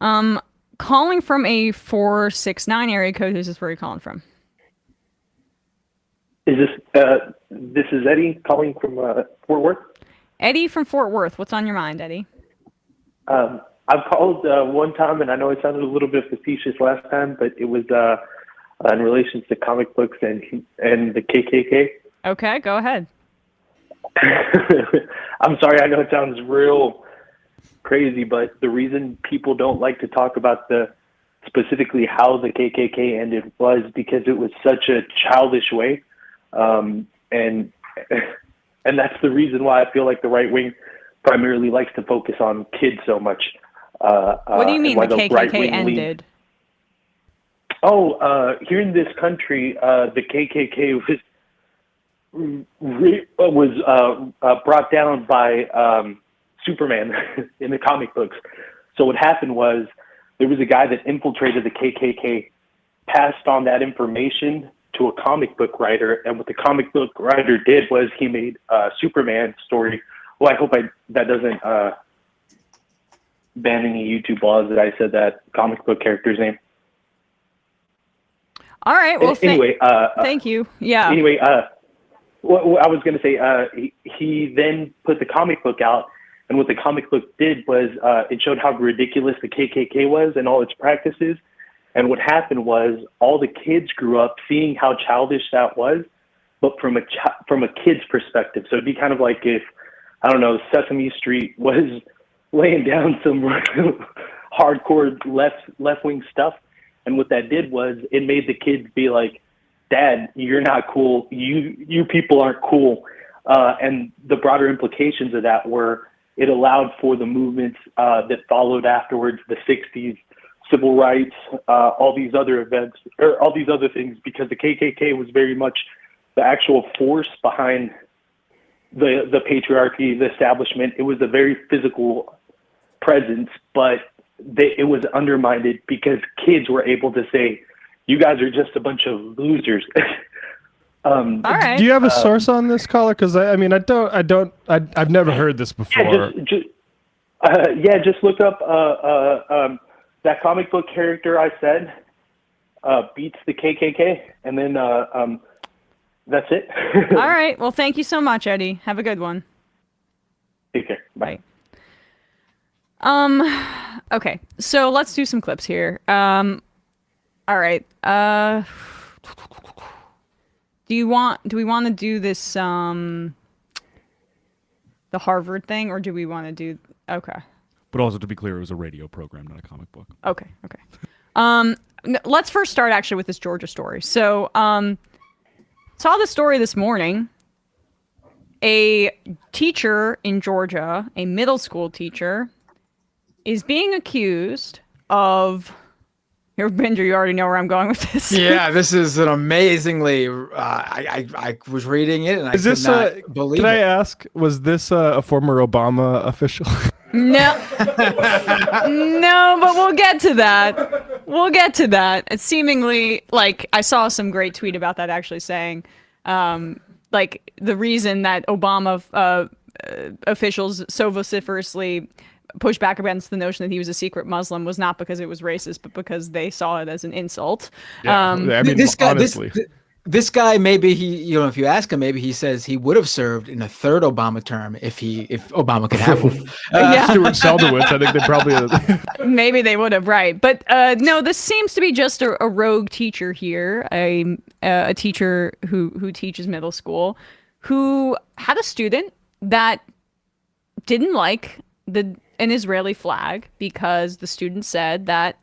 F: Calling from a 469 area code. Who's this? Where are you calling from?
T: Is this is Eddie calling from Fort Worth?
F: Eddie from Fort Worth. What's on your mind, Eddie?
T: I've called one time, and I know it sounded a little bit facetious last time, but it was in relation to comic books and the KKK.
F: Okay, go ahead.
T: I'm sorry, I know it sounds real crazy, but the reason people don't like to talk about specifically how the KKK ended was because it was such a childish way, and that's the reason why I feel like the right wing primarily likes to focus on kids so much.
F: What do you mean the KKK ended?
T: Here in this country, the KKK was brought down by Superman in the comic books. So what happened was there was a guy that infiltrated the KKK, passed on that information to a comic book writer, and what the comic book writer did was he made a Superman story. Well, I hope that doesn't ban any YouTube laws that I said that comic book character's name.
F: All right. Well,
T: anyway,
F: thank you. Yeah.
T: Anyway, what I was going to say, he then put the comic book out, and what the comic book did was it showed how ridiculous the KKK was and all its practices. And what happened was all the kids grew up seeing how childish that was, but from a kid's perspective. So it'd be kind of like if, I don't know, Sesame Street was laying down some hardcore left-wing stuff. And what that did was it made the kids be like, Dad, you're not cool. You people aren't cool. And the broader implications of that were it allowed for the movements that followed afterwards, the 60s, civil rights, all these other events, or all these other things, because the KKK was very much the actual force behind the patriarchy, the establishment. It was a very physical presence, but it was undermined because kids were able to say, "You guys are just a bunch of losers."
F: All right.
G: Do you have a source on this, caller? Because I've never heard this before.
T: Just look up that comic book character I said beats the KKK, and then that's it.
F: All right. Well, thank you so much, Eddie. Have a good one.
T: Take care. Bye.
F: Okay. So let's do some clips here. All right. Do we want to do this the Harvard thing, or do we want to do okay?
L: But also, to be clear, it was a radio program, not a comic book.
F: Okay. Let's first start actually with this Georgia story. So, saw the story this morning. A teacher in Georgia, a middle school teacher, is being accused of. Here, Binder, you already know where I'm going with this.
N: Yeah, this is an amazingly. I was reading it and I could not believe it.
G: Can I ask? Was this a former Obama official?
F: No, no, but we'll get to that. It's seemingly like I saw some great tweet about that actually saying, like the reason that Obama officials so vociferously pushed back against the notion that he was a secret Muslim was not because it was racist, but because they saw it as an insult.
G: Yeah, I mean, honestly.
N: This guy, maybe he, if you ask him, maybe he says he would have served in a third Obama term if Obama could have one.
G: Stuart Seldowitz, I think they probably
F: maybe they would have, right? But no, this seems to be just a rogue teacher here, a teacher who teaches middle school, who had a student that didn't like an Israeli flag because the student said that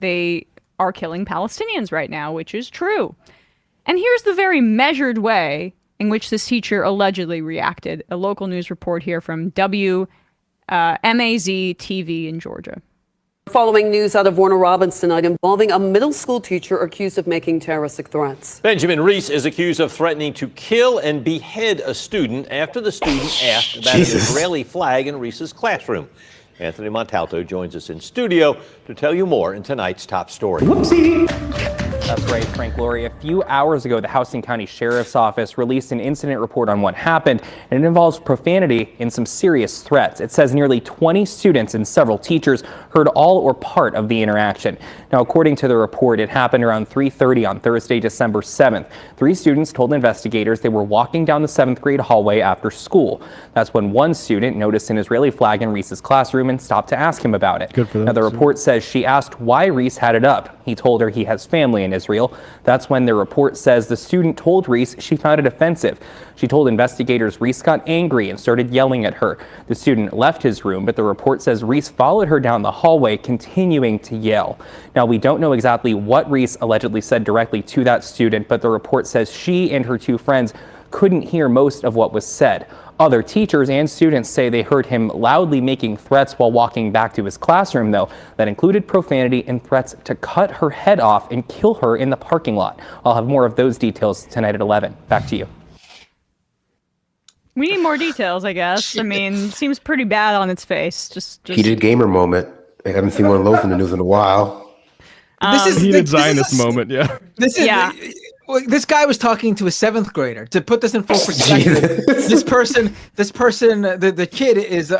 F: they are killing Palestinians right now, which is true. And here's the very measured way in which this teacher allegedly reacted. A local news report here from WMAZ TV in Georgia.
B: Following news out of Warner Robins tonight involving a middle school teacher accused of making terroristic threats.
C: Benjamin Reese is accused of threatening to kill and behead a student after the student asked about an Israeli flag in Reese's classroom. Anthony Montalto joins us in studio to tell you more in tonight's top story.
W: Whoopsie. That's right, Frank Laurie. A few hours ago, the Houston County Sheriff's Office released an incident report on what happened, and it involves profanity and some serious threats. It says nearly 20 students and several teachers heard all or part of the interaction. Now, according to the report, it happened around 3:30 on Thursday, December 7th. 3 students told investigators they were walking down the 7th grade hallway after school. That's when one student noticed an Israeli flag in Reese's classroom and stopped to ask him about it.
G: Good for them.
W: Now, the report says she asked why Reese had it up. He told her he has family in Israel. That's when the report says the student told Reese she found it offensive. She told investigators Reese got angry and started yelling at her. The student left his room, but the report says Reese followed her down the hallway, continuing to yell. Now, we don't know exactly what Reese allegedly said directly to that student, but the report says she and her 2 friends couldn't hear most of what was said. Other teachers and students say they heard him loudly making threats while walking back to his classroom, though, that included profanity and threats to cut her head off and kill her in the parking lot. I'll have more of those details tonight at 11. Back to you.
F: We need more details, I guess. I mean, it seems pretty bad on its face. Just
O: Heated gamer moment. I haven't seen one of those in the news in a while.
N: This is
G: heated Zionist moment, yeah.
N: This guy was talking to a 7th grader. To put this in full perspective, this person, the kid is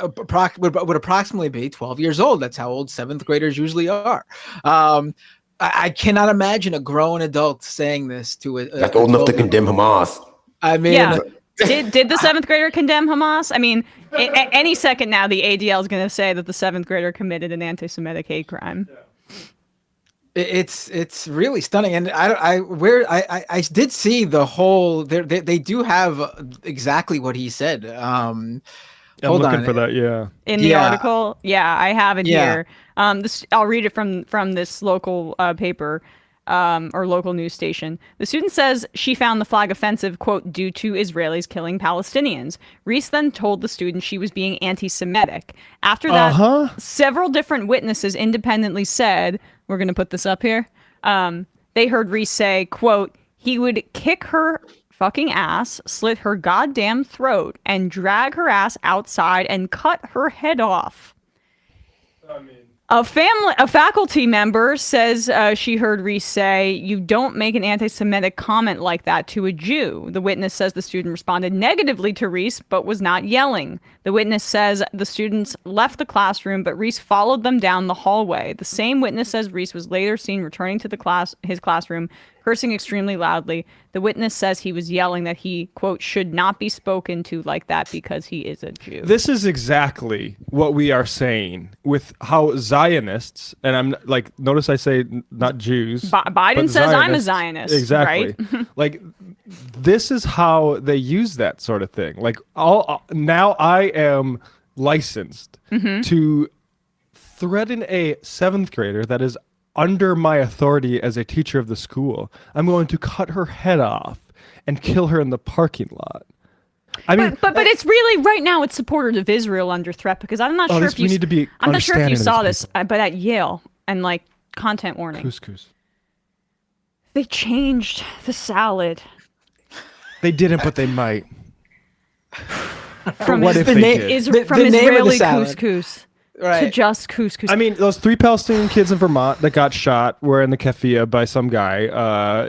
N: would approximately be 12 years old. That's how old 7th graders usually are. I cannot imagine a grown adult saying this to a.
O: That's old enough to condemn Hamas.
N: I mean,
F: yeah. Did the 7th grader condemn Hamas? I mean, any second now, the ADL is going to say that the 7th grader committed an anti-Semitic hate crime.
N: It's really stunning, and I did see the whole. They do have exactly what he said.
G: I'm looking for that. Yeah.
F: In the article, yeah, I have it here. I'll read it from this local paper. or local news station. The student says she found the flag offensive, quote, due to Israelis killing Palestinians. Reese then told the student she was being anti-Semitic. After that, several different witnesses independently said, we're going to put this up here, they heard Reese say, quote, he would kick her fucking ass, slit her goddamn throat, and drag her ass outside and cut her head off. A faculty member says she heard Reese say, you don't make an anti-Semitic comment like that to a Jew. The witness says the student responded negatively to Reese, but was not yelling. The witness says the students left the classroom, but Reese followed them down the hallway. The same witness says Reese was later seen returning to his classroom, cursing extremely loudly. The witness says he was yelling that he, quote, should not be spoken to like that because he is a Jew.
G: This is exactly what we are saying with how Zionists, and I'm like, notice I say not Jews.
F: Biden says Zionists, I'm a Zionist.
G: Exactly.
F: Right?
G: Like, this is how they use that sort of thing. Like, now I am licensed to threaten a 7th grader that is under my authority as a teacher of the school. I'm going to cut her head off and kill her in the parking lot. I mean,
F: but it's really right now it's supporters of Israel under threat, because I'm not sure if you saw this, but at Yale and like content warning.
G: Couscous.
F: They changed the salad.
G: They didn't, but they might.
F: From
G: what if they did?
F: From Israeli couscous.
N: Right.
F: To just couscous.
G: I mean, those 3 Palestinian kids in Vermont that got shot were in the keffiyeh by some guy.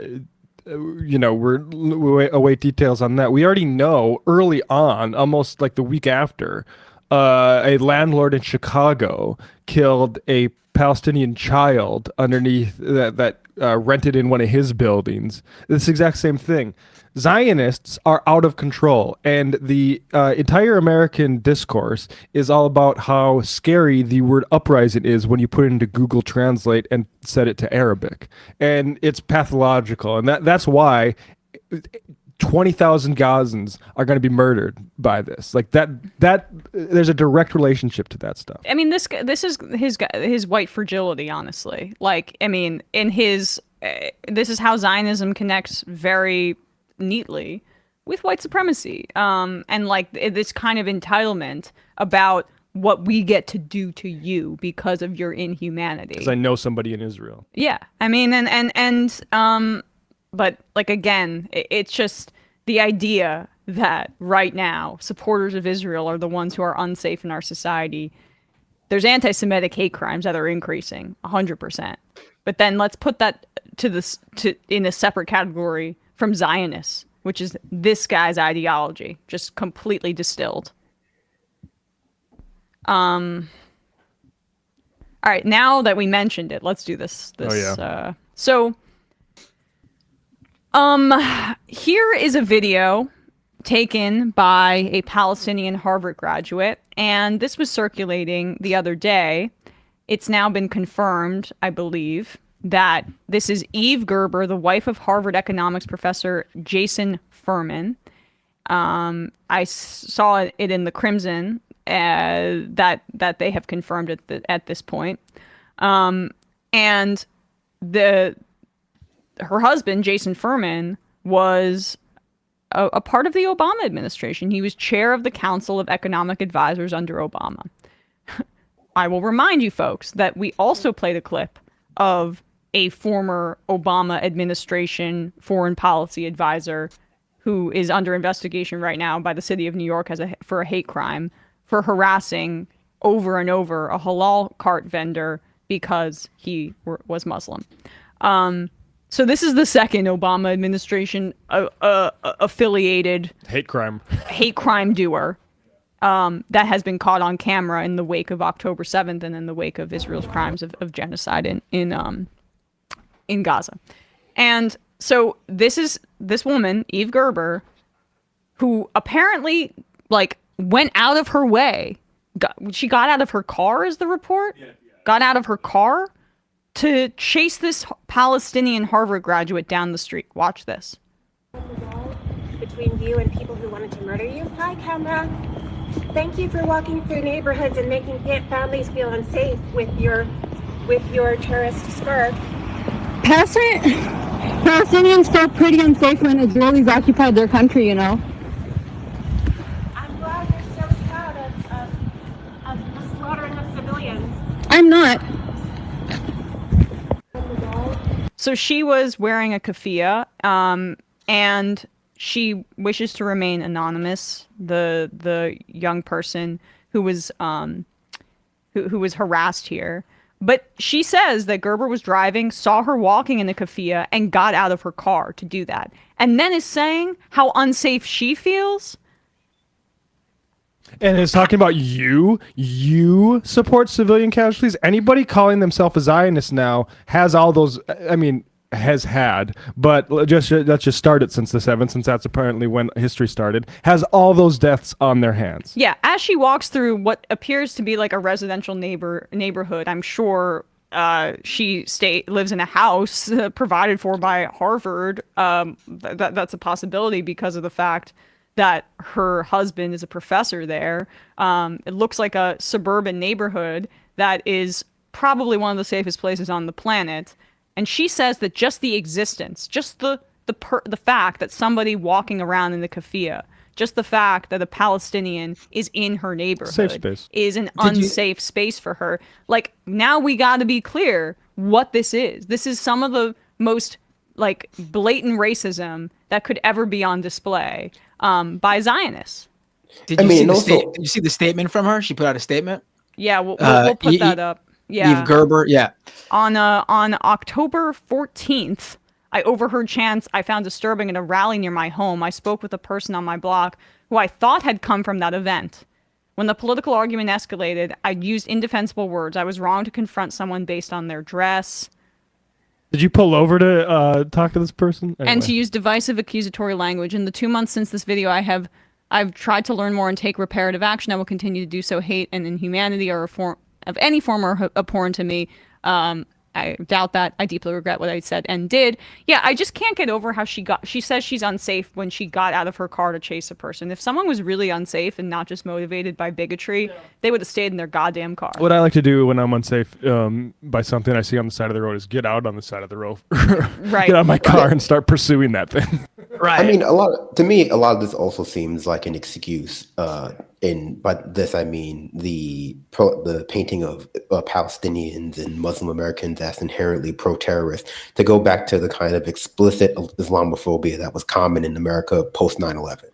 G: We await details on that. We already know early on, almost like the week after, a landlord in Chicago killed a Palestinian child underneath that rented in one of his buildings. This exact same thing. Zionists are out of control, and the entire American discourse is all about how scary the word uprising is when you put it into Google Translate and set it to Arabic. And it's pathological, and that's why 20,000 Gazans are going to be murdered by this. Like that there's a direct relationship to that stuff.
F: I mean, this is his white fragility, honestly. Like, I mean, this is how Zionism connects very neatly with white supremacy, and like this kind of entitlement about what we get to do to you because of your inhumanity.
G: Because I know somebody in Israel.
F: Yeah, I mean, but like again, it's just the idea that right now supporters of Israel are the ones who are unsafe in our society. There's anti-Semitic hate crimes that are increasing 100%, but then let's put that in a separate category from Zionists, which is this guy's ideology, just completely distilled. All right, now that we mentioned it, let's do this. Here is a video taken by a Palestinian Harvard graduate, and this was circulating the other day. It's now been confirmed, I believe, that this is Eve Gerber, the wife of Harvard economics professor Jason Furman. I saw it in the Crimson that they have confirmed at this point. And her husband, Jason Furman, was a part of the Obama administration. He was chair of the Council of Economic Advisors under Obama. I will remind you folks that we also played a clip of a former Obama administration foreign policy advisor who is under investigation right now by the city of New York for a hate crime for harassing over and over a halal cart vendor because he was Muslim. So this is the second Obama administration affiliated
G: hate crime
F: doer that has been caught on camera in the wake of October 7th and in the wake of Israel's crimes of genocide in Gaza. And so this is this woman, Eve Gerber, who apparently like went out of her way. She got out of her car, is the report? Yeah. Got out of her car to chase this Palestinian Harvard graduate down the street. Watch this.
A: Between you and people who wanted to murder you. Hi, camera. Thank you for walking through neighborhoods and making families feel unsafe with your terrorist scarf.
D: Palestinians felt pretty unsafe when Israelis occupied their country, you know.
A: I'm glad you're so proud of the slaughtering of civilians.
D: I'm not.
F: So she was wearing a keffiyeh, and she wishes to remain anonymous. The young person who was who was harassed here, but she says that Gerber was driving, saw her walking in the keffiyeh, and got out of her car to do that, and then is saying how unsafe she feels.
G: And is talking about you support civilian casualties. Anybody calling themselves a Zionist now has all those. I mean, has had, but let's just start it since the 7th, since that's apparently when history started. Has all those deaths on their hands.
F: Yeah, as she walks through what appears to be like a residential neighborhood, I'm sure she lives in a house provided for by Harvard. That's a possibility because of the fact that her husband is a professor there. It looks like a suburban neighborhood that is probably one of the safest places on the planet. And she says that just the existence, just the fact that somebody walking around in the keffiyeh, just the fact that a Palestinian is in her neighborhood is an unsafe space for her. Like, now we got to be clear what this is. This is some of the most like blatant racism that could ever be on display by Zionists.
N: Did you see the statement from her? She put out a statement.
F: Yeah, we'll put that up. Yeah.
N: Eve Gerber. Yeah.
F: On October 14th, I overheard chants I found disturbing at a rally near my home. I spoke with a person on my block who I thought had come from that event. When the political argument escalated, I used indefensible words. I was wrong to confront someone based on their dress.
G: Did you pull over to talk to this person? Anyway.
F: And to use divisive accusatory language. In the 2 months since this video, I've tried to learn more and take reparative action. I will continue to do so. Hate and inhumanity are a form of any form are abhorrent to me. I doubt that. I deeply regret what I said and did. Yeah, I just can't get over how she says she's unsafe when she got out of her car to chase a person. If someone was really unsafe and not just motivated by bigotry, they would have stayed in their goddamn car.
G: What I like to do when I'm unsafe by something I see on the side of the road is get out on the side of the road,
F: right.
G: Get out of my car and start pursuing that thing.
N: Right.
O: I mean, a lot of this also seems like an excuse. By this, I mean the painting of Palestinians and Muslim Americans as inherently pro-terrorist, to go back to the kind of explicit Islamophobia that was common in America post 9/11.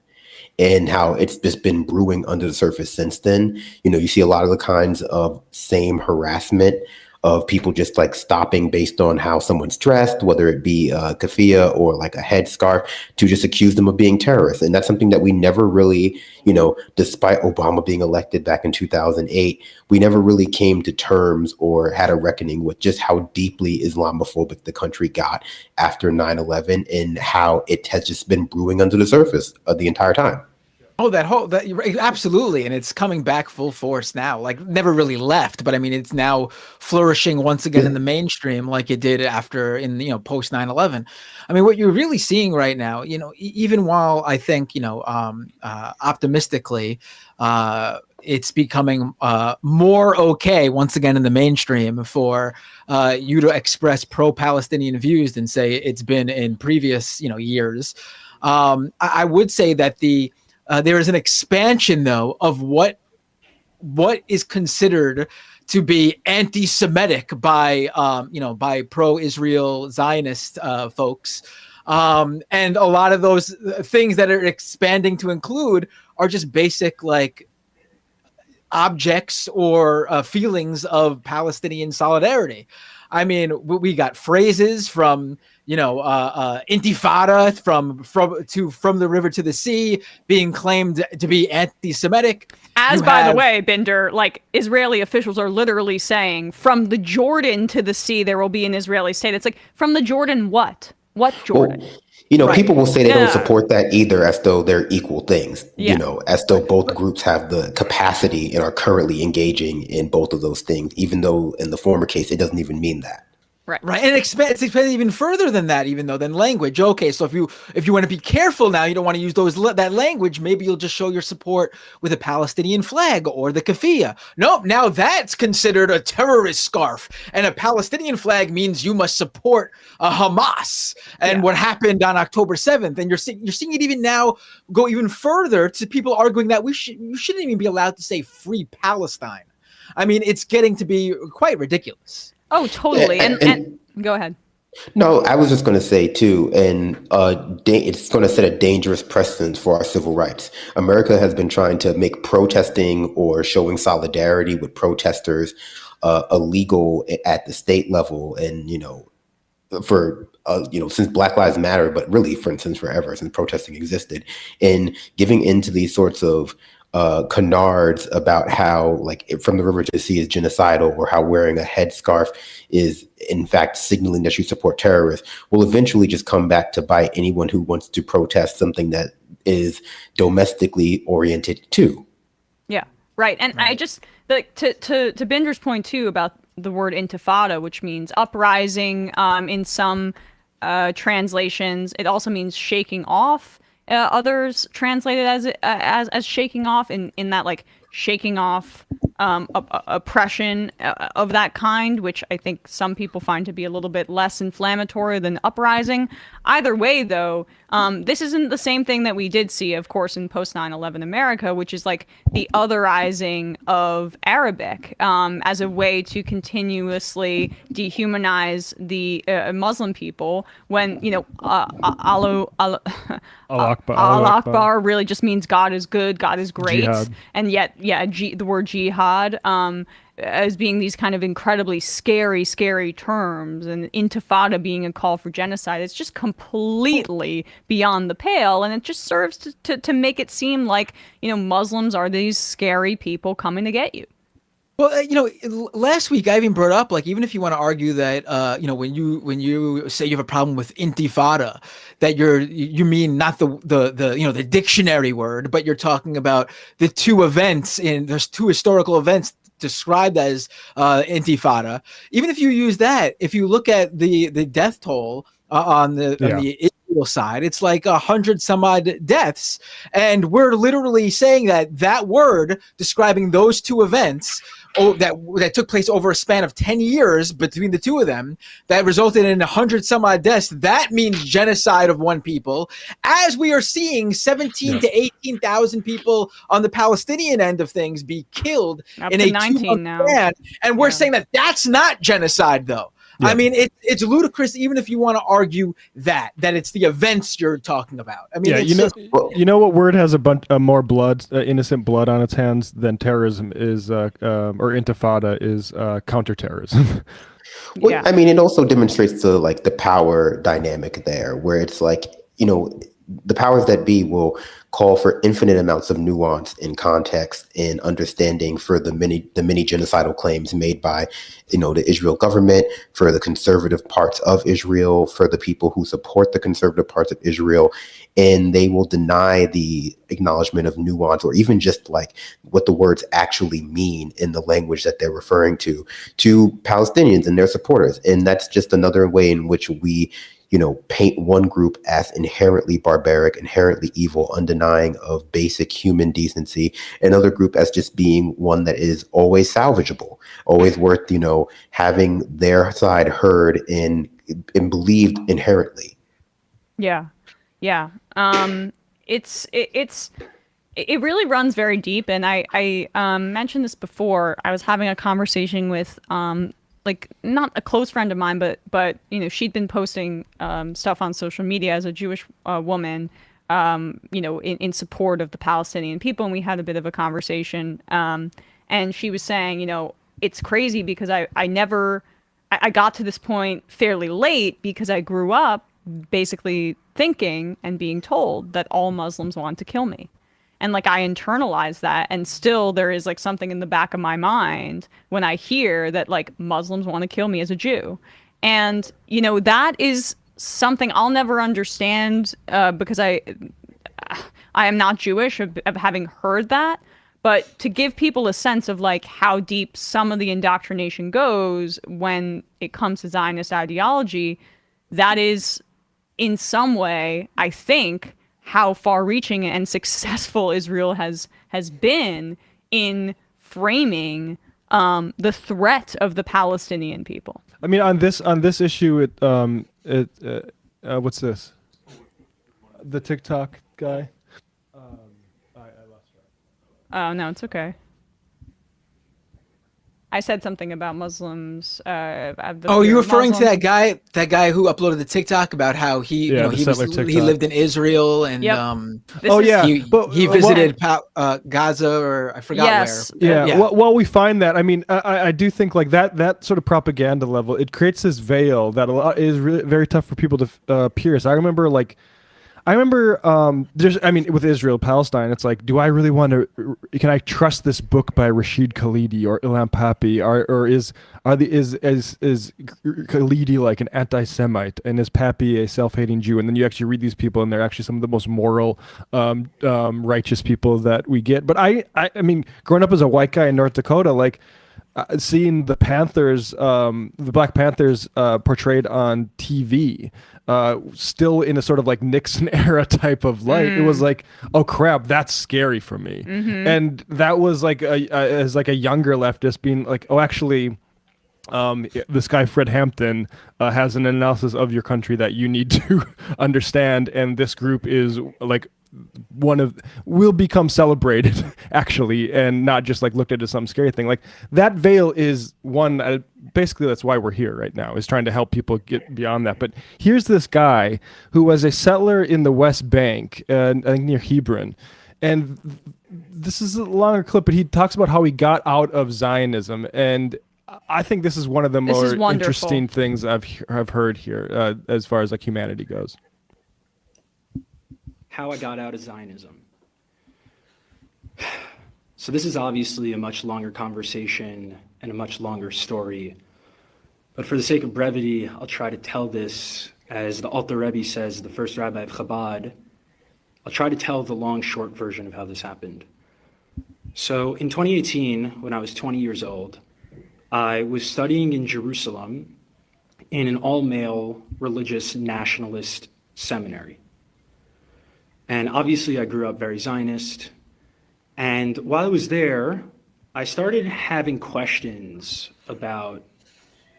O: And how it's just been brewing under the surface since then. You know, you see a lot of the kinds of same harassment of people just like stopping based on how someone's dressed, whether it be a keffiyeh or like a headscarf, to just accuse them of being terrorists. And that's something that we never really, you know, despite Obama being elected back in 2008, we never really came to terms or had a reckoning with just how deeply Islamophobic the country got after 9/11 and how it has just been brewing under the surface the entire time.
N: Oh, that absolutely, and it's coming back full force now. Like, never really left, but I mean, it's now flourishing once again in the mainstream, like it did after post 9/11. I mean, what you're really seeing right now, even while I think optimistically, it's becoming more okay once again in the mainstream for you to express pro-Palestinian views than say it's been in previous years. I would say that there is an expansion, though, of what is considered to be anti-Semitic by pro-Israel Zionist folks, and a lot of those things that are expanding to include are just basic like objects or feelings of Palestinian solidarity. I mean, we got phrases from intifada from the river to the sea being claimed to be anti-Semitic.
F: By the way, Binder, like Israeli officials are literally saying from the Jordan to the sea, there will be an Israeli state. It's like, from the Jordan, what? What Jordan?
O: Well, people will say they don't support that either, as though they're equal things, as though both groups have the capacity and are currently engaging in both of those things, even though in the former case, it doesn't even mean that.
N: Right, and it's expanded even further than that, than language. Okay, so if you want to be careful now, you don't want to use that language. Maybe you'll just show your support with a Palestinian flag or the keffiyeh. Nope, now that's considered a terrorist scarf, and a Palestinian flag means you must support Hamas and what happened on October 7th. And you're seeing it even now go even further to people arguing that you shouldn't even be allowed to say free Palestine. I mean, it's getting to be quite ridiculous.
F: Oh, totally.
O: Yeah,
F: and go ahead.
O: No, I was just going to say too, and it's going to set a dangerous precedent for our civil rights. America has been trying to make protesting or showing solidarity with protesters illegal at the state level, and since Black Lives Matter, but really, for instance, forever since protesting existed, and giving into these sorts of canards about how from the river to the sea is genocidal, or how wearing a headscarf is in fact signaling that you support terrorists, will eventually just come back to bite anyone who wants to protest something that is domestically oriented too.
F: Yeah, right. And I just to Binder's point too about the word intifada, which means uprising. In some translations, it also means shaking off. Others translate it as shaking off in that shaking off oppression of that kind, which I think some people find to be a little bit less inflammatory than uprising. Either way, though, this isn't the same thing that we did see, of course, in post 9/11 America, which is the otherizing of Arabic as a way to continuously dehumanize the Muslim people when, Allah Akbar really just means God is good, God is great. Jihad. And yet, the word jihad as being these kind of incredibly scary terms, and intifada being a call for genocide. It's just completely beyond the pale, and it just serves to make it seem like, Muslims are these scary people coming to get you.
N: Well, last week I even brought up, even if you want to argue that, when you say you have a problem with intifada, that you mean not the dictionary word, but you're talking about the two events there's two historical events described as intifada. Even if you use that, if you look at the death toll on the Israel side, it's 100 some odd deaths, and we're literally saying that word describing those two events that took place over a span of 10 years between the two of them, that resulted in 100 some odd deaths. That means genocide of one people, as we are seeing 17 to 18,000 people on the Palestinian end of things be killed in a 2-month span, and we're saying that that's not genocide, though. Yeah. I mean, it's ludicrous, even if you want to argue that it's the events you're talking about. I mean,
G: you know what word has a bunch more blood, innocent blood on its hands than terrorism is, or intifada is, counterterrorism.
O: Well, I mean, it also demonstrates the power dynamic there, where it's the powers that be will call for infinite amounts of nuance and context and understanding for the many genocidal claims made by, the Israel government, for the conservative parts of Israel, for the people who support the conservative parts of Israel, and they will deny the acknowledgement of nuance, or even just what the words actually mean in the language that they're referring to Palestinians and their supporters. And that's just another way in which we paint one group as inherently barbaric, inherently evil, undenying of basic human decency, another group as just being one that is always salvageable, always worth, having their side heard and believed inherently.
F: Yeah. It really runs very deep, and I mentioned this before. I was having a conversation with not a close friend of mine, but she'd been posting stuff on social media as a Jewish woman, in support of the Palestinian people, and we had a bit of a conversation. And she was saying, it's crazy because I got to this point fairly late, because I grew up basically thinking and being told that all Muslims want to kill me. And I internalized that, and still there is something in the back of my mind when I hear that Muslims want to kill me as a Jew. And, that is something I'll never understand, because I am not Jewish, of having heard that. But to give people a sense of like how deep some of the indoctrination goes when it comes to Zionist ideology, that is in some way, I think, how far-reaching and successful Israel has been in framing the threat of the Palestinian people.
G: I mean, on this issue, what's this? The TikTok guy.
F: Oh, no, it's okay. I said something about Muslims.
N: Oh, you're referring to that guy who uploaded the TikTok about how he lived in Israel and he visited Gaza, or I forgot where.
G: Yeah. Well, we find that. I mean, I do think like that sort of propaganda level, it creates this veil that is really very tough for people to pierce. I remember with Israel, Palestine, it's like, do I really want to, can I trust this book by Rashid Khalidi or Ilham Papi, or is Khalidi like an anti-Semite, and is Papi a self-hating Jew? And then you actually read these people and they're actually some of the most moral, righteous people that we get. But I mean, growing up as a white guy in North Dakota, like, seeing the Panthers, the Black Panthers portrayed on TV, still in a sort of like Nixon era type of light, it was like, oh crap, that's scary for me. And that was like as like a younger leftist being like, oh, actually, this guy Fred Hampton has an analysis of your country that you need to understand, and this group is like will become celebrated actually, and not just like looked at as some scary thing. Like that veil is one, basically that's why we're here right now, is trying to help people get beyond that. But here's this guy who was a settler in the West Bank, I think near Hebron, and this is a longer clip, but he talks about how he got out of Zionism, and I think this is one of the more interesting things I've heard here as far as like humanity goes.
E: How I got out of Zionism. So this is obviously a much longer conversation and a much longer story, but for the sake of brevity, I'll try to tell this, as the Alter Rebbe says, the first rabbi of Chabad. I'll try to tell the long, short version of how this happened. So in 2018, when I was 20 years old, I was studying in Jerusalem in an all-male religious nationalist seminary. And obviously I grew up very Zionist. And while I was there, I started having questions about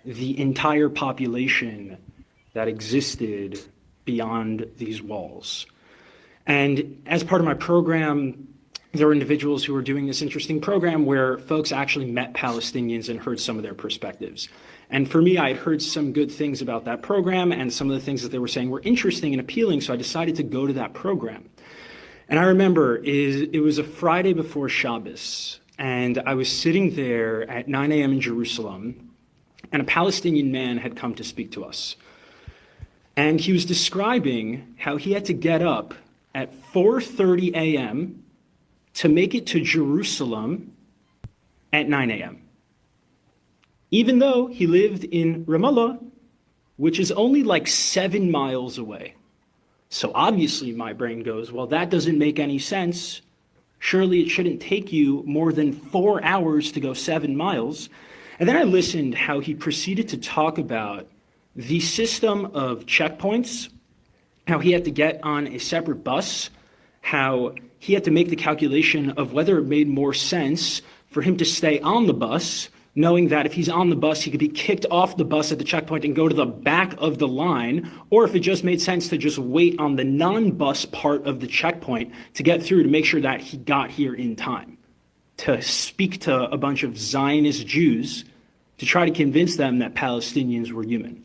E: the entire population that existed beyond these walls. And as part of my program, there were individuals who were doing this interesting program where folks actually met Palestinians and heard some of their perspectives. And for me, I had heard some good things about that program, and some of the things that they were saying were interesting and appealing, so I decided to go to that program. And I remember it was a Friday before Shabbos, and I was sitting there at 9 a.m. in Jerusalem, and a Palestinian man had come to speak to us. And he was describing how he had to get up at 4:30 a.m. to make it to Jerusalem at 9 a.m. Even though he lived in Ramallah, which is only like 7 miles away. So obviously my brain goes, well, that doesn't make any sense. Surely it shouldn't take you more than 4 hours to go 7 miles. And then I listened how he proceeded to talk about the system of checkpoints, how he had to get on a separate bus, how he had to make the calculation of whether it made more sense for him to stay on the bus, knowing that if he's on the bus, he could be kicked off the bus at the checkpoint and go to the back of the line, or if it just made sense to just wait on the non-bus part of the checkpoint to get through to make sure that he got here in time, to speak to a bunch of Zionist Jews to try to convince them that Palestinians were human.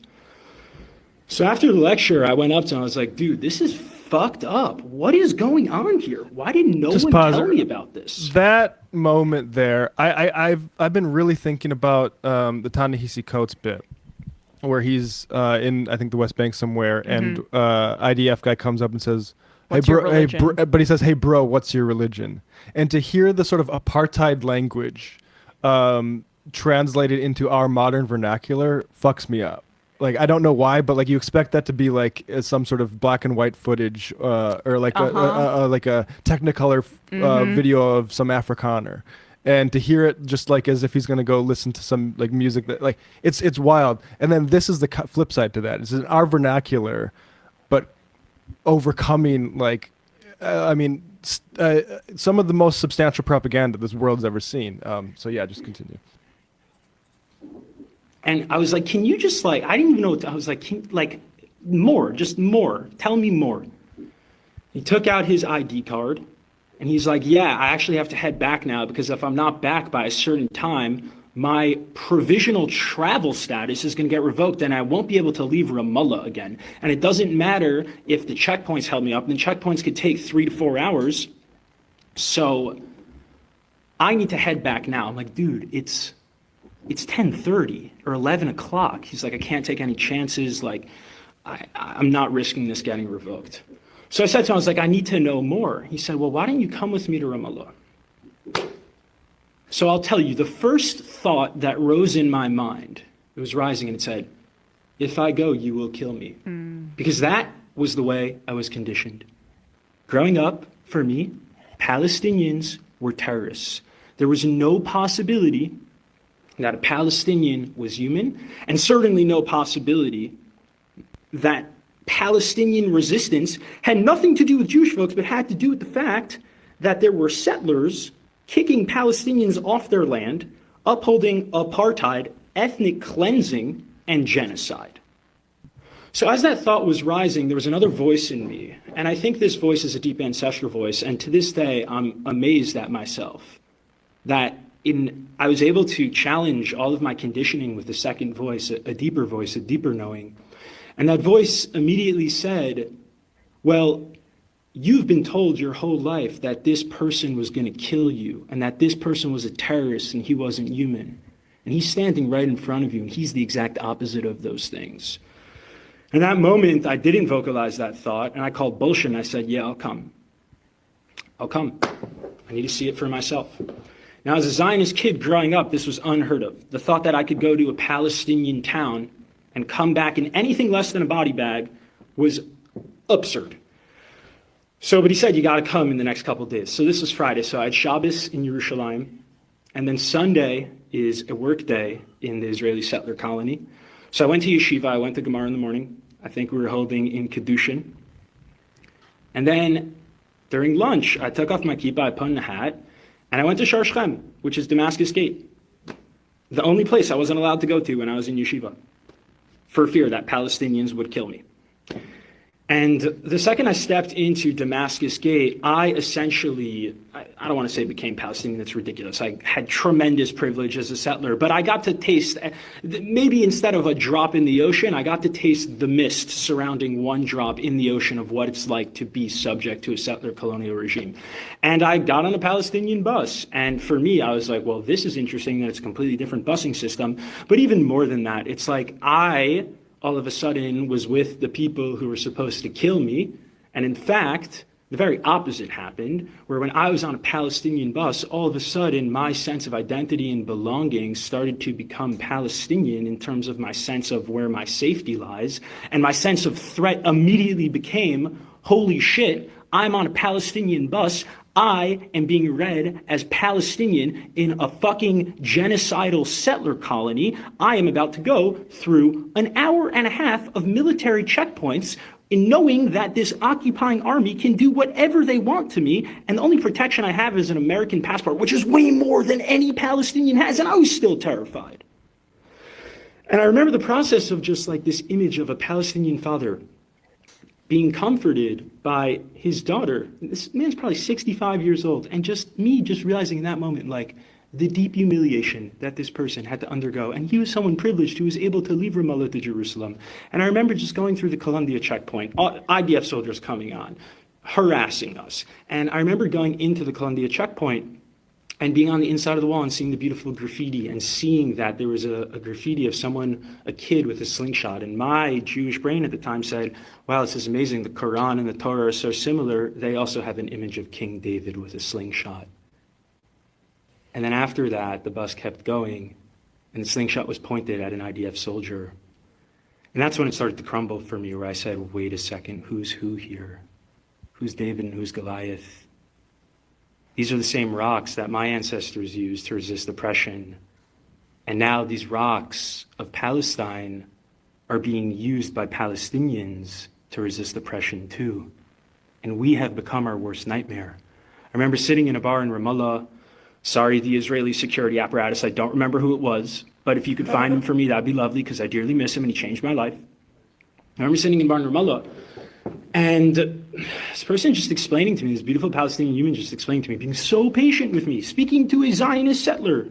E: So after the lecture, I went up to him, I was like, dude, this is fucked up. What is going on here? Why didn't no one tell me about this?
G: That moment there, I've been really thinking about the Ta-Nehisi Coates bit, where he's in, I think, the West Bank somewhere, and IDF guy comes up and says,
F: What's your religion?
G: But he says, hey bro, what's your religion? And to hear the sort of apartheid language translated into our modern vernacular fucks me up. Like, I don't know why, but like you expect that to be like some sort of black and white footage, or like like a Technicolor video of some Afrikaner, and to hear it just like as if he's gonna go listen to some like music that like it's wild. And then this is the flip side to that. It's in our vernacular, but overcoming like, some of the most substantial propaganda this world's ever seen. So yeah, just continue.
E: And I was like, can you just like, I didn't even know what I was like, more, just more, tell me more. He took out his ID card and he's like, yeah, I actually have to head back now because if I'm not back by a certain time, my provisional travel status is going to get revoked and I won't be able to leave Ramallah again. And it doesn't matter if the checkpoints held me up, and the checkpoints could take 3 to 4 hours. So I need to head back now. I'm like, dude, it's 10:30 or 11 o'clock. He's like, I can't take any chances. Like, I'm not risking this getting revoked. So I said to him, I was like, I need to know more. He said, well, why don't you come with me to Ramallah? So I'll tell you, the first thought that rose in my mind, it was rising and it said, if I go, you will kill me. Because that was the way I was conditioned. Growing up, for me, Palestinians were terrorists. There was no possibility that a Palestinian was human, and certainly no possibility that Palestinian resistance had nothing to do with Jewish folks, but had to do with the fact that there were settlers kicking Palestinians off their land, upholding apartheid, ethnic cleansing, and genocide. So as that thought was rising, there was another voice in me, and I think this voice is a deep ancestral voice, and to this day, I'm amazed at myself that I was able to challenge all of my conditioning with a second voice, a deeper voice, a deeper knowing. And that voice immediately said, well, you've been told your whole life that this person was going to kill you and that this person was a terrorist and he wasn't human. And he's standing right in front of you and he's the exact opposite of those things. In that moment, I didn't vocalize that thought and I called bullshit and I said, yeah, I'll come. I'll come. I need to see it for myself. Now, as a Zionist kid growing up, this was unheard of. The thought that I could go to a Palestinian town and come back in anything less than a body bag was absurd. So, but he said, you got to come in the next couple of days. So this was Friday. So I had Shabbos in Yerushalayim. And then Sunday is a work day in the Israeli settler colony. So I went to yeshiva. I went to Gemara in the morning. I think we were holding in Kedushin. And then during lunch, I took off my kippah, I put on a hat, and I went to Shar Shechem, which is Damascus Gate. The only place I wasn't allowed to go to when I was in yeshiva, for fear that Palestinians would kill me. And the second I stepped into Damascus Gate, I essentially, I don't want to say became Palestinian, that's ridiculous. I had tremendous privilege as a settler, but I got to taste, maybe instead of a drop in the ocean, I got to taste the mist surrounding one drop in the ocean of what it's like to be subject to a settler colonial regime. And I got on a Palestinian bus, and for me, I was like, well, this is interesting that it's a completely different busing system. But even more than that, it's like all of a sudden was with the people who were supposed to kill me. And in fact, the very opposite happened, where when I was on a Palestinian bus, all of a sudden my sense of identity and belonging started to become Palestinian in terms of my sense of where my safety lies. And my sense of threat immediately became, holy shit, I'm on a Palestinian bus. I am being read as Palestinian in a fucking genocidal settler colony. I am about to go through an hour and a half of military checkpoints in knowing that this occupying army can do whatever they want to me, and the only protection I have is an American passport, which is way more than any Palestinian has, and I was still terrified. And I remember the process of just like this image of a Palestinian father being comforted by his daughter. This man's probably 65 years old, and just me just realizing in that moment, like, the deep humiliation that this person had to undergo. And he was someone privileged who was able to leave Ramallah to Jerusalem. And I remember just going through the Columbia checkpoint, IDF soldiers coming on, harassing us. And I remember going into the Columbia checkpoint and being on the inside of the wall and seeing the beautiful graffiti and seeing that there was a graffiti of someone, a kid with a slingshot. And my Jewish brain at the time said, wow, this is amazing. The Quran and the Torah are so similar. They also have an image of King David with a slingshot. And then after that, the bus kept going and the slingshot was pointed at an IDF soldier. And that's when it started to crumble for me, where I said, wait a second, who's who here? Who's David and who's Goliath? These are the same rocks that my ancestors used to resist oppression. And now these rocks of Palestine are being used by Palestinians to resist oppression too. And we have become our worst nightmare. I remember sitting in a bar in Ramallah. Sorry, the Israeli security apparatus, I don't remember who it was, but if you could find him for me, that'd be lovely, because I dearly miss him and he changed my life. I remember sitting in a bar in Ramallah, and this person just explaining to me, this beautiful Palestinian human just explaining to me, being so patient with me, speaking to a Zionist settler,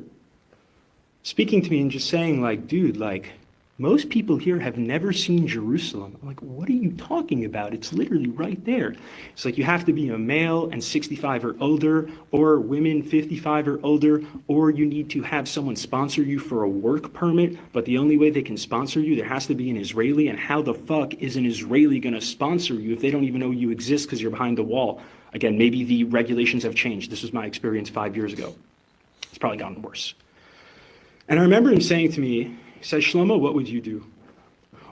E: speaking to me and just saying, like, dude, like, most people here have never seen Jerusalem. I'm like, what are you talking about? It's literally right there. It's like you have to be a male and 65 or older, or women 55 or older, or you need to have someone sponsor you for a work permit, but the only way they can sponsor you, there has to be an Israeli, and how the fuck is an Israeli gonna sponsor you if they don't even know you exist because you're behind the wall? Again, maybe the regulations have changed. This was my experience 5 years ago. It's probably gotten worse. And I remember him saying to me, he said, Shlomo, what would you do?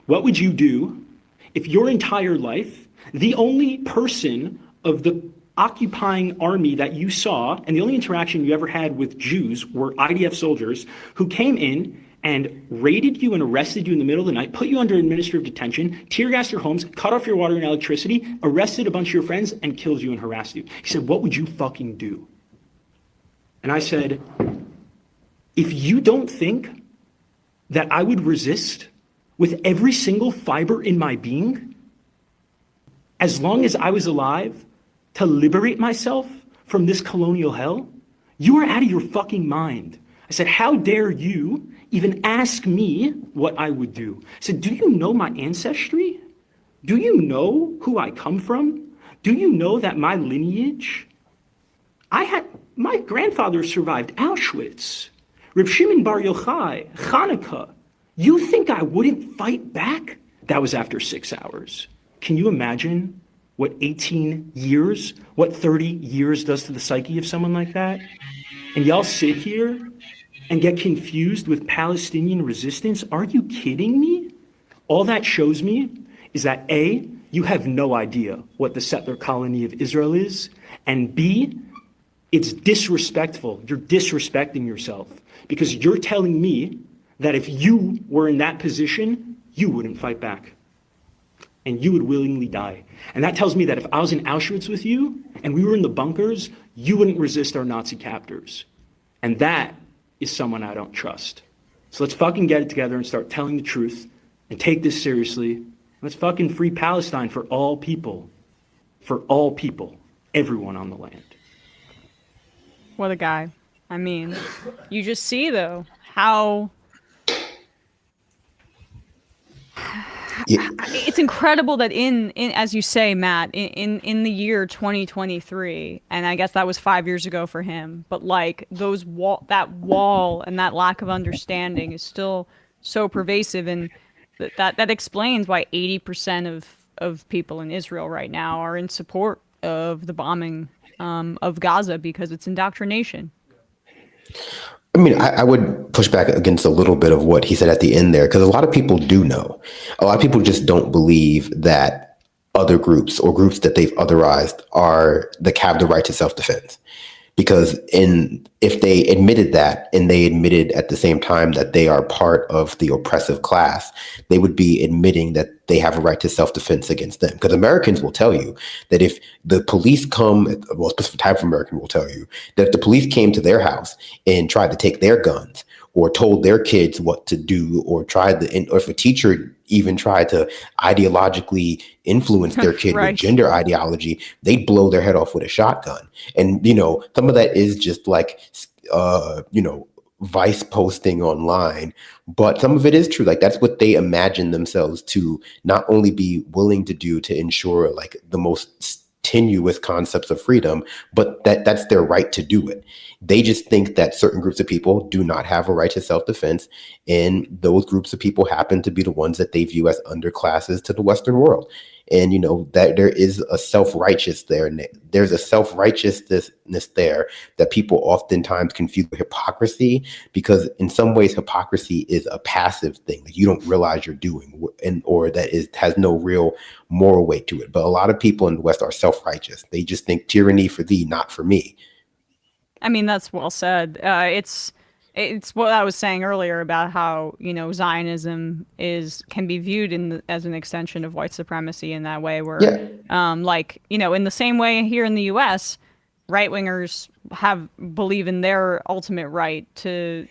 E: What would you do if your entire life, the only person of the occupying army that you saw, and the only interaction you ever had with Jews were IDF soldiers who came in and raided you and arrested you in the middle of the night, put you under administrative detention, tear gassed your homes, cut off your water and electricity, arrested a bunch of your friends, and killed you and harassed you? He said, what would you fucking do? And I said, if you don't think that I would resist with every single fiber in my being, as long as I was alive, to liberate myself from this colonial hell, you are out of your fucking mind. I said, how dare you even ask me what I would do? I said, do you know my ancestry? Do you know who I come from? Do you know that my lineage, my grandfather survived Auschwitz. Reb Shimon Bar Yochai, Hanukkah. You think I wouldn't fight back? That was after 6 hours. Can you imagine what 18 years, what 30 years does to the psyche of someone like that? And y'all sit here and get confused with Palestinian resistance? Are you kidding me? All that shows me is that A, you have no idea what the settler colony of Israel is, and B, it's disrespectful. You're disrespecting yourself. Because you're telling me that if you were in that position, you wouldn't fight back. And you would willingly die. And that tells me that if I was in Auschwitz with you, and we were in the bunkers, you wouldn't resist our Nazi captors. And that is someone I don't trust. So let's fucking get it together and start telling the truth, and take this seriously. Let's fucking free Palestine for all people. For all people. Everyone on the land.
F: What a guy. I mean, you just see, though, how it's incredible that in as you say, Matt, in the year 2023, and I guess that was 5 years ago for him, but like that wall and that lack of understanding is still so pervasive, and that explains why 80% of people in Israel right now are in support of the bombing of Gaza, because it's indoctrination.
O: I mean, I would push back against a little bit of what he said at the end there, because a lot of people do know. A lot of people just don't believe that other groups or groups that they've otherized have the right to self-defense. Because if they admitted that, and they admitted at the same time that they are part of the oppressive class, they would be admitting that they have a right to self-defense against them. Because Americans will tell you that if the police come, well, a specific type of American will tell you that if the police came to their house and tried to take their guns, or told their kids what to do, or or if a teacher even tried to ideologically influence their kid
F: Right.
O: with gender ideology, they'd blow their head off with a shotgun. And, some of that is just like, vice posting online, but some of it is true. Like, that's what they imagine themselves to not only be willing to do to ensure like the most tenuous concepts of freedom, but that's their right to do it. They just think that certain groups of people do not have a right to self-defense, and those groups of people happen to be the ones that they view as underclasses to the Western world. And, that there is a self-righteous there. And there's a self-righteousness there that people oftentimes confuse with hypocrisy, because in some ways hypocrisy is a passive thing that you don't realize you're doing, or that has no real moral weight to it. But a lot of people in the West are self-righteous. They just think tyranny for thee, not for me.
F: I mean, that's well said. It's what I was saying earlier about how, Zionism can be viewed as an extension of white supremacy in that way, where, in the same way here in the U.S., right-wingers believe in their ultimate right to,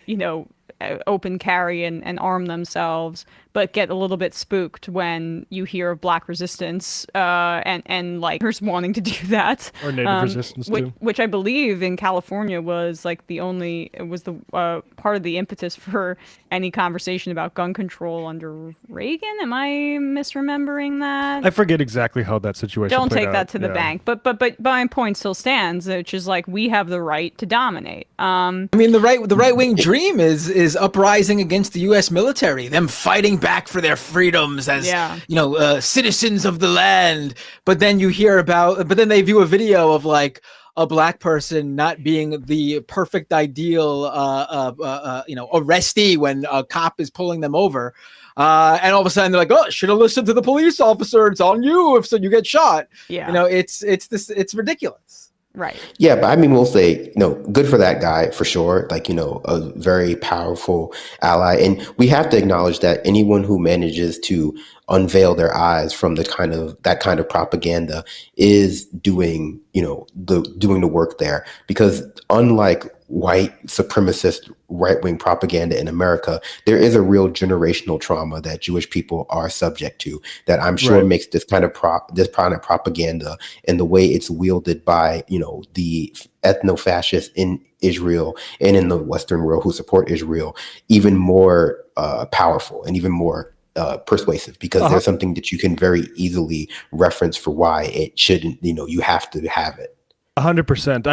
F: open carry and arm themselves, but get a little bit spooked when you hear of black resistance and wanting to do that,
G: or native resistance too,
F: which I believe in California was the part of the impetus for any conversation about gun control under Reagan. Am I misremembering that?
G: I forget exactly how that situation
F: Don't
G: played
F: take
G: out.
F: that to the bank, but my point still stands, which is we have the right to dominate.
N: I mean, the right wing dream is uprising against the U.S. military, them fighting back for their freedoms as citizens of the land. But then they view a video of a black person not being the perfect ideal arrestee when a cop is pulling them over, and all of a sudden they're like, oh, should have listened to the police officer, it's on you if so you get shot. It's ridiculous.
F: Right.
O: Yeah, but I mean, we'll say, good for that guy for sure. A very powerful ally. And we have to acknowledge that anyone who manages to unveil their eyes from that kind of propaganda is doing the work there. Because unlike white supremacist right-wing propaganda in America, there is a real generational trauma that Jewish people are subject to, that I'm sure makes this kind of propaganda and the way it's wielded by the ethno-fascists in Israel and in the Western world who support Israel even more powerful and even more persuasive, because there's something that you can very easily reference for why it shouldn't, you have to have it.
G: 100%.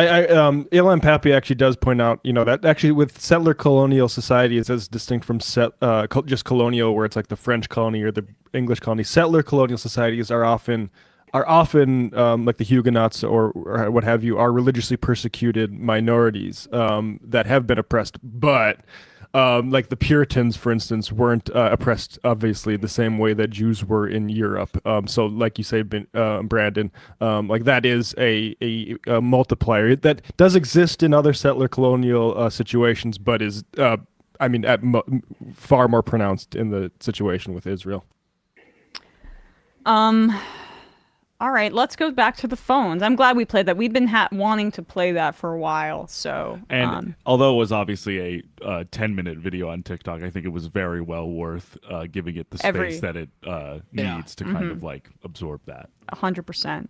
G: Ilan Pappy actually does point out, that actually with settler colonial society is as distinct from just colonial, where it's like the French colony or the English colony. Settler colonial societies are often like the Huguenots or what have you, are religiously persecuted minorities that have been oppressed, but like the Puritans, for instance, weren't oppressed, obviously, the same way that Jews were in Europe. So like you say, Brandon, that is a multiplier that does exist in other settler colonial situations, but is, far more pronounced in the situation with Israel.
F: All right, let's go back to the phones. I'm glad we played that. We've been wanting to play that for a while. So,
L: and although it was obviously a 10-minute video on TikTok, I think it was very well worth giving it the space that it needs to kind of absorb that.
F: 100%.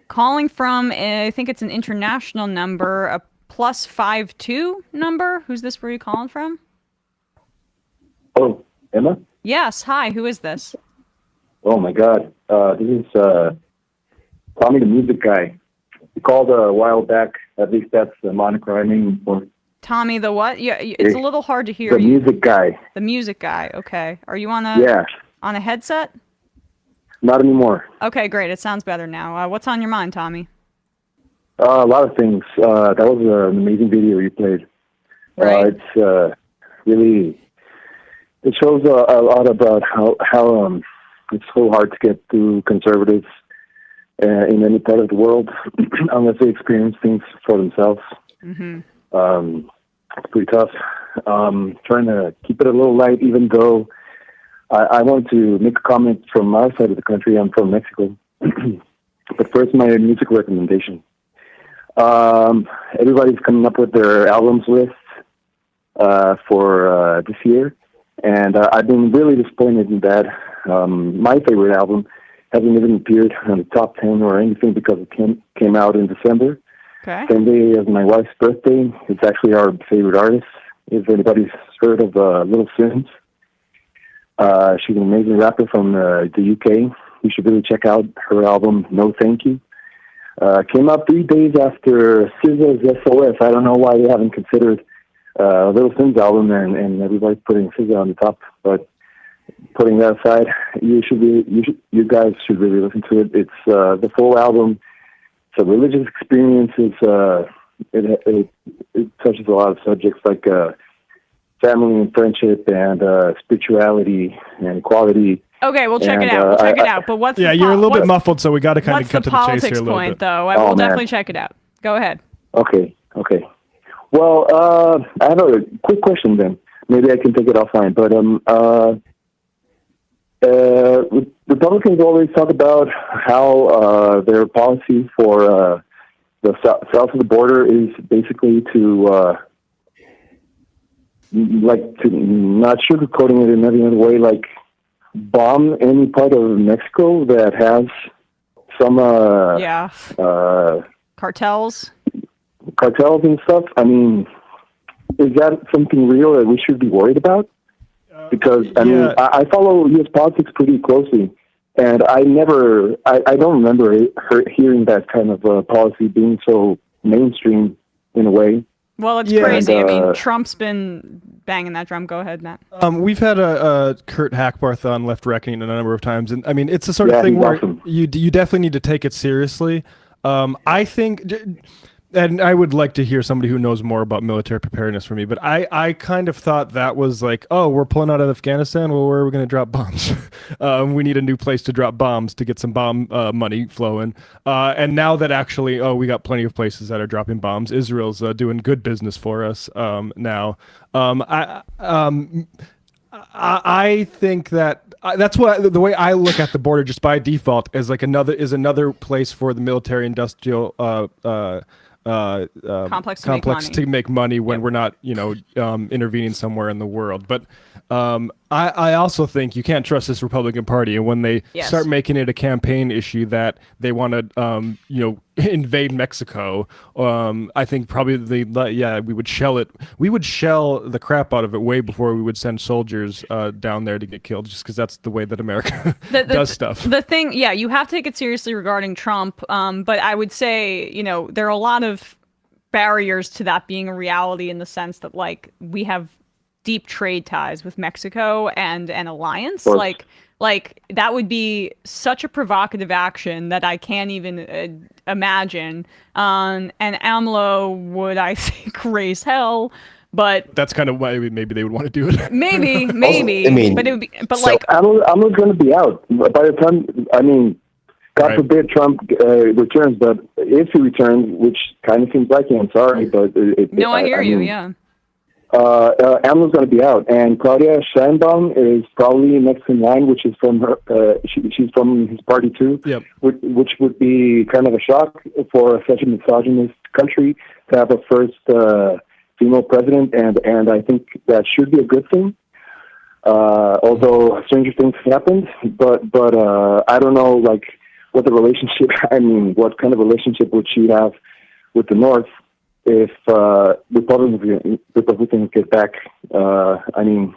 F: Calling from, I think it's an international number, a +52 number. Who's this? Where are you calling from?
H: Oh, Emma?
F: Yes. Hi. Who is this?
H: Oh my God. This is Tommy the Music Guy. He called a while back. At least that's the moniker I'm aiming for.
F: Tommy the what? Yeah, it's a little hard to hear.
H: The Music Guy.
F: The Music Guy. Okay. Are you on a headset?
H: Not anymore.
F: Okay, great. It sounds better now. What's on your mind, Tommy?
H: A lot of things. That was an amazing video you played.
F: Right.
H: It's really. It shows a lot about how it's so hard to get through conservatives in any part of the world unless they experience things for themselves.
F: Mm-hmm.
H: It's pretty tough. Trying to keep it a little light, even though I want to make a comment from our side of the country. I'm from Mexico. But first, my music recommendation. Everybody's coming up with their albums lists for this year. And I've been really disappointed in that. My favorite album hasn't even appeared on the top 10 or anything because it came out in December.
F: Okay.
H: Same day as my wife's birthday. It's actually our favorite artist. If anybody's heard of Little Sims, she's an amazing rapper from the UK. You should really check out her album, No Thank You. Came out 3 days after SZA's SOS. I don't know why they haven't considered Little Sims album, and everybody's putting SZA on the top. But putting that aside, you guys should really listen to it. It's the full album. It's a religious experience. It touches a lot of subjects like family and friendship and spirituality and equality.
F: Okay, we'll check it out. We'll check it out. But what's
G: you're a little bit muffled, so we got to kind of cut to the chase here a little
F: point,
G: bit.
F: though? I will definitely check it out. Go ahead.
H: Okay. Well, I have a quick question then. Maybe I can take it offline. But Republicans always talk about how their policy for the south of the border is basically to not sugarcoating it in any other way, like bomb any part of Mexico that has some
F: cartels
H: and stuff. I mean, is that something real that we should be worried about? Because I follow U.S. politics pretty closely, and I don't remember hearing that kind of policy being so mainstream in a way.
F: Well, it's crazy. I mean, Trump's been banging that drum. Go ahead, Matt.
G: We've had a Kurt Hackbarth on Left Reckoning a number of times, and I mean, it's the sort of thing where you definitely need to take it seriously. I think, and I would like to hear somebody who knows more about military preparedness for me, but I kind of thought that was like, oh, we're pulling out of Afghanistan. Well, where are we going to drop bombs? We need a new place to drop bombs to get some bomb money flowing. And now that actually, we got plenty of places that are dropping bombs. Israel's doing good business for us now. I think that that's what the way I look at the border just by default is like another place for the military industrial
F: complex
G: to make money when we're not intervening somewhere in the world. But I also think you can't trust this Republican Party, and when they start making it a campaign issue that they want to invade Mexico, I think probably we would shell it. We would shell the crap out of it way before we would send soldiers down there to get killed, just because that's the way that America does stuff.
F: The thing, you have to take it seriously regarding Trump, but I would say, there are a lot of barriers to that being a reality in the sense that, like, we have deep trade ties with Mexico and an alliance. Like that would be such a provocative action that I can't even imagine. And AMLO would, I think, raise hell. But
G: that's kind of why maybe they would want to do it.
F: Maybe.
H: I mean,
F: but it would be. But
H: so AMLO's going to be out by the time. I mean, God forbid Trump returns, but if he returns, which kind of seems like it, I'm sorry, but
F: I hear you. Yeah.
H: AMLO's going to be out, and Claudia Sheinbaum is probably next in line, which is from her. She's from his party too.
G: Yep.
H: Which would be kind of a shock for such a misogynist country to have a first female president, and I think that should be a good thing. Although stranger things happened, but I don't know, like, what the relationship. I mean, what kind of relationship would she have with the North if Republicans get back? I mean,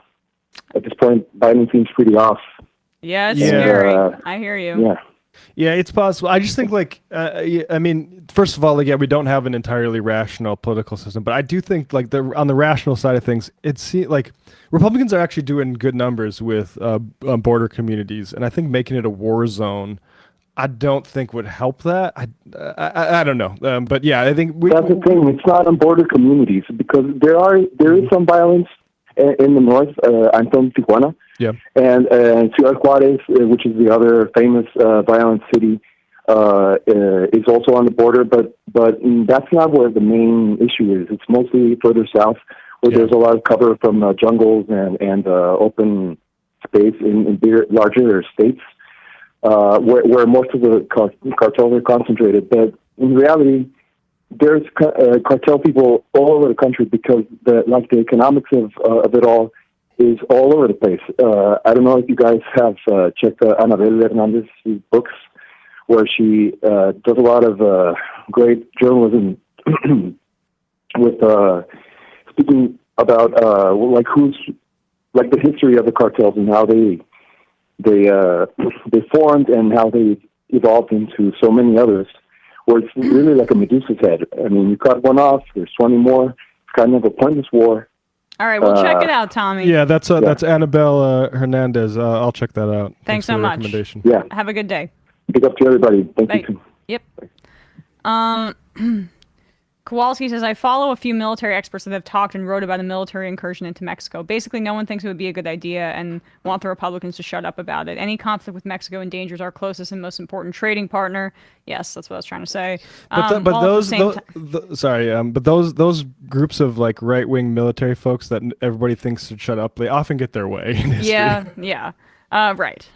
H: at this point, Biden seems pretty off.
F: Yeah, it's scary. I hear you.
G: Yeah, it's possible. I just think, like, I mean, first of all, like, we don't have an entirely rational political system, but I do think, like, on the rational side of things, it's like Republicans are actually doing good numbers with border communities, and I think making it a war zone, I don't think would help that. I don't know, but yeah, I think
H: that's the thing. It's not on border communities because there is some violence in the north. I'm from Tijuana, and Ciudad Juarez, which is the other famous violent city, is also on the border. But that's not where the main issue is. It's mostly further south, where there's a lot of cover from jungles and open space in larger states. Where most of the cartels are concentrated. But in reality, there's cartel people all over the country because the economics of it all is all over the place. I don't know if you guys have checked Anabel Hernandez's books, where she does a lot of great journalism with speaking about the history of the cartels and how they formed and how they evolved into so many others, where it's really like a Medusa's head. I mean, you cut one off, there's 20 more. It's kind of a pointless war.
F: All right, we'll check it out, Tommy.
G: Yeah, that's Annabelle Hernandez. I'll check that out.
F: Thanks
G: for
F: so
G: the
F: much.
G: Recommendation.
H: Yeah.
F: Have a good day.
H: Big up to everybody. Thank you.
F: Yep. Kowalski says, I follow a few military experts that have talked and wrote about a military incursion into Mexico. Basically, no one thinks it would be a good idea and want the Republicans to shut up about it. Any conflict with Mexico endangers our closest and most important trading partner. Yes, that's what I was trying to say.
G: But those groups of like right-wing military folks that everybody thinks should shut up, they often get their way in history.
F: Yeah. Right.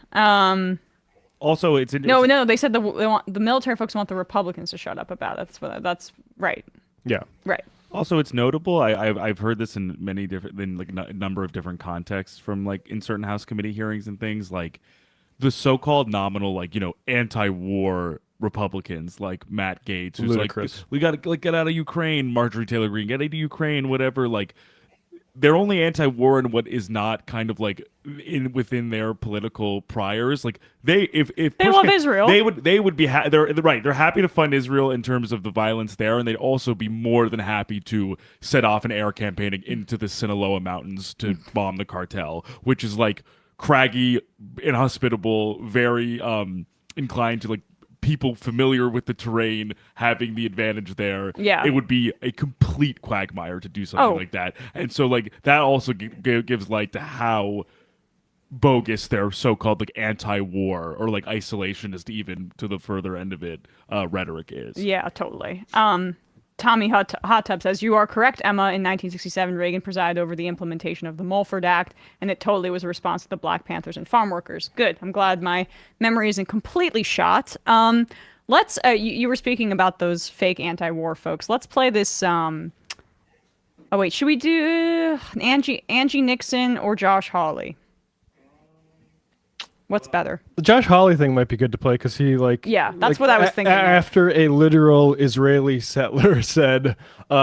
L: Also,
F: no. They said the military folks want the Republicans to shut up about it. That's right.
G: Yeah.
F: Right.
L: Also, it's notable. I've heard this in many different, a number of different contexts from like in certain House committee hearings and things, like the so-called nominal, like, anti-war Republicans like Matt Gaetz, who's
G: Ludicrous.
L: like, we got to get out of Ukraine. Marjorie Taylor Greene, get out of Ukraine, whatever. Like, they're only anti-war in what is not kind of like within their political priors. Like if
F: they love Israel,
L: they would be they're right. They're happy to fund Israel in terms of the violence there, and they'd also be more than happy to set off an air campaign into the Sinaloa Mountains to bomb the cartel, which is like craggy, inhospitable, very inclined to like people familiar with the terrain having the advantage there.
F: Yeah.
L: It would be a complete quagmire to do something like that. And so like that also gives light to how bogus their so-called like anti-war or like isolationist, even to the further end of it, rhetoric is.
F: Yeah, totally. Tommy Hot Tub says, you are correct, Emma. In 1967, Reagan presided over the implementation of the Mulford Act, and it totally was a response to the Black Panthers and farm workers. Good. I'm glad my memory isn't completely shot. Let's. You were speaking about those fake anti-war folks. Let's play this. Oh wait, should we do Angie Nixon or Josh Hawley? What's better?
G: The Josh Hawley thing might be good to play because he
F: that's what I was thinking.
G: After a literal Israeli settler said,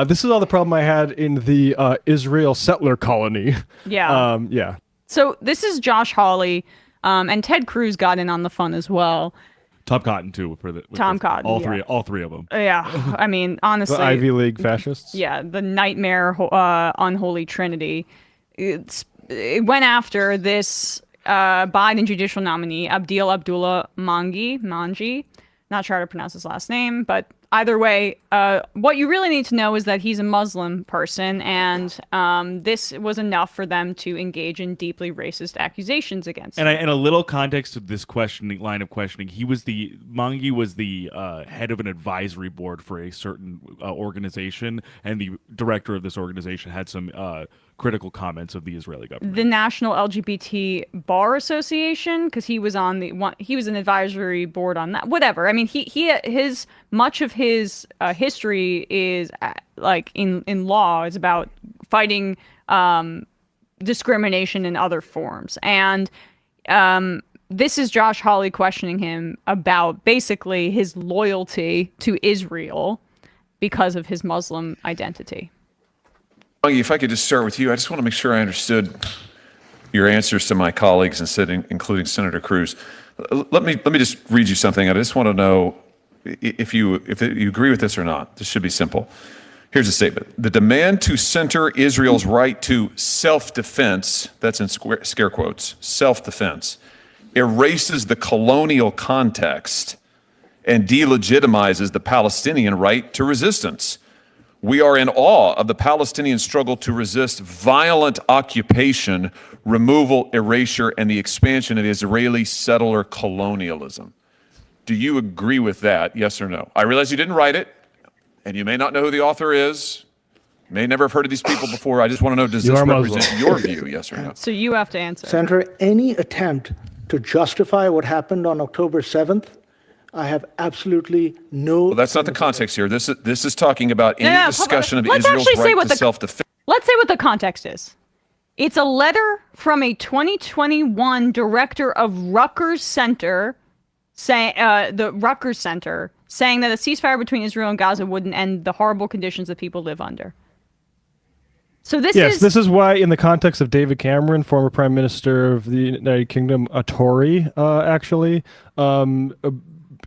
G: "This is all the problem I had in the Israel settler colony."
F: Yeah.
G: Yeah.
F: So this is Josh Hawley, and Ted Cruz got in on the fun as well.
L: Tom Cotton too
F: Tom Cotton.
L: All three of them.
F: Yeah. I mean, honestly,
G: the Ivy League fascists.
F: Yeah, the nightmare unholy trinity. It went after this Biden judicial nominee, Abdel Abdullah Manji. Not sure how to pronounce his last name, but either way, what you really need to know is that he's a Muslim person, and this was enough for them to engage in deeply racist accusations against him.
L: And a little context of this line of questioning, Mangi was the head of an advisory board for a certain organization, and the director of this organization had some critical comments of the Israeli government.
F: The National LGBT Bar Association, because he was on he was an advisory board on that. Whatever. I mean, much of his history is like in law is about fighting discrimination in other forms, and this is Josh Hawley questioning him about basically his loyalty to Israel because of his Muslim identity.
I: If I could just start with you, I just want to make sure I understood your answers to my colleagues, including Senator Cruz. Let me just read you something. I just want to know if you agree with this or not. This should be simple. Here's a statement. The demand to center Israel's right to self-defense, that's in scare quotes, self-defense, erases the colonial context and delegitimizes the Palestinian right to resistance. We are in awe of the Palestinian struggle to resist violent occupation, removal, erasure, and the expansion of Israeli settler colonialism. Do you agree with that, yes or no? I realize you didn't write it, and you may not know who the author is. You may never have heard of these people before. I just want to know, does this represent your view, yes or no?
F: So you have to answer.
J: Senator, any attempt to justify what happened on October 7th, I have absolutely no...
I: Well, that's not the context here. This is talking about any discussion of Israel's right to self-defense.
F: Let's say what the context is. It's a letter from a 2021 director of Rutgers Center, saying that a ceasefire between Israel and Gaza wouldn't end the horrible conditions that people live under. So this
G: is why, in the context of David Cameron, former Prime Minister of the United Kingdom, a Tory, actually,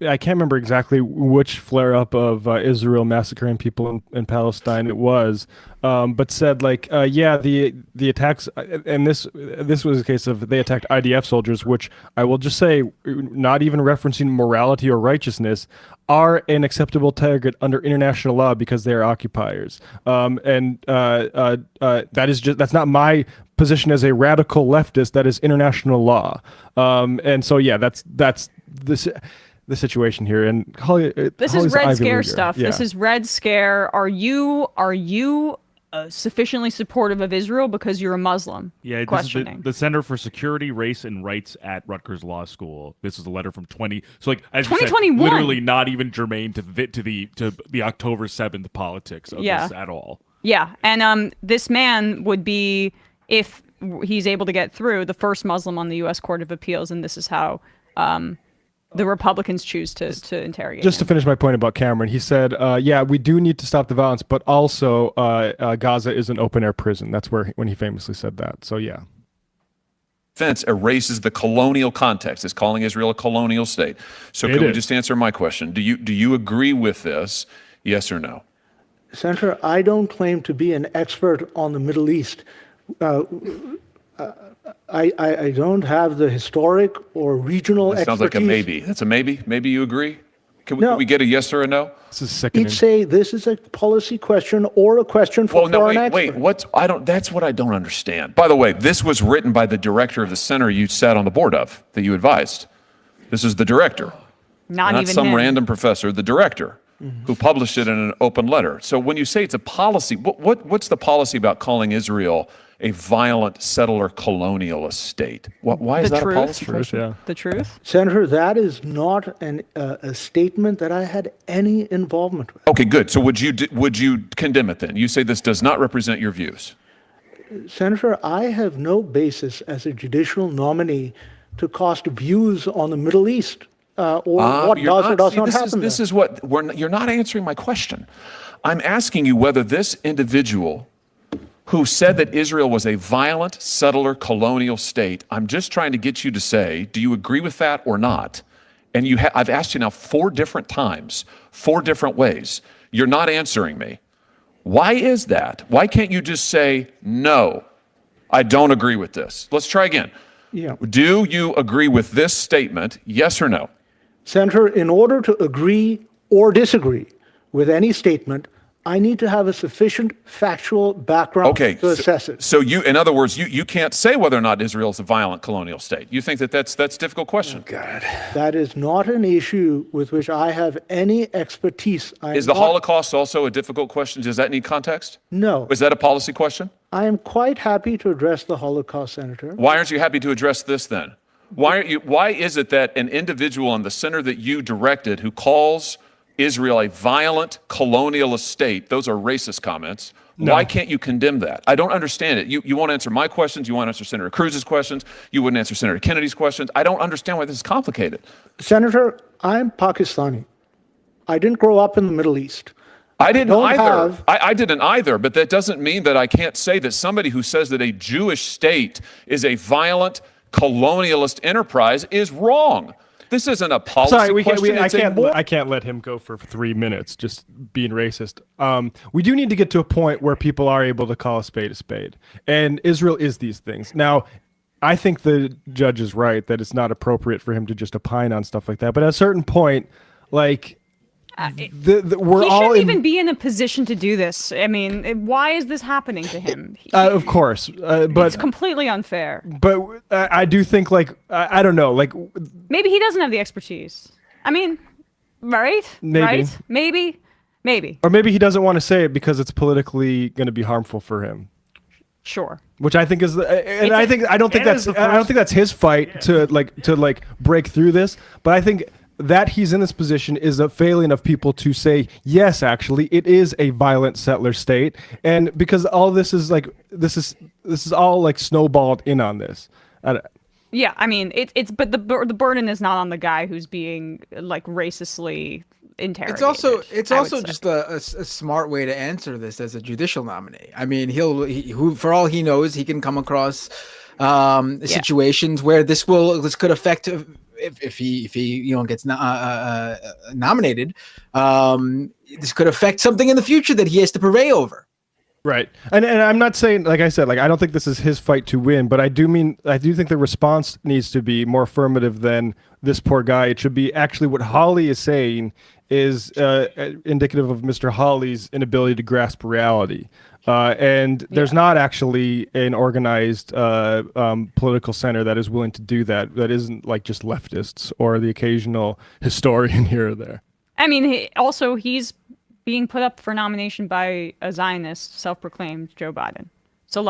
G: I can't remember exactly which flare up of Israel massacring people in Palestine it was, but said like, yeah, the attacks, and this was a case of they attacked IDF soldiers, which I will just say, not even referencing morality or righteousness, are an acceptable target under international law because they are occupiers. That's not my position as a radical leftist. That is international law. And so yeah, that's the situation here. And
F: this is Red Scare stuff. Yeah. This is Red Scare. Are you sufficiently supportive of Israel because you're a Muslim?
L: Yeah,
F: questioning.
L: This is the Center for Security, Race, and Rights at Rutgers Law School. This is a letter from
F: 2021.
L: Literally not even germane to the October 7th politics of this at all.
F: Yeah, and this man would be, if he's able to get through, the first Muslim on the U.S. Court of Appeals, and this is how the Republicans choose to interrogate
G: Just
F: him.
G: to finish my point about Cameron, he said, yeah, we do need to stop the violence, but also Gaza is an open-air prison. That's when he famously said that. So, yeah.
I: Defense erases the colonial context. It's calling Israel a colonial state. So can we just answer my question? Do you agree with this, yes or no?
J: Senator, I don't claim to be an expert on the Middle East. I don't have the historic or regional expertise.
I: Sounds like a maybe. That's a maybe. Maybe you agree? Can we get a yes or a no?
G: This is sickening.
J: He'd say this is a policy question or a question for foreign experts.
I: That's what I don't understand. By the way, this was written by the director of the center you sat on the board of, that you advised. This is the director.
F: Not even
I: some
F: him.
I: random professor, the director, who published it in an open letter. So when you say it's a policy, what's the policy about calling Israel a violent settler colonialist state? Why is that a policy question?
G: Yeah.
F: The truth?
J: Senator, that is not a statement that I had any involvement with.
I: Okay, good. So would you condemn it then? You say this does not represent your views.
J: Senator, I have no basis as a judicial nominee to cast views on the Middle East or what does or does not happen there.
I: This is what you're not answering my question. I'm asking you whether this individual who said that Israel was a violent settler colonial state, I'm just trying to get you to say, do you agree with that or not? And I've asked you now 4 different times, 4 different ways. You're not answering me. Why is that? Why can't you just say, no, I don't agree with this? Let's try again.
J: Yeah.
I: Do you agree with this statement, yes or no?
J: Senator, in order to agree or disagree with any statement, I need to have a sufficient factual background to assess it.
I: So in other words, you can't say whether or not Israel is a violent colonial state. You think that's a difficult question?
J: Oh, God. That is not an issue with which I have any expertise.
I: Is the Holocaust also a difficult question? Does that need context?
J: No.
I: Is that a policy question?
J: I am quite happy to address the Holocaust, Senator.
I: Why aren't you happy to address this then? Why is it that an individual in the center that you directed who calls Israel a violent colonialist state, those are racist comments. No. Why can't you condemn that? I don't understand it. You won't answer my questions. You won't answer Senator Cruz's questions. You wouldn't answer Senator Kennedy's questions. I don't understand why this is complicated.
J: Senator, I'm Pakistani. I didn't grow up in the Middle East.
I: I didn't either. I didn't either, but that doesn't mean that I can't say that somebody who says that a Jewish state is a violent colonialist enterprise is wrong. This isn't a policy question.
G: I can't let him go for 3 minutes just being racist. We do need to get to a point where people are able to call a spade, and Israel is these things. Now, I think the judge is right that it's not appropriate for him to just opine on stuff like that. But at a certain point, like
F: he shouldn't even be in a position to do this. I mean, why is this happening to him?
G: Of course, but
F: it's completely unfair.
G: But I do think, I don't know,
F: maybe he doesn't have the expertise. I mean, right?
G: Maybe.
F: Right? Maybe.
G: Or maybe he doesn't want to say it because it's politically going to be harmful for him.
F: Sure.
G: Which I think is, I don't think that's his fight to break through this. But I think that he's in this position is a failing of people to say, yes, actually, it is a violent settler state. And because all this is this is all snowballed in on this.
F: Yeah, I mean, but the burden is not on the guy who's being racistly interrogated.
N: It's also just a smart way to answer this as a judicial nominee. I mean, who for all he knows, he can come across situations where this could affect if he gets nominated, this could affect something in the future that he has to purvey over.
G: Right. And I'm not saying, like I said, like I don't think this is his fight to win, but I do think the response needs to be more affirmative than this poor guy. It should be actually what Hawley is saying is indicative of Mr. Hawley's inability to grasp reality. And there's not actually an organized political center that is willing to do that. That isn't like just leftists or the occasional historian here or there.
F: I mean, he's being put up for nomination by a Zionist, self-proclaimed Joe Biden. So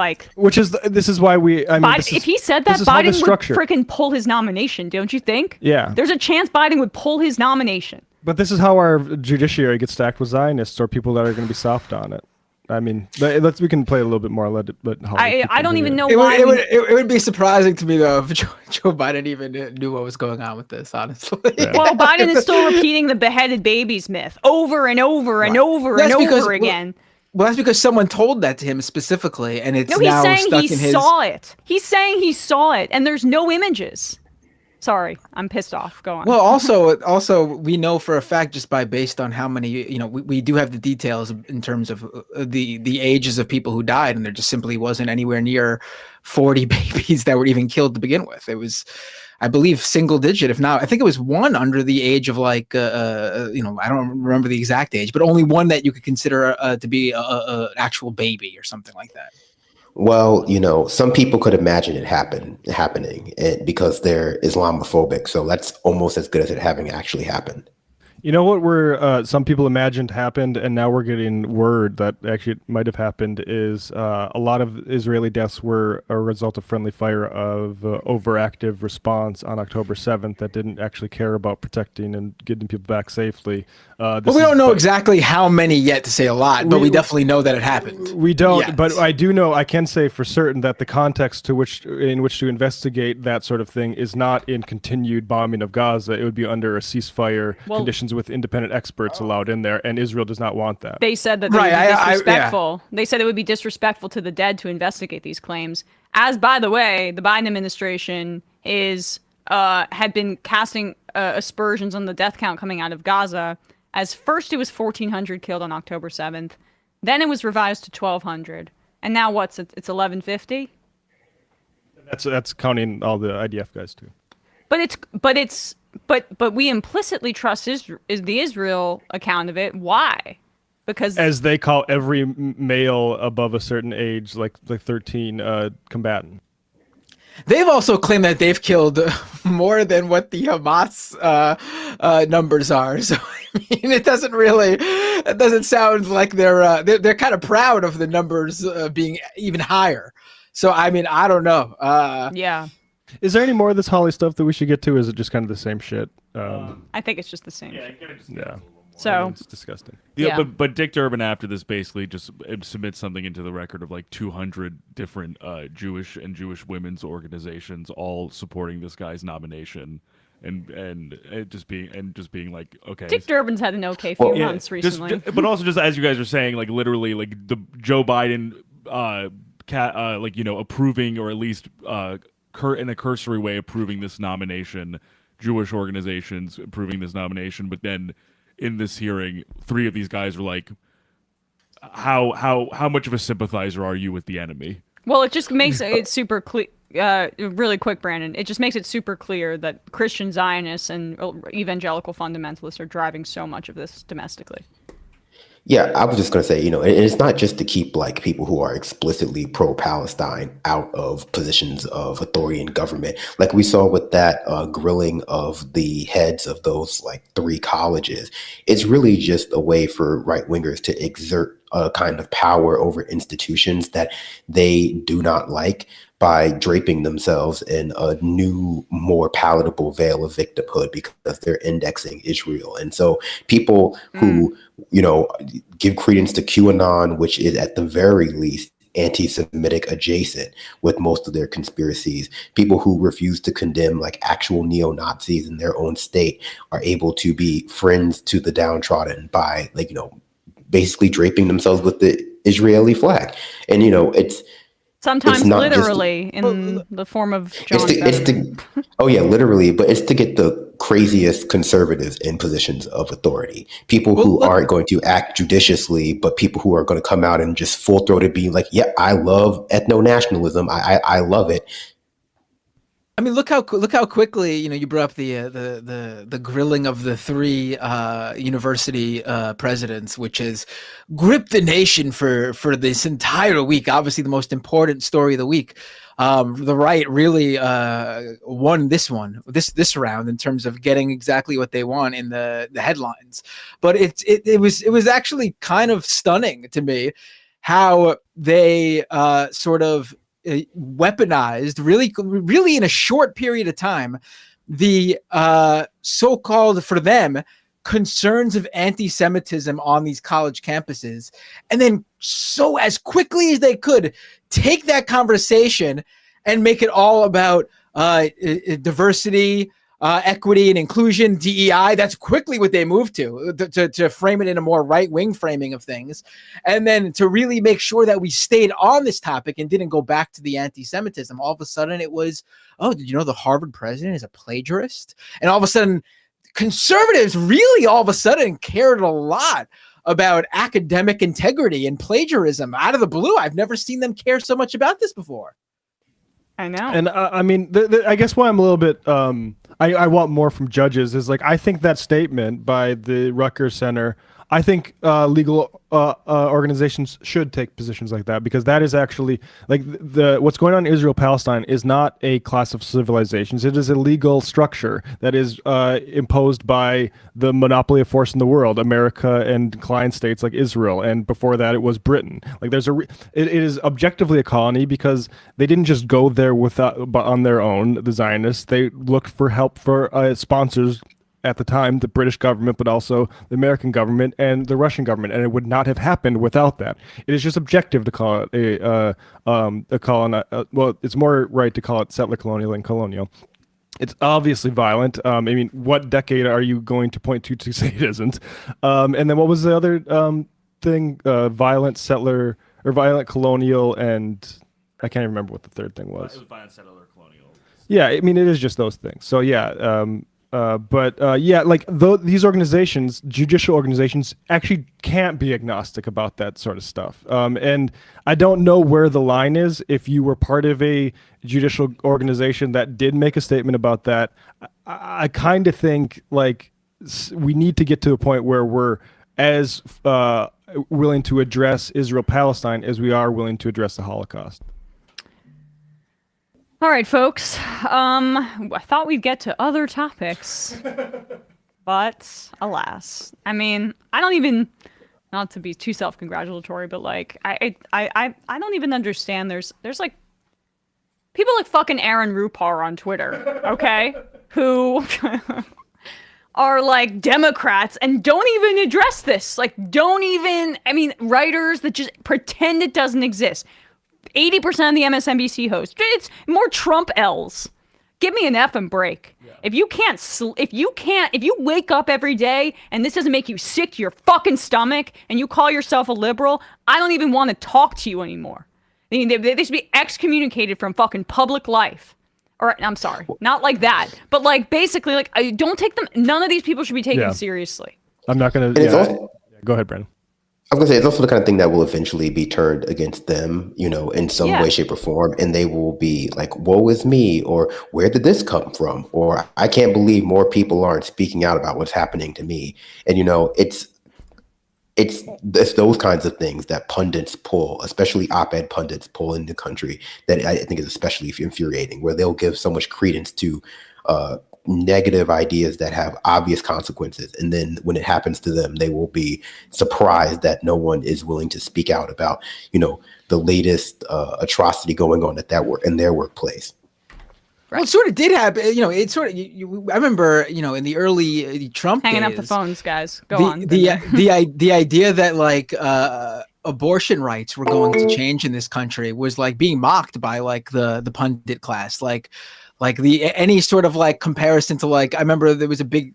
G: this is why
F: if he said that, Biden would freaking pull his nomination, don't you think?
G: Yeah.
F: There's a chance Biden would pull his nomination.
G: But this is how our judiciary gets stacked with Zionists or people that are going to be soft on it. I mean, we can play a little bit more.
F: I don't even know
N: why. It would be surprising to me though if Joe Biden even knew what was going on with this. Honestly,
F: well, Biden is still repeating the beheaded babies myth over and over and over and over again.
N: Well, that's because someone told that to him specifically, and it's
F: he's
N: now
F: saying
N: stuck
F: he
N: in his.
F: saw it. He's saying he saw it, and there's no images. Sorry, I'm pissed off. Go on.
N: Well, also, we know for a fact just based on how many, we do have the details in terms of the ages of people who died, and there just simply wasn't anywhere near 40 babies that were even killed to begin with. It was, I believe, single digit. If not, I think it was one under the age of I don't remember the exact age, but only one that you could consider to be an actual baby or something like that.
O: Well, some people could imagine it happening because they're Islamophobic. So that's almost as good as it having actually happened.
G: You know what some people imagined happened, and now we're getting word that actually it might have happened, is a lot of Israeli deaths were a result of friendly fire of overactive response on October 7th that didn't actually care about protecting and getting people back safely.
N: Well, we don't know exactly how many yet to say a lot, but we definitely know that it happened.
G: We don't, but I do know, I can say for certain that the context in which to investigate that sort of thing is not in continued bombing of Gaza. It would be under a ceasefire conditions with independent experts allowed in there, and Israel does not want that.
F: They said that they would be disrespectful. They said it would be disrespectful to the dead to investigate these claims. As, by the way, the Biden administration had been casting aspersions on the death count coming out of Gaza. As first it was 1,400 killed on October 7th. Then it was revised to 1,200. And now it's 1,150?
G: That's counting all the IDF guys too.
F: But we implicitly trust the Israel account of it. Why? Because
G: as they call every male above a certain age, like 13 combatant.
N: They've also claimed that they've killed more than what the Hamas numbers are. So I mean, it doesn't sound like they're kind of proud of the numbers being even higher. So I mean, I don't know.
F: Yeah.
G: Is there any more of this Hawley stuff that we should get to? Or is it just kind of the same shit?
F: I think it's just the same.
G: Yeah.
F: So
G: it's disgusting.
L: Yeah. But Dick Durbin after this basically just submits something into the record of like 200 different Jewish and Jewish women's organizations all supporting this guy's nomination. And just being like, okay.
F: Dick Durbin's had an okay few months recently.
L: But also just as you guys are saying, like literally like the Joe Biden approving, or at least in a cursory way approving this nomination, Jewish organizations approving this nomination, but then in this hearing, 3 of these guys are like, how much of a sympathizer are you with the enemy?
F: Well, it just makes it super clear. Really quick, Brandon. It just makes it super clear that Christian Zionists and evangelical fundamentalists are driving so much of this domestically.
O: Yeah, I was just going to say, and it's not just to keep like people who are explicitly pro-Palestine out of positions of authority in government. Like we saw with that grilling of the heads of those like 3 colleges. It's really just a way for right-wingers to exert a kind of power over institutions that they do not like by draping themselves in a new, more palatable veil of victimhood because they're indexing Israel. And so people who, give credence to QAnon, which is at the very least anti-Semitic adjacent with most of their conspiracies, people who refuse to condemn like actual neo-Nazis in their own state are able to be friends to the downtrodden by basically draping themselves with the Israeli flag. And,
F: Sometimes
O: not
F: literally in the form of John
O: oh yeah, literally, but it's to get the craziest conservatives in positions of authority. People who aren't going to act judiciously, but people who are going to come out and just full-throated be like, yeah, I love ethno-nationalism. I love it.
N: I mean, look how quickly, you brought up the grilling of the three university presidents, which has gripped the nation for this entire week. Obviously, the most important story of the week. The right really won this round in terms of getting exactly what they want in the headlines. But it was actually kind of stunning to me how they sort of weaponized really in a short period of time the so-called, for them, concerns of anti-Semitism on these college campuses, and then so as quickly as they could take that conversation and make it all about diversity, equity and inclusion, DEI. That's quickly what they moved to frame it in a more right-wing framing of things. And then to really make sure that we stayed on this topic and didn't go back to the anti-Semitism. All of a sudden it was, oh, did you know the Harvard president is a plagiarist? And all of a sudden conservatives really all of a sudden cared a lot about academic integrity and plagiarism out of the blue. I've never seen them care so much about this before.
F: I know.
G: And I mean, I guess why I'm a little bit, I want more from judges is like, I think that statement by the Rutgers Center, I think legal organizations should take positions like that, because that is actually like what's going on in Israel-Palestine is not a class of civilizations. It is a legal structure that is imposed by the monopoly of force in the world, America and client states like Israel. And before that, it was Britain. Like it is objectively a colony because they didn't just go there on their own, the Zionists. They looked for help for sponsors at the time, the British government, but also the American government and the Russian government, and it would not have happened without that. It is just objective to call it well, it's more right to call it settler colonial than colonial. It's obviously violent. I mean, what decade are you going to point to say it isn't? And then what was the other thing? Violent settler or violent colonial, and I can't even remember what the third thing was.
L: It was violent settler colonial.
G: Yeah, I mean, it is just those things. So yeah. Yeah, like these organizations, judicial organizations, actually can't be agnostic about that sort of stuff. And I don't know where the line is. If you were part of a judicial organization that did make a statement about that, I kind of think like we need to get to a point where we're as willing to address Israel-Palestine as we are willing to address the Holocaust.
F: All right, folks. I thought we'd get to other topics, but alas. I mean, I don't even, not to be too self-congratulatory, but like, I don't even understand. There's like people like fucking Aaron Rupar on Twitter, okay, who are like Democrats and don't even address this. Like, I mean, writers that just pretend it doesn't exist. 80% of the MSNBC hosts. It's more Trump L's. Give me an effing break. Yeah. If you wake up every day and this doesn't make you sick to your fucking stomach and you call yourself a liberal, I don't even want to talk to you anymore. They should be excommunicated from fucking public life. Or I'm sorry, not like that, but like basically, like I don't take them. None of these people should be taken seriously.
G: I'm not gonna. Yeah, go ahead, Brandon.
O: I was gonna say it's also the kind of thing that will eventually be turned against them, in some way, shape, or form, and they will be like, "Woe is me," or "Where did this come from?" or "I can't believe more people aren't speaking out about what's happening to me." And it's those kinds of things that pundits pull, especially op-ed pundits pull in the country, that I think is especially infuriating, where they'll give so much credence to negative ideas that have obvious consequences, and then when it happens to them, they will be surprised that no one is willing to speak out about the latest atrocity going on in their workplace.
N: Well, it sort of did happen. It sort of. I remember, in the early Trump
F: hanging
N: days,
F: up the phones, guys. Go on.
N: The idea that like abortion rights were going to change in this country was like being mocked by like the pundit class, like any sort of like comparison to like, I remember there was a big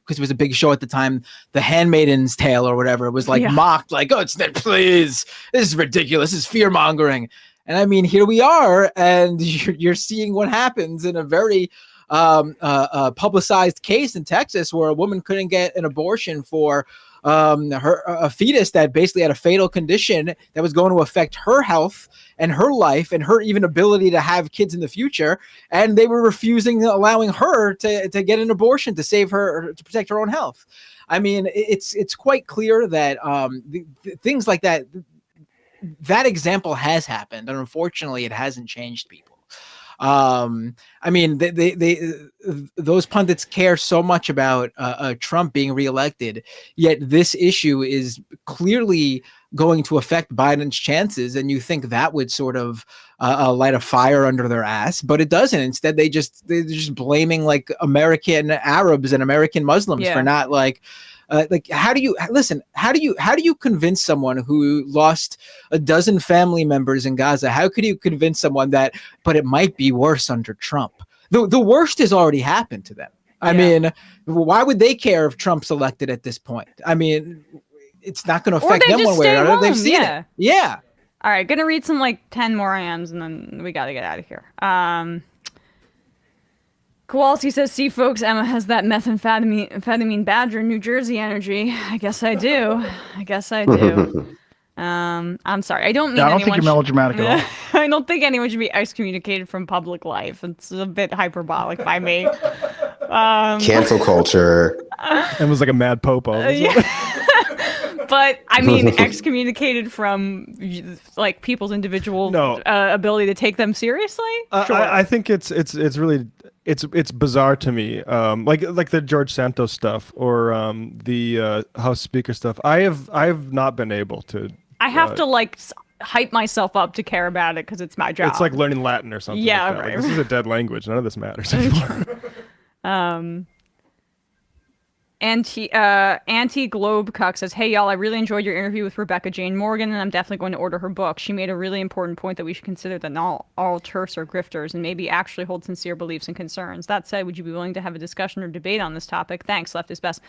N: show at the time, The Handmaid's Tale or whatever. It was like mocked, like, oh, please, this is ridiculous, this is fear mongering. And I mean, here we are, and you're seeing what happens in a very publicized case in Texas where a woman couldn't get an abortion for a fetus that basically had a fatal condition that was going to affect her health and her life and her even ability to have kids in the future. And they were refusing, allowing her to get an abortion to save her, to protect her own health. I mean, it's quite clear that things like that, that example has happened, and unfortunately it hasn't changed people. I mean, those pundits care so much about Trump being reelected, yet this issue is clearly going to affect Biden's chances, and you think that would sort of light a fire under their ass, but it doesn't. Instead, they're just blaming like American Arabs and American Muslims for not like how do you convince someone who lost a dozen family members in Gaza? How could you convince someone that, but it might be worse under Trump? The worst has already happened to them. I mean, why would they care if Trump's elected at this point? I mean, it's not going to affect them one way or another. They've seen it. Yeah.
F: All right, gonna read some like 10 more IMs and then we gotta get out of here. Kowalski says, see folks, Emma has that methamphetamine badger New Jersey energy. I guess I do. I'm sorry. I don't mean
K: I don't
F: anyone
K: think you're melodramatic at all.
F: I don't think anyone should be excommunicated from public life. It's a bit hyperbolic by me.
O: Cancel culture.
G: It was like a mad pope.
F: But I mean, excommunicated from like people's individual ability to take them seriously. Sure.
G: I think it's really it's bizarre to me. Like the George Santos stuff or the House Speaker stuff. I have not been able to.
F: I have to like hype myself up to care about it because it's my job.
G: It's like learning Latin or something.
F: Yeah,
G: like that.
F: right.
G: Like, this is a dead language. None of this matters anymore.
F: Anti-Globe Cuck says, hey y'all, I really enjoyed your interview with Rebecca Jane Morgan and I'm definitely going to order her book. She made a really important point that we should consider that not all TERFs are grifters and maybe actually hold sincere beliefs and concerns. That said, would you be willing to have a discussion or debate on this topic? Thanks, left is best.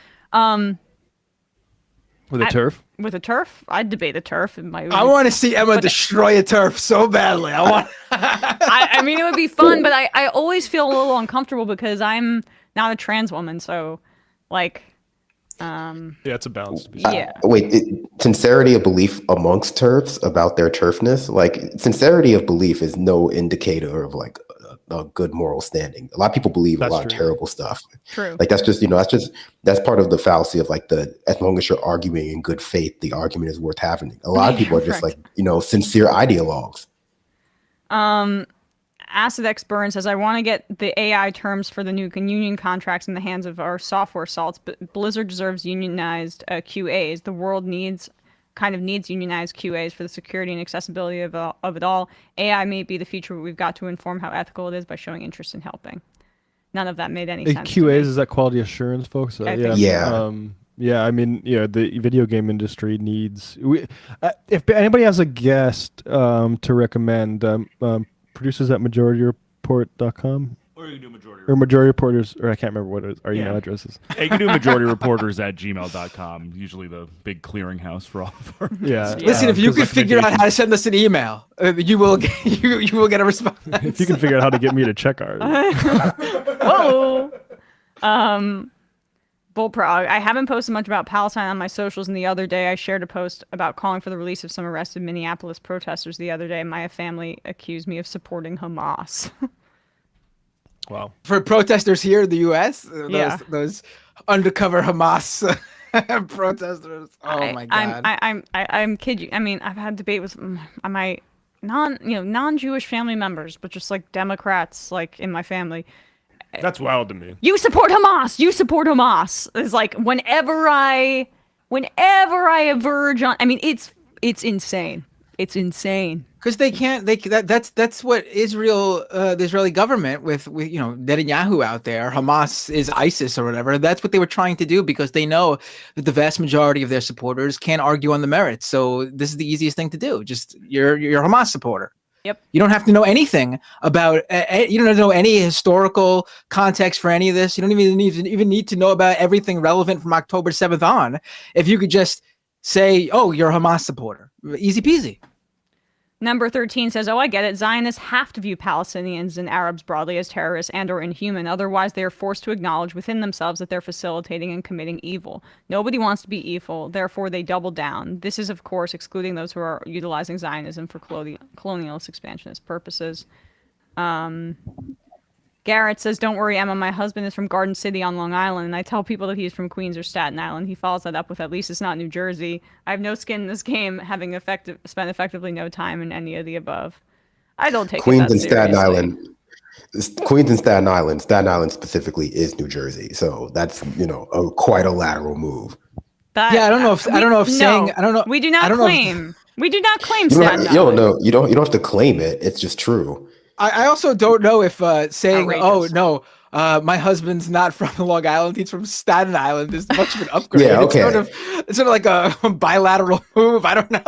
G: With a TERF?
F: With a TERF? I'd debate a TERF.
N: I want to see Emma destroy a TERF so badly.
F: I mean, it would be fun, but I always feel a little uncomfortable because I'm not a trans woman, so like
G: it's a balance.
O: Sincerity of belief amongst TERFs about their TERFness, like sincerity of belief is no indicator of like a good moral standing. A lot of people believe a lot of terrible stuff.
F: True.
O: Like that's part of the fallacy of like as long as you're arguing in good faith, the argument is worth having. A lot of people are just like, sincere ideologues.
F: Acid X Burn says, I want to get the AI terms for the new union contracts in the hands of our software salts, but Blizzard deserves unionized QAs. The world needs unionized QAs for the security and accessibility of it all. AI may be the future, but we've got to inform how ethical it is by showing interest in helping. None of that made any sense.
G: QAs, is that quality assurance, folks?
O: Yeah.
G: Yeah, I mean, the video game industry needs. If anybody has a guest to recommend, producers at MajorityReport.com.
L: Or you can do Majority
G: Or Majority Reporters, or I can't remember what our email address is.
L: You can do MajorityReporters@gmail.com, usually the big clearinghouse for all of our
N: Listen, if you could figure out how to send us an email, you will get a response.
G: If you can figure out how to get me to check ours.
F: Whoa. Bullprog. I haven't posted much about Palestine on my socials, and the other day I shared a post about calling for the release of some arrested Minneapolis protesters the other day. My family accused me of supporting Hamas.
G: Wow.
N: For protesters here in the U.S., those undercover Hamas protesters. Oh my God.
F: I'm kidding you. I mean, I've had debate with my non-Jewish family members, but just like Democrats, like in my family.
G: That's wild to me.
F: You support Hamas. You support Hamas. It's like whenever I verge on. I mean, it's insane. It's insane.
N: Because they can't. That's what Israel, the Israeli government with Netanyahu out there. Hamas is ISIS or whatever. That's what they were trying to do because they know that the vast majority of their supporters can't argue on the merits. So this is the easiest thing to do. Just you're a Hamas supporter.
F: Yep.
N: You don't have to know anything about. You don't know any historical context for any of this. You don't even need to know about everything relevant from October 7th on. If you could just say, "Oh, you're a Hamas supporter," easy peasy.
F: Number 13 says, oh, I get it. Zionists have to view Palestinians and Arabs broadly as terrorists and or inhuman. Otherwise, they are forced to acknowledge within themselves that they're facilitating and committing evil. Nobody wants to be evil. Therefore, they double down. This is, of course, excluding those who are utilizing Zionism for colonialist expansionist purposes. Garrett says, don't worry, Emma, my husband is from Garden City on Long Island, and I tell people that he's from Queens or Staten Island. He follows that up with, at least it's not New Jersey. I have no skin in this game, having spent effectively no time in any of the above. I don't take
O: Queens
F: it that
O: and Staten
F: seriously.
O: Island. Queens and Staten Island specifically is New Jersey. So that's, quite a lateral move.
F: I don't know if
N: saying
F: we do not claim Staten Island.
O: You don't have to claim it. It's just true.
N: I also don't know if saying, outrageous. "Oh no, my husband's not from Long Island; he's from Staten Island," is much of an upgrade.
O: Yeah, okay.
N: It's sort of like a bilateral move. I don't know.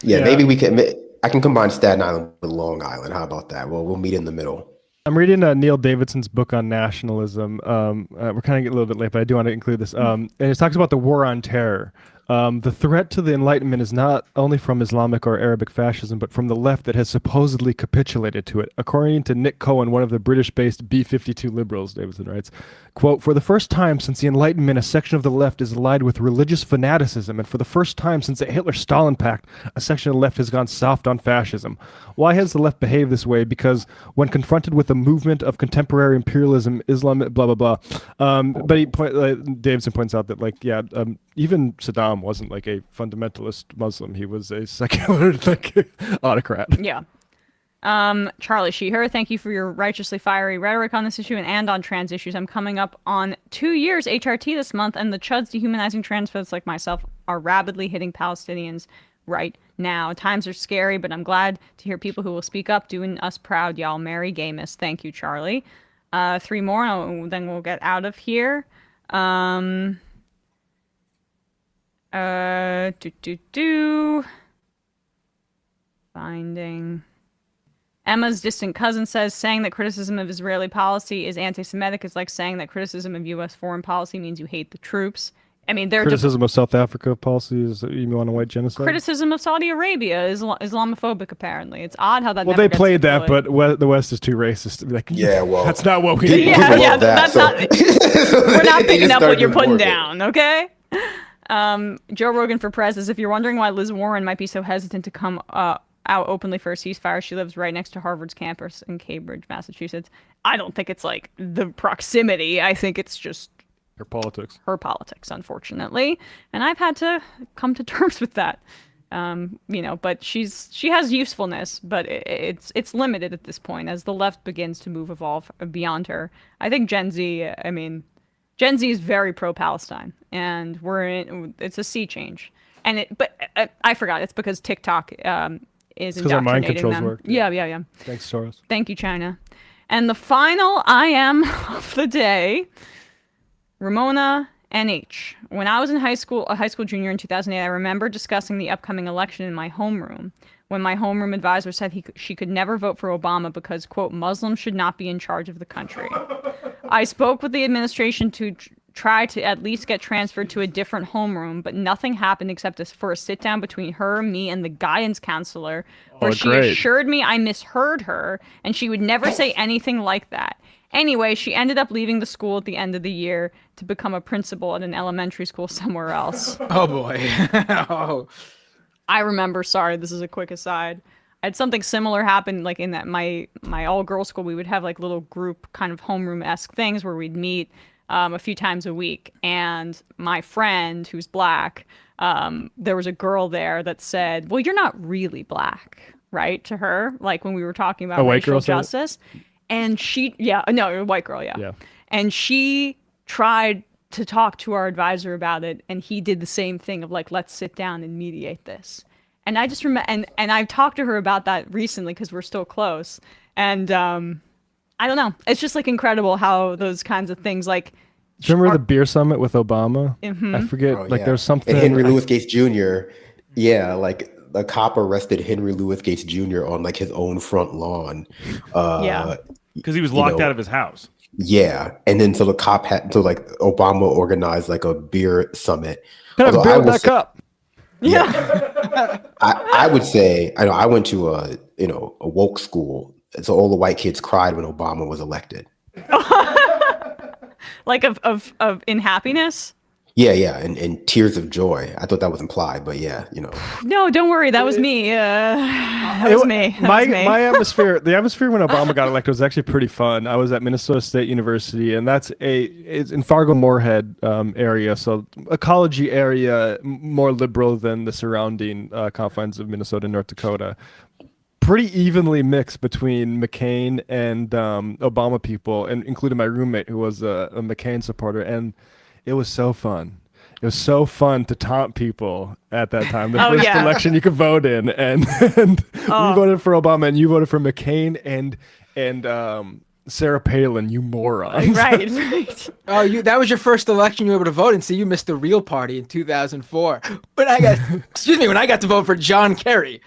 O: Yeah, maybe we can. I can combine Staten Island with Long Island. How about that? Well, we'll meet in the middle.
G: I'm reading Neil Davidson's book on nationalism. We're kind of getting a little bit late, but I do want to include this. And it talks about the war on terror. The threat to the Enlightenment is not only from Islamic or Arabic fascism, but from the left that has supposedly capitulated to it. According to Nick Cohen, one of the British-based B-52 liberals, Davidson writes, quote, for the first time since the Enlightenment, a section of the left is allied with religious fanaticism, and for the first time since the Hitler-Stalin Pact, a section of the left has gone soft on fascism. Why has the left behaved this way? Because when confronted with a movement of contemporary imperialism, Islam, blah, blah, blah. But Davidson points out that, even Saddam wasn't like a fundamentalist Muslim. He was a secular autocrat.
F: Yeah. Charlie Sheeher, thank you for your righteously fiery rhetoric on this issue and on trans issues. I'm coming up on 2 years HRT this month, and the chuds dehumanizing trans folks like myself are rapidly hitting Palestinians right now. Times are scary, but I'm glad to hear people who will speak up, doing us proud, y'all. Mary Gamus. Thank you, Charlie. 3 more, and then we'll get out of here. Finding. Emma's distant cousin says, saying that criticism of Israeli policy is anti-Semitic is like saying that criticism of U.S. foreign policy means you hate the troops. I mean,
G: criticism of South Africa policy is you want a white genocide.
F: Criticism of Saudi Arabia is Islamophobic. Apparently, it's odd how that.
G: Well, they played that, but the West is too racist to be like,
O: yeah, well,
G: that's not what we.
F: That's not. We're not picking up what you're putting down, okay? Joe Rogan for Prez says, if you're wondering why Liz Warren might be so hesitant to come out openly for a ceasefire, she lives right next to Harvard's campus in Cambridge, Massachusetts. I don't think it's like the proximity. I think it's just
G: her politics,
F: unfortunately. And I've had to come to terms with that. But she has usefulness, but it's limited at this point as the left begins to evolve beyond her. I think Gen Z is very pro-Palestine, and it's a sea change. But I forgot, it's because TikTok is indoctrinating them. Work. Yeah.
G: Thanks, Soros.
F: Thank you, China. And the final I am of the day, Ramona NH. When I was in a high school junior in 2008, I remember discussing the upcoming election in my homeroom. When my homeroom advisor said she could never vote for Obama because, quote, Muslims should not be in charge of the country. I spoke with the administration to try to at least get transferred to a different homeroom, but nothing happened except for a sit down between her, me, and the guidance counselor, where she assured me I misheard her and she would never say anything like that. Anyway, she ended up leaving the school at the end of the year to become a principal at an elementary school somewhere else.
N: Oh boy. Oh.
F: I remember, sorry, this is a quick aside. I had something similar happen, like in that my all-girls school, we would have like little group kind of homeroom-esque things where we'd meet a few times a week. And my friend, who's black, there was a girl there that said, well, you're not really black, right? To her, like when we were talking about racial justice. And a white girl, yeah. And she tried to talk to our advisor about it, and he did the same thing of like, let's sit down and mediate this. And I just remember, and I've talked to her about that recently because we're still close. And I don't know, it's just like incredible how those kinds of things like.
G: Do you remember the beer summit with Obama?
F: Mm-hmm.
G: I forget, there was something.
O: And Henry Louis Gates Jr. Yeah, like a cop arrested Henry Louis Gates Jr. on like his own front lawn.
L: Because he was locked out of his house.
O: Yeah, and then so the cop Obama organized like a beer summit.
G: What kind of beer would that cup?
O: Yeah. I would say, I went to a woke school, so all the white kids cried when Obama was elected.
F: Like of in happiness?
O: Yeah, and tears of joy. I thought that was implied, but yeah,
F: No, don't worry, that was me. That was me.
G: My atmosphere, the atmosphere when Obama got elected was actually pretty fun. I was at Minnesota State University, and it's in Fargo-Moorhead area, so ecology area, more liberal than the surrounding confines of Minnesota and North Dakota. Pretty evenly mixed between McCain and Obama people, and including my roommate who was a McCain supporter, and it was so fun. It was so fun to taunt people at that time. The first election you could vote in, and we voted for Obama, and you voted for McCain and Sarah Palin, you morons.
F: Right.
N: Oh, that was your first election you were able to vote in, so you missed the real party in 2004. When I got to vote for John Kerry.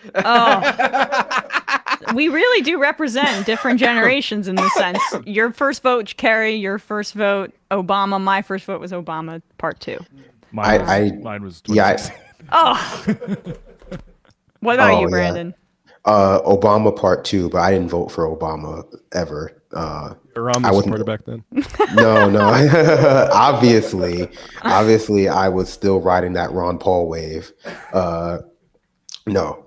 F: We really do represent different generations in this sense. Your first vote, Kerry. Your first vote, Obama. My first vote was Obama Part 2.
G: Mine was 2016.
F: What about you, Brandon?
O: Obama Part 2, but I didn't vote for Obama ever.
G: I supporter back then.
O: No. Obviously, I was still riding that Ron Paul wave. No,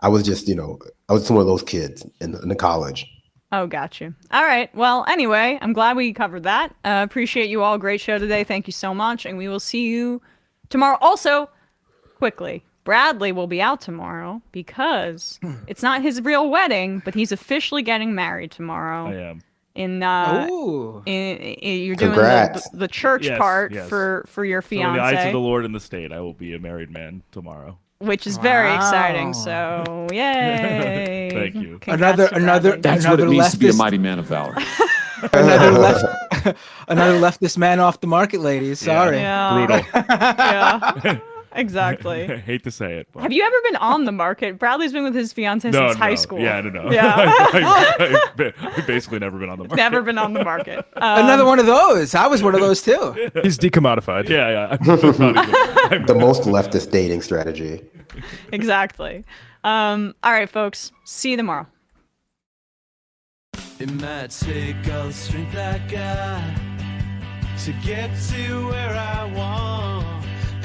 O: I was just, I was one of those kids in the college.
F: Oh, got you. All right. Well, anyway, I'm glad we covered that. Appreciate you all. Great show today. Thank you so much. And we will see you tomorrow. Also, quickly, Bradley will be out tomorrow because it's not his real wedding, but he's officially getting married tomorrow.
L: I am.
F: You're
O: Congrats.
F: doing the church part for your
L: So
F: fiance.
L: in the eyes of the Lord and the state, I will be a married man tomorrow.
F: Which is very exciting. So, yay!
L: Thank you.
F: Congrats to Bradley.
K: That's what it means to be a mighty man of valor.
N: Another leftist man off the market, ladies. Sorry.
F: Yeah.
L: Brutal.
F: Yeah. Exactly.
L: I hate to say it. But.
F: Have you ever been on the market? Bradley's been with his fiance since high school.
L: Yeah, I don't know.
F: Yeah.
L: I've basically never been on the market.
F: Never been on the market.
N: Another one of those. I was one of those too.
G: He's decommodified.
L: Yeah.
O: The most leftist dating strategy.
F: Exactly. All right, folks. See you tomorrow.
M: It might take all the strength I got to get to where I want,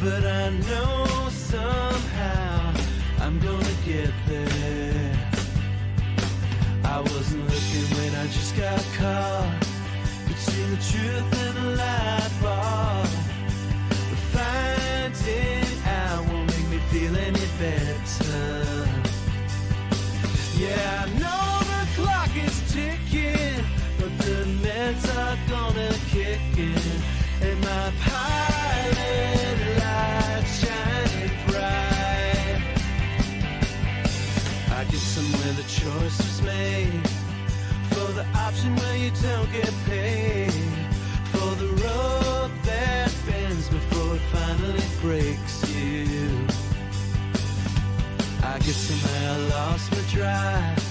M: but I know somehow I'm gonna get there. I wasn't looking when I just got caught between the truth and the light bar, but finding out won't make me feel any better. Yeah, I know the clock is ticking, but the meds are gonna kick in, and my pilot lights shining bright. I get somewhere the choice was made, for the option where you don't get paid, for the road that bends before it finally breaks you. I guess somehow I lost my drive,